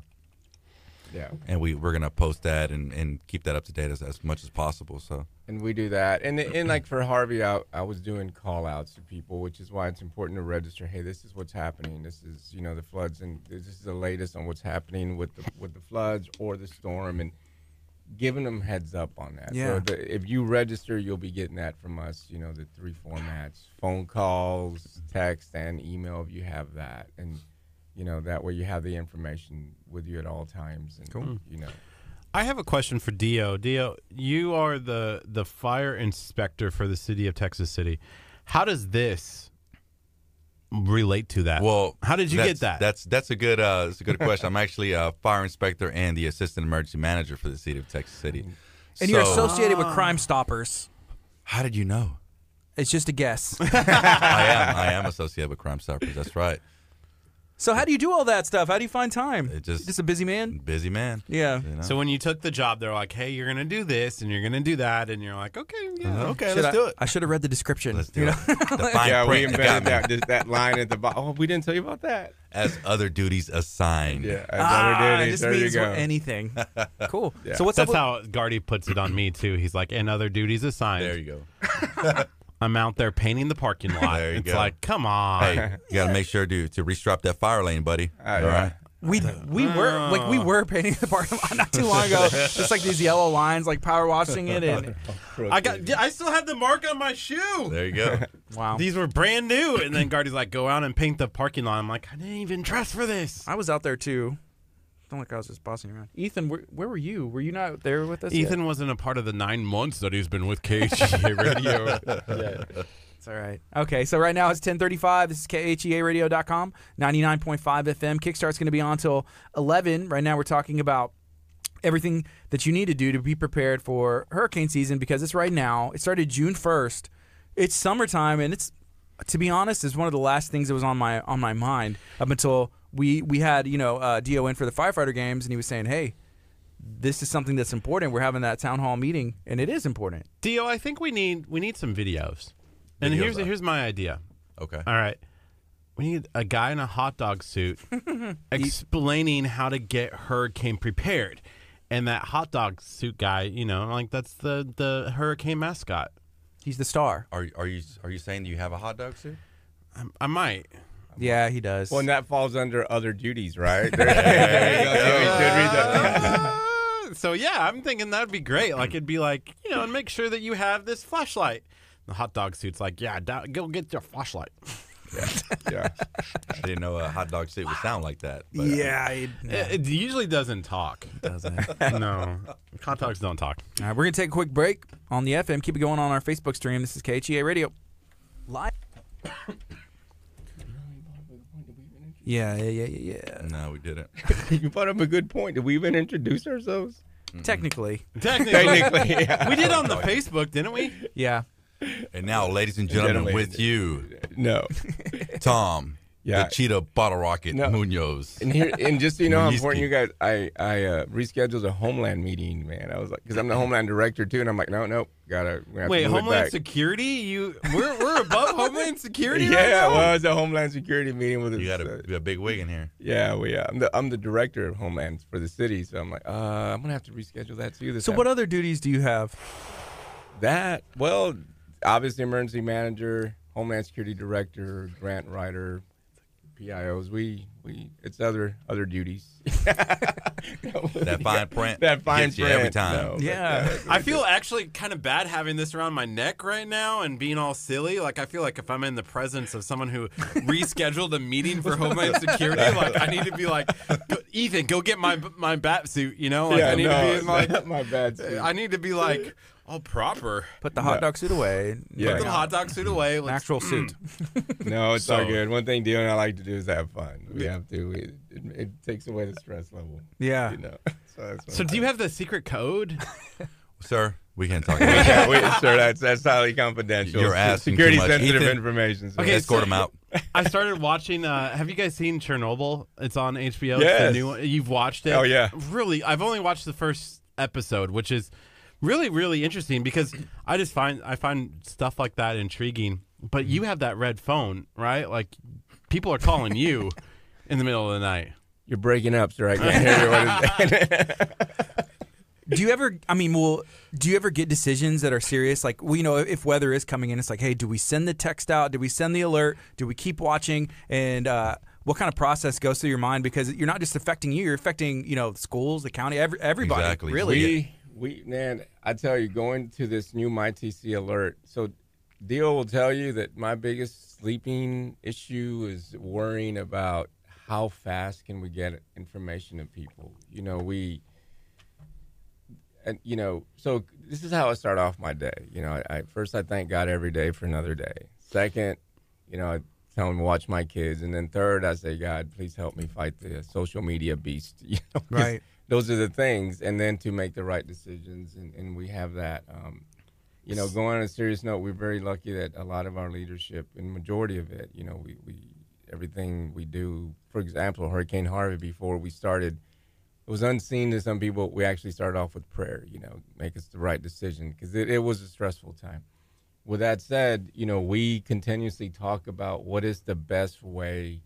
Yeah. And we're gonna post that and keep that up to date as much as possible. So. And we do that, and for Harvey, I was doing call outs to people, which is why it's important to register. Hey, this is what's happening. This is the floods, and this is the latest on what's happening with the floods or the storm, and giving them heads up on that. Yeah. So if you register, you'll be getting that from us. The 3 formats: phone calls, text, and email. If you have that, and that way you have the information with you at all times. And, cool. I have a question for Dio. Dio, you are the fire inspector for the city of Texas City. How does this relate to that? Well, how did you get that? That's a good question. I'm actually a fire inspector and the assistant emergency manager for the city of Texas City. And you're associated with Crime Stoppers. How did you know? It's just a guess. I am associated with Crime Stoppers. That's right. So how do you do all that stuff? How do you find time? Just a busy man? Busy man. Yeah. So when you took the job, they're like, hey, you're going to do this and you're going to do that. And you're like, okay, yeah. Okay, let's do it. I should have read the description. Let's do it. The fine Yeah, we print embedded that line at the bottom. Oh, we didn't tell you about that. As other duties assigned. Yeah, as other duties. It There just you means go. anything. Cool. Yeah. So what's That's up how Gardy puts it on me, too. He's like, and other duties assigned. There you go. I'm out there painting the parking lot. There you it's go. like, come on. Hey, you got to make sure to restrap that fire lane, buddy. All right. we were painting the parking lot not too long ago. Just these yellow lines, power washing it, and I still have the mark on my shoe. There you go. wow. These were brand new. And then Gardy's like, go out and paint the parking lot. I'm like, I didn't even dress for this. I was out there too. Don't like I was just bossing you around. Ethan, where were you? Were you not there with us? Ethan yet? wasn't a part of the 9 months that he's been with KHEA Radio. Yeah. It's all right. Okay, so right now it's 10:35. This is KHEARadio.com, 99.5 FM. Kickstart's going to be on till 11. Right now we're talking about everything that you need to do to be prepared for hurricane season because it's right now. It started June 1st. It's summertime, and it's, to be honest, is one of the last things that was on my mind up until we had, Dio in for the firefighter games, and he was saying, hey, this is something that's important. We're having that town hall meeting, and it is important. Dio, I think we need some videos. And here's my idea. Okay. All right. We need a guy in a hot dog suit explaining how to get hurricane prepared. And that hot dog suit guy, that's the hurricane mascot. He's the star. Are you saying that you have a hot dog suit? I might. Yeah, he does. Well, and that falls under other duties, right? So yeah, I'm thinking that'd be great. Like it'd be like, and make sure that you have this flashlight. The hot dog suit's like, yeah, go get your flashlight. Yeah. I didn't know a hot dog suit would sound like that. But, It usually doesn't talk. doesn't. No, hot dogs don't talk. All right, we're going to take a quick break on the FM. Keep it going on our Facebook stream. This is KHEA Radio. Live. Yeah. No, we didn't. You brought up a good point. Did we even introduce ourselves? Technically. Technically, yeah. we did on the Facebook, didn't we? Yeah. And now, ladies and gentlemen, with you, No. Tom, Yeah. the Cheetah Bottle Rocket Munoz. And just so you know how important Munoz. you guys, I rescheduled a Homeland meeting, man. I was like, because I'm the Homeland Director too, and I'm like, no, we have Wait, to move it Homeland back. Security? We're above Homeland Security right Yeah, now? well, it's a Homeland Security meeting with us. You got a big wig in here. Yeah, I'm the director of Homeland for the city, so I'm like, I'm gonna have to reschedule that too. So what other duties do you have? Well, obviously emergency manager, Homeland Security Director, grant writer, PIOs. It's other duties. That fine print. That fine gets you print every time. no, but, Yeah. I feel actually kind of bad having this around my neck right now and being all silly. Like, I feel like if I'm in the presence of someone who rescheduled a meeting for Homeland Security, like, I need to be like, Ethan, go get my bat suit, Like, I need to be like, my bad. Suit. I need to be like, all proper. Put the hot dog suit away. Yeah. Put the hot dog suit away. An actual suit. No, it's So- all good. One thing Dio and I like to do is have fun. We have to. It takes away the stress level. Yeah. So Do you have the secret code? Sir, we can't talk about that. Sir, that's highly confidential. You're asking security too much. sensitive Ethan, information. So Okay, Escort him out. I started watching. Have you guys seen Chernobyl? It's on HBO. Yes. It's the new one. You've watched it? Oh, yeah. Really, I've only watched the first episode, which is really, really interesting because I find stuff like that intriguing. But you have that red phone, right? Like people are calling you in the middle of the night. You're breaking up, sir. I can't hear you. What is that? Do you ever get decisions that are serious? Like, if weather is coming in, it's like, hey, do we send the text out? Do we send the alert? Do we keep watching? And what kind of process goes through your mind? Because you're not just affecting you, you're affecting, schools, the county, everybody. Exactly. Really. Man, I tell you, going to this new MyTC alert. So Dio will tell you that my biggest sleeping issue is worrying about how fast can we get information to people. So this is how I start off my day. First I thank God every day for another day. Second, I tell him to watch my kids. And then third, I say, God, please help me fight the social media beast. 'Cause Right. Those are the things. And then to make the right decisions. And we have that. Going on a serious note, we're very lucky that a lot of our leadership, and majority of it, we everything we do, for example, Hurricane Harvey, before we started, it was unseen to some people. We actually started off with prayer, make us the right decision, because it was a stressful time. With that said, we continuously talk about what is the best way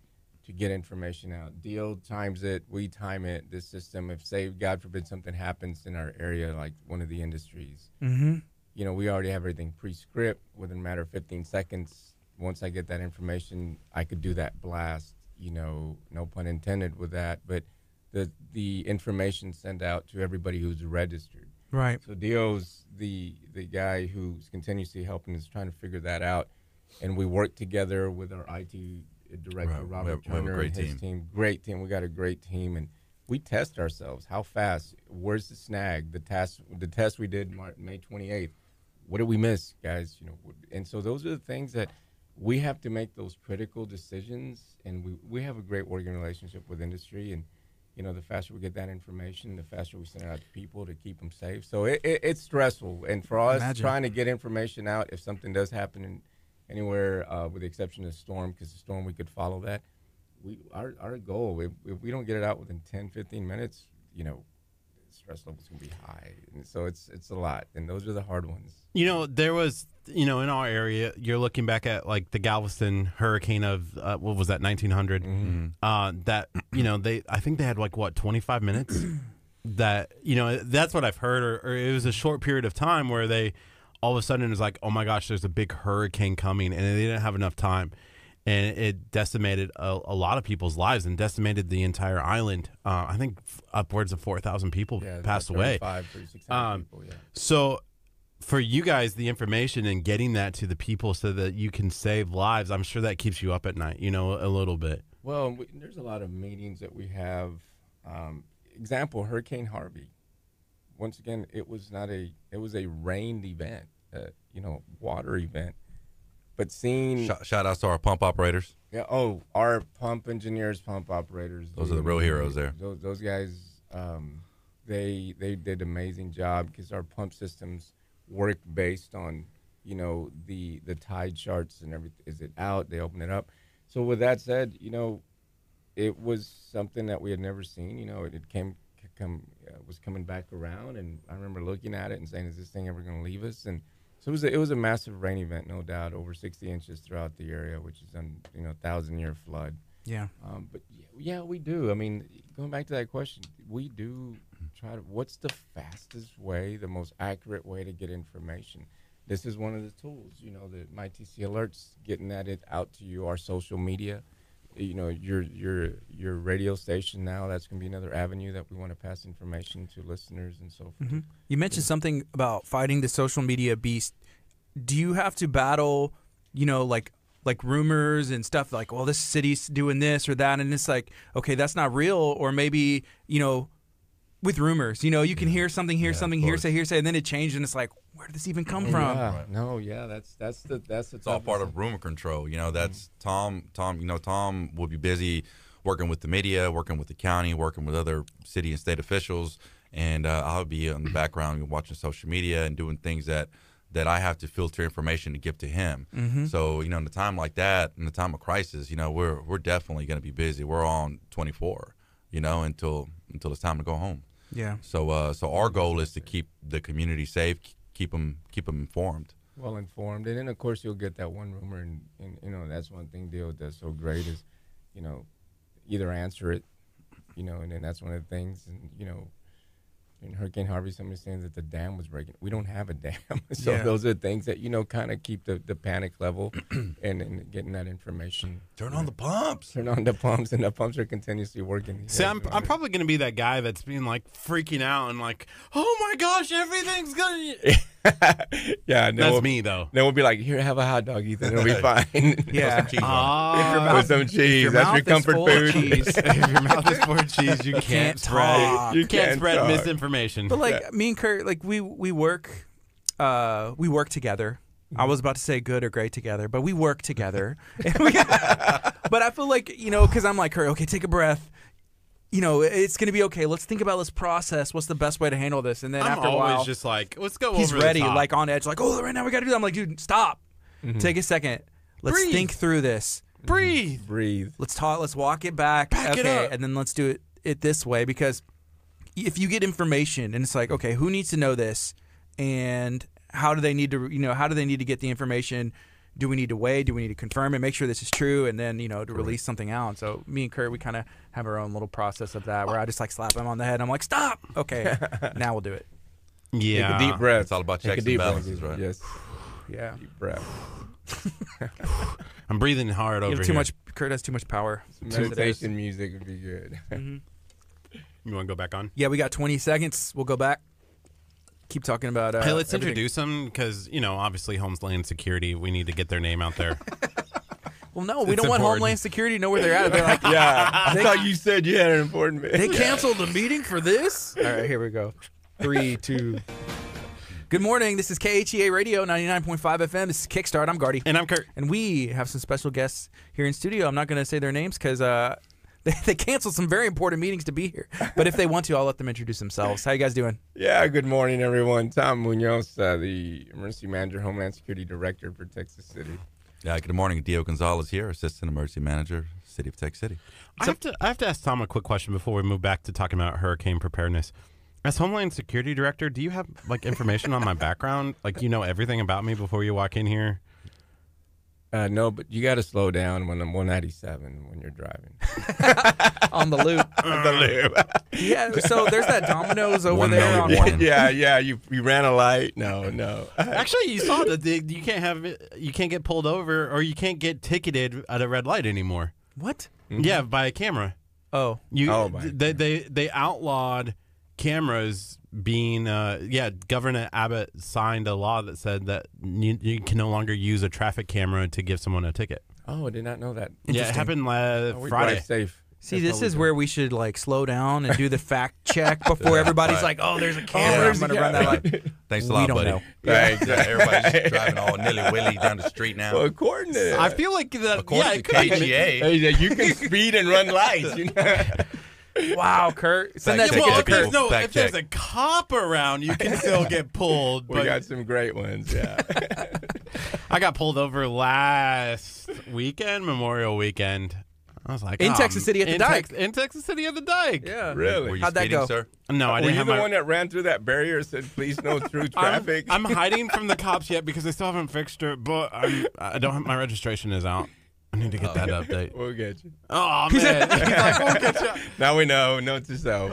to get information out. Deal times it, we time it, this system. If, say, God forbid, something happens in our area, like one of the industries, Mm-hmm. we already have everything pre-script within a matter of 15 seconds. Once I get that information, I could do that blast, no pun intended with that, but the information sent out to everybody who's registered. Right. So Dio's the guy who's continuously helping us trying to figure that out, and we work together with our IT director, Right. Robert We have a Turner, great and his team. team. Great team. We got a great team, and we test ourselves. How fast? Where's the snag? The test we did May 28th. What did we miss, guys? And so those are the things that we have to make those critical decisions. And we have a great working relationship with industry. And the faster we get that information, the faster we send it out to people to keep them safe. So it's stressful. And for us, trying to get information out, if something does happen anywhere, with the exception of the storm, because the storm we could follow that. Our goal, if we don't get it out within 10, 15 minutes, stress levels can be high. And so it's a lot. And those are the hard ones. There was, in our area, you're looking back at like the Galveston hurricane of, what was that, 1900? Mm-hmm. That, I think they had 25 minutes? That, that's what I've heard. Or it was a short period of time where they, all of a sudden it was like, oh my gosh, there's a big hurricane coming. And they didn't have enough time. And it decimated a lot of people's lives and decimated the entire island. I think upwards of 4,000 people passed away. 36,000 people, yeah. So for you guys, the information and getting that to the people so that you can save lives, I'm sure that keeps you up at night, a little bit. Well, there's a lot of meetings that we have. Example, Hurricane Harvey. Once again, it was a rained event, water event. But seeing shout outs to our pump operators. Yeah. Oh, our pump engineers, pump operators. Those are the real heroes there. Those guys, they did an amazing job because our pump systems work based on the tide charts and everything. Is it out? They open it up. So with that said, it was something that we had never seen. It was coming back around, and I remember looking at it and saying, "Is this thing ever going to leave us?" And so it was a massive rain event, no doubt, over 60 inches throughout the area, which is a 1,000-year flood. Yeah. But yeah, we do. I mean, going back to that question, we do try to. What's the fastest way, the most accurate way to get information? This is one of the tools. The MyTC alerts, getting it out to you, our social media. Your radio station now. That's going to be another avenue that we want to pass information to listeners and so forth. Mm-hmm. You mentioned something about fighting the social media beast. Do you have to battle, like rumors and stuff like, well, this city's doing this or that, and it's like, okay, that's not real, or maybe with rumors, you can hear something, hearsay, and then it changed, and it's like, where did this even come from? Right. No, yeah, that's it's all part of rumor control. That's Tom. Tom will be busy working with the media, working with the county, working with other city and state officials, and I'll be in the background watching social media and doing things that I have to filter information to give to him. Mm-hmm. So in a time like that, in the time of crisis, we're definitely going to be busy. We're on 24, until it's time to go home. Yeah. So our goal is to keep the community safe, keep them informed. Well informed, and then of course you'll get that one rumor, and that's one thing Dio does so great is, either answer it, and then that's one of the things, and in Hurricane Harvey, somebody's saying that the dam was breaking. We don't have a dam, so those are things that kind of keep the panic level, and getting that information. Turn on the pumps. Turn on the pumps, and the pumps are continuously working. See, I'm probably going to be that guy that's being like freaking out and like, oh my gosh, everything's gonna. Yeah, that's me though. Then we'll be like, here, have a hot dog, Ethan. It'll be fine. Yeah, with some cheese. That's your comfort food. If your mouth is full of cheese, you can't spread. You can't spread misinformation. But me and Curt, we work together. I was about to say good or great together, but we work together. But I feel like because I'm like, Curt, okay, take a breath. It's going to be okay. Let's think about this process. What's the best way to handle this? And then after a while, always just like, let's go he's over the ready, top. like on edge, like, oh, right now we got to do that. I'm like, dude, stop. Mm-hmm. Take a second. Let's think through this. Breathe. Let's talk. Let's walk it back. It up. And then let's do it this way, because if you get information and it's like, okay, who needs to know this, and how do they need to, how do they need to get the information? Do we need to weigh? Do we need to confirm and make sure this is true, and then to release something out? So me and Curt, we kind of have our own little process of that, where I just slap him on the head. I'm like, stop. Okay, now we'll do it. Yeah, take a deep breath. It's all about checks and balances, right? Yes. Yeah. Deep breath. I'm breathing hard over too here. much. Curt has too much power. Meditation music would be good. Mm-hmm. You want to go back on? Yeah, we got 20 seconds. We'll go back. Keep talking about. Hey, let's everything. introduce them because obviously Homeland Security. We need to get their name out there. Well, no, we It's don't want important. Homeland Security to know where they're at. They're like, Yeah, I thought you said you had an important they canceled the meeting for this? All right, here we go. 3, 2. Good morning. This is KHEA Radio 99.5 FM. This is Kickstart. I'm Gardy. And I'm Curt. And we have some special guests here in studio. I'm not going to say their names because they canceled some very important meetings to be here. But if they want to, I'll let them introduce themselves. How you guys doing? Yeah, good morning, everyone. Tom Munoz, the Emergency Manager, Homeland Security Director for Texas City. Good morning. Dio Gonzalez here, Assistant Emergency Manager, City of Texas City. I have to ask Tom a quick question before we move back to talking about hurricane preparedness. As Homeland Security Director, do you have like information on my background? Like, you know everything about me before you walk in here? No, but you got to slow down when I'm 197 when you're driving. On the loop. On the loop. Yeah, so there's that Domino's over One there. million On warning. Yeah, you ran a light. No. Actually, you saw that you can't get pulled over or you can't get ticketed at a red light anymore. What? Yeah, by a camera. Oh. They outlawed cameras being Governor Abbott signed a law that said that you can no longer use a traffic camera to give someone a ticket. Oh, I did not know that. Yeah, it happened We Friday. drive safe. See, That's this what is we where we should like slow down and do the fact check before everybody's right. like, "Oh, there's a camera. I'm there's going a to run that camera. light." Thanks a We lot, don't buddy. know. Right, Everybody's just driving all nilly-willy down the street now. Well, according to I feel like that. According Yeah, to it could be. KHEA. Hey, you can speed and run lights. You know? Wow, Kurt. Send that Fact to check Well, it, Kurt. people. Fact if there's check. a cop around, you can still get pulled. We But got some great ones. Yeah. I got pulled over last weekend, Memorial Weekend. I was like, In Texas City at the dike. In Texas City at the dike. Yeah. Really? Were you How'd that speeding, go? sir? No, I Were didn't you have the my. one that ran through that barrier and said, "Please no through traffic"? I'm hiding from the cops yet because they still haven't fixed it, but I don't have my registration is out. I need to get that update. We'll get you. Oh man, he's like, we'll get you. Now we know. Note to self.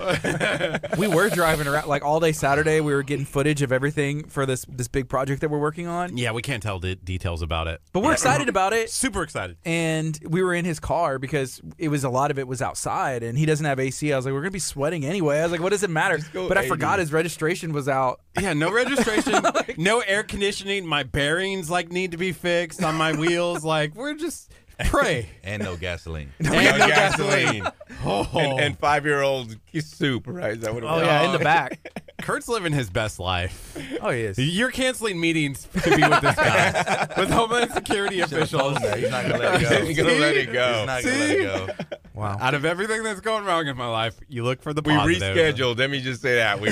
We were driving around like all day Saturday. We were getting footage of everything for this big project that we're working on. Yeah, we can't tell the details about it, But we're excited about it. super excited. And we were in his car because a lot of it was outside and he doesn't have AC. I was like, we're going to be sweating anyway. I was like, what does it matter? go But I 80. forgot his registration was out. Yeah, no registration, no air conditioning. My bearings like need to be fixed on my wheels. Like we're just pray. And no gasoline. No no gasoline. Oh, And 5-year-old soup, right? Is that what it Oh, was? yeah, in the back. Kurt's living his best life. Oh, he is. You're canceling meetings to be with this guy, with Homeland Security officials. He's not going to let it go. He's gonna let it He's go. not going to let it go. Wow. Out of everything that's going wrong in my life, you look for the We positive. rescheduled. Let me just say that. We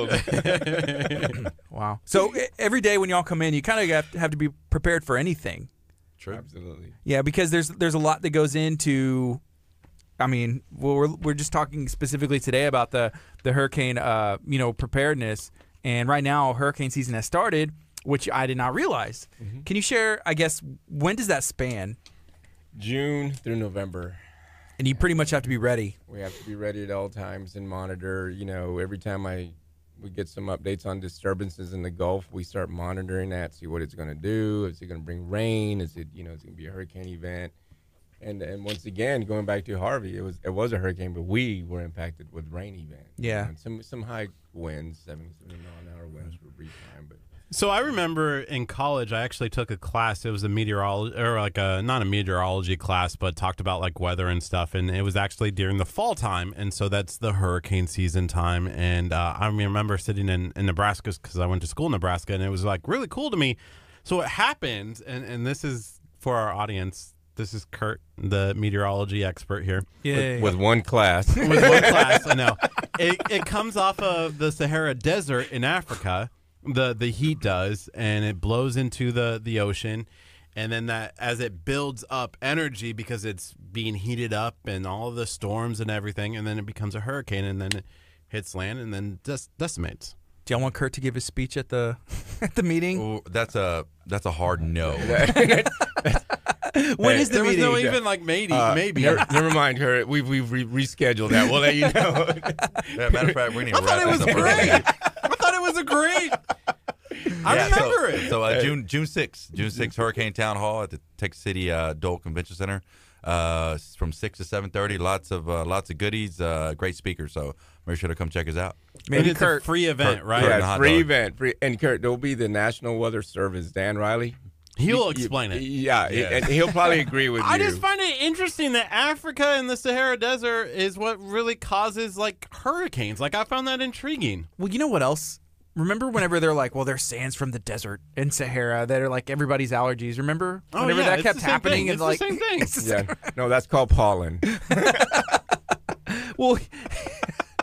rescheduled. Wow. So every day when y'all come in, you kind of have to be prepared for anything. True. Absolutely. Yeah, because there's a lot that goes into. I mean, we're just talking specifically today about the hurricane, preparedness, and right now hurricane season has started, which I did not realize. Mm-hmm. Can you share? I guess when does that span? June through November. And you pretty much have to be ready. We have to be ready at all times and monitor. You know, every time we get some updates on disturbances in the Gulf, we start monitoring that, see what it's going to do. Is it going to bring rain? Is it, it's going to be a hurricane event? And once again, going back to Harvey, it was a hurricane, but we were impacted with rain event. Yeah. And some high winds, 70 mile-an-hour winds for a brief time, but. So I remember in college, I actually took a class. It was a meteorology, or like not a meteorology class, but talked about like weather and stuff. And it was actually during the fall time, and so that's the hurricane season time. And I remember sitting in Nebraska because I went to school in Nebraska, and it was like really cool to me. So what happened, and this is for our audience. This is Curt, the meteorology expert here. Yeah. With one class. With one class, I know. It comes off of the Sahara Desert in Africa. The heat does, and it blows into the ocean, and then that as it builds up energy because it's being heated up and all the storms and everything, and then it becomes a hurricane, and then it hits land and then decimates. Do y'all want Kurt to give his speech at the meeting? Ooh, that's a hard no. When is the There was meeting? no even like maybe. Never mind her. We've rescheduled that. We'll let you know. Yeah, matter of fact, we're going to I thought it was great. I thought it was a great. I remember it. So June 6th, Hurricane Town Hall at the Texas City Dole Convention Center, from 6 to 7:30. Lots of goodies, great speakers. So make sure to come check us out. Maybe And it's Kurt. a free event, Kurt, right? Kurt. and a Yeah, hot free dog. event. And Kurt, there'll be the National Weather Service, Dan Riley. He'll explain it. Yeah, and he'll probably agree with you. I just find it interesting that Africa and the Sahara Desert is what really causes like hurricanes. Like I found that intriguing. Well, you know what else? Remember whenever they're like, well, there's sands from the desert in Sahara that are like everybody's allergies. Remember? Oh, Whenever yeah, that it's kept the same happening thing. and It's like the same thing. it's the same- Yeah, no, that's called pollen. Well,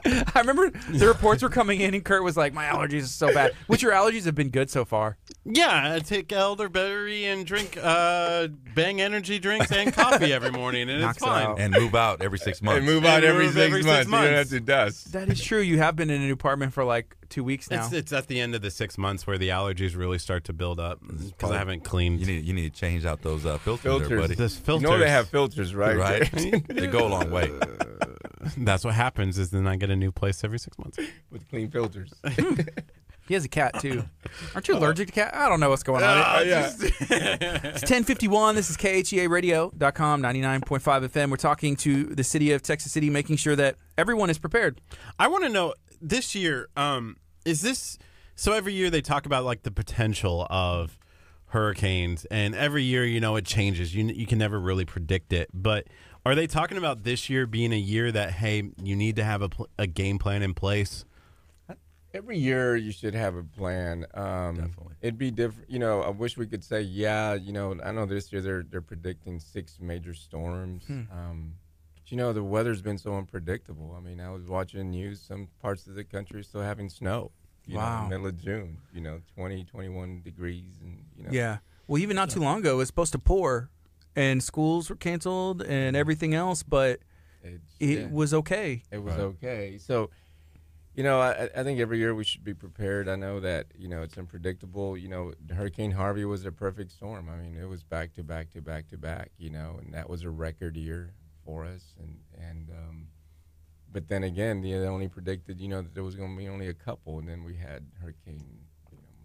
I remember the reports were coming in and Kurt was like, my allergies are so bad. Which your allergies have been good so far. Yeah, I take elderberry and drink Bang energy drinks and coffee every morning, and Knocks it's it fine. out. And move out every 6 months. And move out And every move 6 every 6 months. You don't have months. to dust. That is true. You have been in a new apartment for like 2 weeks now. It's at the end of the 6 months where the allergies really start to build up because I haven't cleaned. You need to change out those filters, Filters. there, buddy. This filters. You know they have filters, right? Right? They go a long way. That's what happens. Is then I get a new place every 6 months. With clean filters. He has a cat too. Aren't you allergic to cat? I don't know what's going on. Yeah. It's 10:51. This is KHEA Radio.com 99.5 FM. We're talking to the city of Texas City, making sure that everyone is prepared. I want to know this year. Is this so? Every year they talk about like the potential of hurricanes, and every year it changes. You can never really predict it. But are they talking about this year being a year that hey, you need to have a game plan in place? Every year you should have a plan. Definitely. It'd be different. I wish we could say, yeah, I know this year they're predicting 6 major storms. But, the weather's been so unpredictable. I mean, I was watching news, some parts of the country are still having snow. Wow. In the middle of June, 20, 21 degrees. And, Yeah. Well, even not too long ago, it was supposed to pour, and schools were canceled and everything else, but it was okay. It was okay. So, I think every year we should be prepared. I know that, it's unpredictable. Hurricane Harvey was a perfect storm. I mean, it was back to back to back to back, and that was a record year for us. But then again, they only predicted, that there was going to be only a couple. And then we had Hurricane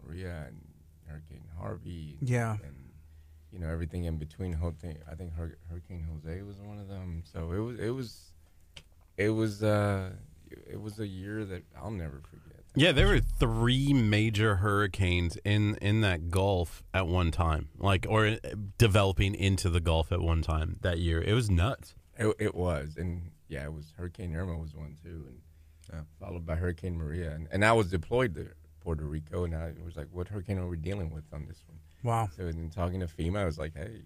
Maria and Hurricane Harvey. Yeah. And, everything in between. I think Hurricane Jose was one of them. So it was a year that I'll never forget. Yeah, there were 3 major hurricanes in that Gulf at one time, or developing into the Gulf at one time that year. It was nuts. It was, and yeah, it was Hurricane Irma was one too, and followed by Hurricane Maria, and I was deployed to Puerto Rico, and I was like, what hurricane are we dealing with on this one? Wow. So in talking to FEMA, I was like, hey,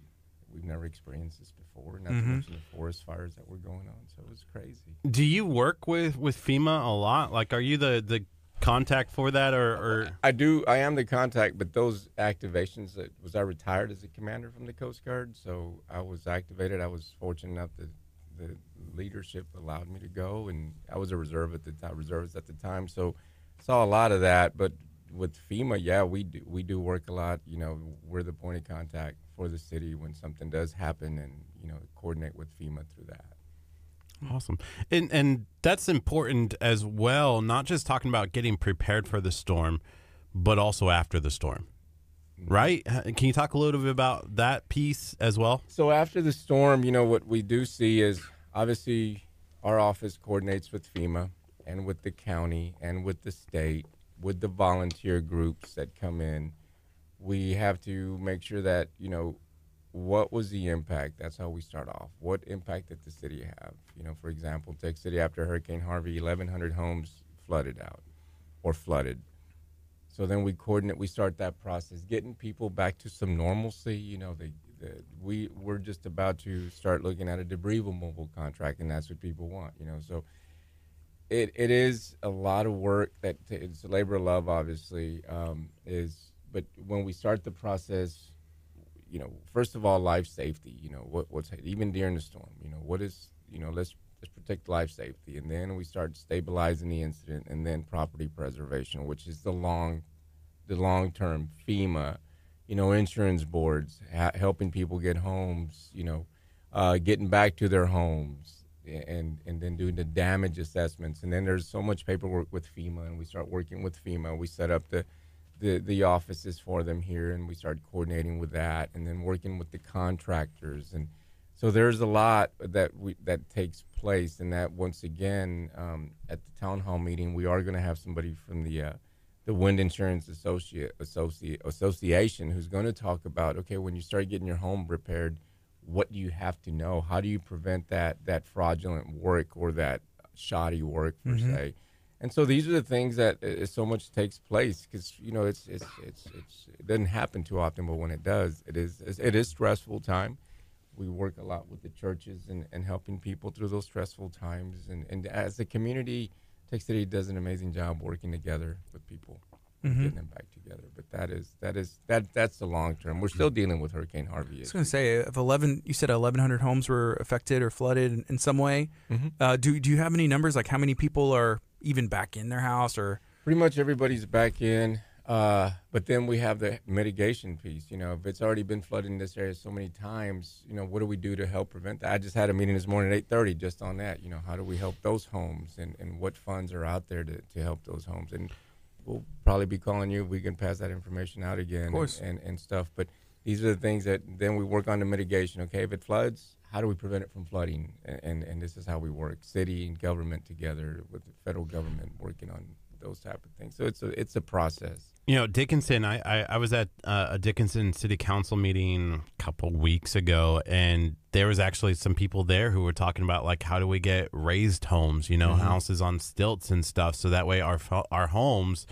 we've never experienced this before, not to mention the forest fires that were going on, so it was crazy. Do you work with FEMA a lot? Like, are you the contact for that, or? I do. I am the contact, but those activations, I retired as a commander from the Coast Guard, so I was activated. I was fortunate enough that the leadership allowed me to go, and I was a reservist at the time, so saw a lot of that. But with FEMA, yeah, we do work a lot. We're the point of contact for the city when something does happen, and coordinate with FEMA through that. Awesome. And that's important as well, not just talking about getting prepared for the storm, but also after the storm, right? Can you talk a little bit about that piece as well? So after the storm, what we do see is obviously our office coordinates with FEMA and with the county and with the state, with the volunteer groups that come in. We have to make sure that, what was the impact? That's how we start off. What impact did the city have? For example, Texas City after Hurricane Harvey, 1,100 homes flooded. So then we start that process, getting people back to some normalcy. We're just about to start looking at a debris removal contract, and that's what people want. So it is a lot of work. That it's a labor of love, obviously. But when we start the process, first of all, life safety. What's even during the storm. What is let's protect life safety, and then we start stabilizing the incident, and then property preservation, which is the long term. FEMA, insurance boards, helping people get homes, getting back to their homes, and then doing the damage assessments, and then there's so much paperwork with FEMA, and we start working with FEMA. We set up the offices for them here, and we start coordinating with that, and then working with the contractors, and so there's a lot that takes place. And that once again at the town hall meeting, we are going to have somebody from the Wind Insurance Association, who's going to talk about, okay, when you start getting your home repaired, what do you have to know? How do you prevent that fraudulent work or that shoddy work per se? And so these are the things that so much takes place because it doesn't happen too often, but when it does, it is stressful time. We work a lot with the churches and helping people through those stressful times, and as a community, Tech City does an amazing job working together with people, getting them back together. But that's the long term. We're still dealing with Hurricane Harvey. I was going to say, you said 1,100 homes were affected or flooded in some way. Do you have any numbers, like how many people are even back in their house? Or pretty much everybody's back in. But then we have the mitigation piece. If it's already been flooded in this area so many times, what do we do to help prevent that? I just had a meeting this morning at 8:30 just on that. How do we help those homes and what funds are out there to help those homes? And we'll probably be calling you. We can pass that information out again and stuff. But these are the things that then we work on the mitigation. Okay, if it floods, how do we prevent it from flooding? And this is how we work, city and government together with the federal government working on those type of things. So it's a process. Dickinson, I was at a Dickinson City Council meeting a couple weeks ago, and there was actually some people there who were talking about, like, how do we get raised homes, houses on stilts and stuff, so that way our homes,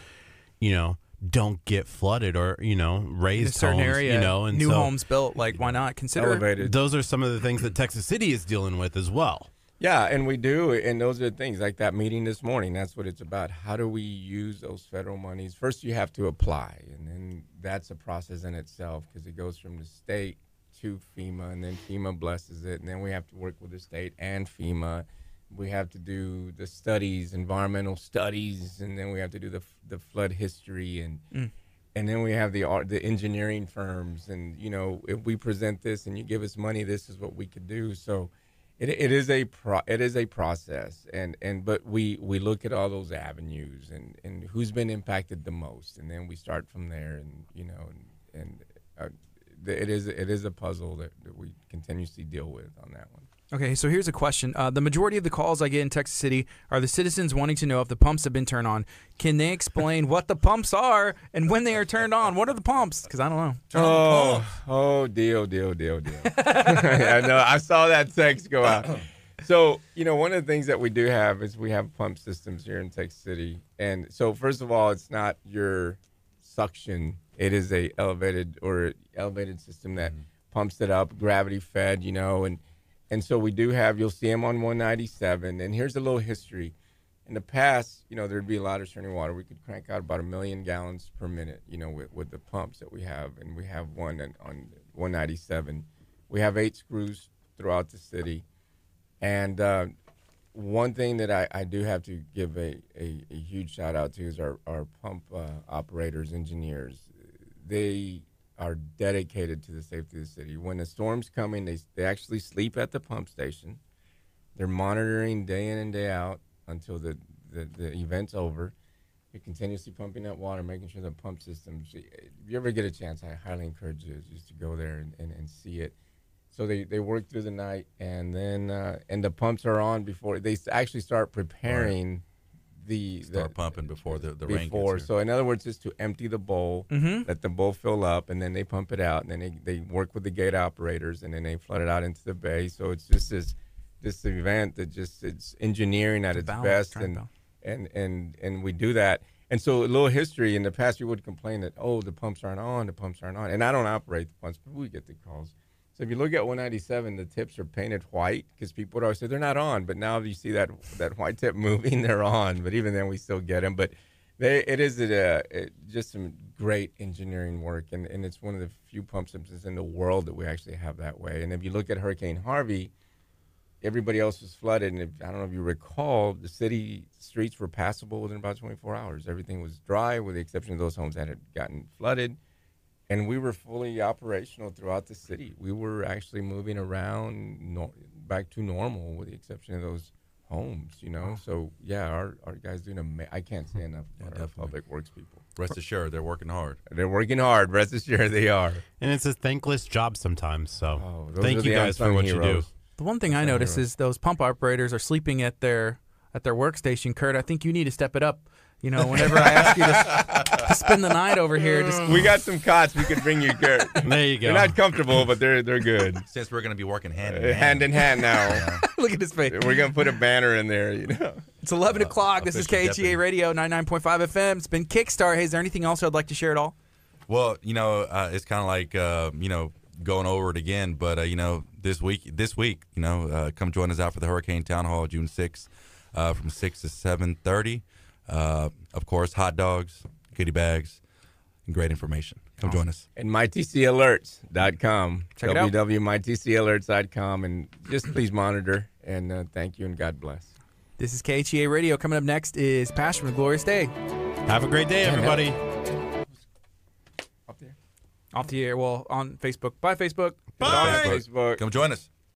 don't get flooded or, raised in a certain homes, area, and new so homes built, like, why not consider elevated. Those are some of the things that Texas City is dealing with as well. Yeah, and we do, and those are the things, like that meeting this morning, that's what it's about. How do we use those federal monies? First, you have to apply, and then that's a process in itself because it goes from the state to FEMA, and then FEMA blesses it, and then we have to work with the state and FEMA. We have to do the studies, environmental studies, and then we have to do the flood history, and then we have the engineering firms, and, if we present this and you give us money, this is what we could do. So it is a process, but we look at all those avenues and who's been impacted the most, and then we start from there, and it is a puzzle that we continuously deal with on that one. Okay, so here's a question. The majority of the calls I get in Texas City are the citizens wanting to know if the pumps have been turned on. Can they explain what the pumps are and when they are turned on? What are the pumps? Because I don't know. Deal. I know. I saw that text go out. So, one of the things that we do have is we have pump systems here in Texas City. And so, first of all, it's not your suction. It is a elevated system that pumps it up, gravity fed, and so we do have, you'll see them on 197. And here's a little history. In the past, there'd be a lot of churning water. We could crank out about 1 million gallons per minute, with the pumps that we have. And we have one on 197. We have 8 screws throughout the city. And one thing that I do have to give a huge shout out to is our pump operators, engineers. They are dedicated to the safety of the city. When the storm's coming, they actually sleep at the pump station. They're monitoring day in and day out until the event's over. You're continuously pumping that water, making sure the pump systems. If you ever get a chance, I highly encourage you just to go there and see it. So they work through the night, and then and the pumps are on before they actually start preparing. Start pumping before the rain gets here. So in other words, it's to empty the bowl, let the bowl fill up, and then they pump it out, and then they work with the gate operators, and then they flood it out into the bay. So it's just this event that it's engineering at its best, and we do that. And so a little history, in the past you would complain that, the pumps aren't on, and I don't operate the pumps, but we get the calls. So if you look at 197, the tips are painted white because people would always say they're not on. But now you see that white tip moving, they're on. But even then, we still get them. But it is just some great engineering work. And it's one of the few pump systems in the world that we actually have that way. And if you look at Hurricane Harvey, everybody else was flooded. And I don't know if you recall, the city streets were passable within about 24 hours. Everything was dry with the exception of those homes that had gotten flooded. And we were fully operational throughout the city. We were actually moving around back to normal with the exception of those homes, So, yeah, our guys doing I can't say enough about our public works people. Rest assured, they're working hard. They're working hard. Rest assured they are. And it's a thankless job sometimes. So those thank are you the guys for what you do. The one thing I notice is those pump operators are sleeping at their at their workstation. Curt, I think you need to step it up. You know, whenever I ask you to spend the night over here, just We got some cots we could bring you, Curt. There you go. They're not comfortable, but they're good. Since we're going to be working hand Hand in hand now. look at his face. We're gonna put a banner in there, you know. It's 11 o'clock. This is official KHEA deputy. Radio 99.5 FM. It's been Kickstart. Hey, is there anything else I'd like to share at all? Well, you know, it's kind of like, you know, going over it again. But, you know, this week, you know, come join us out for the Hurricane Town Hall June 6th from 6 to 7:30. Of course, hot dogs, goodie bags, and great information. Come join us. And mytcalerts.com. Check it out. www.mytcalerts.com. And just please monitor. And thank you and God bless. This is KHEA Radio. Coming up next is Passion with Glorious Day. Have a great day, everybody. Up there. Off the air. Well, on Facebook. Bye, Facebook. Bye. Facebook. Come join us.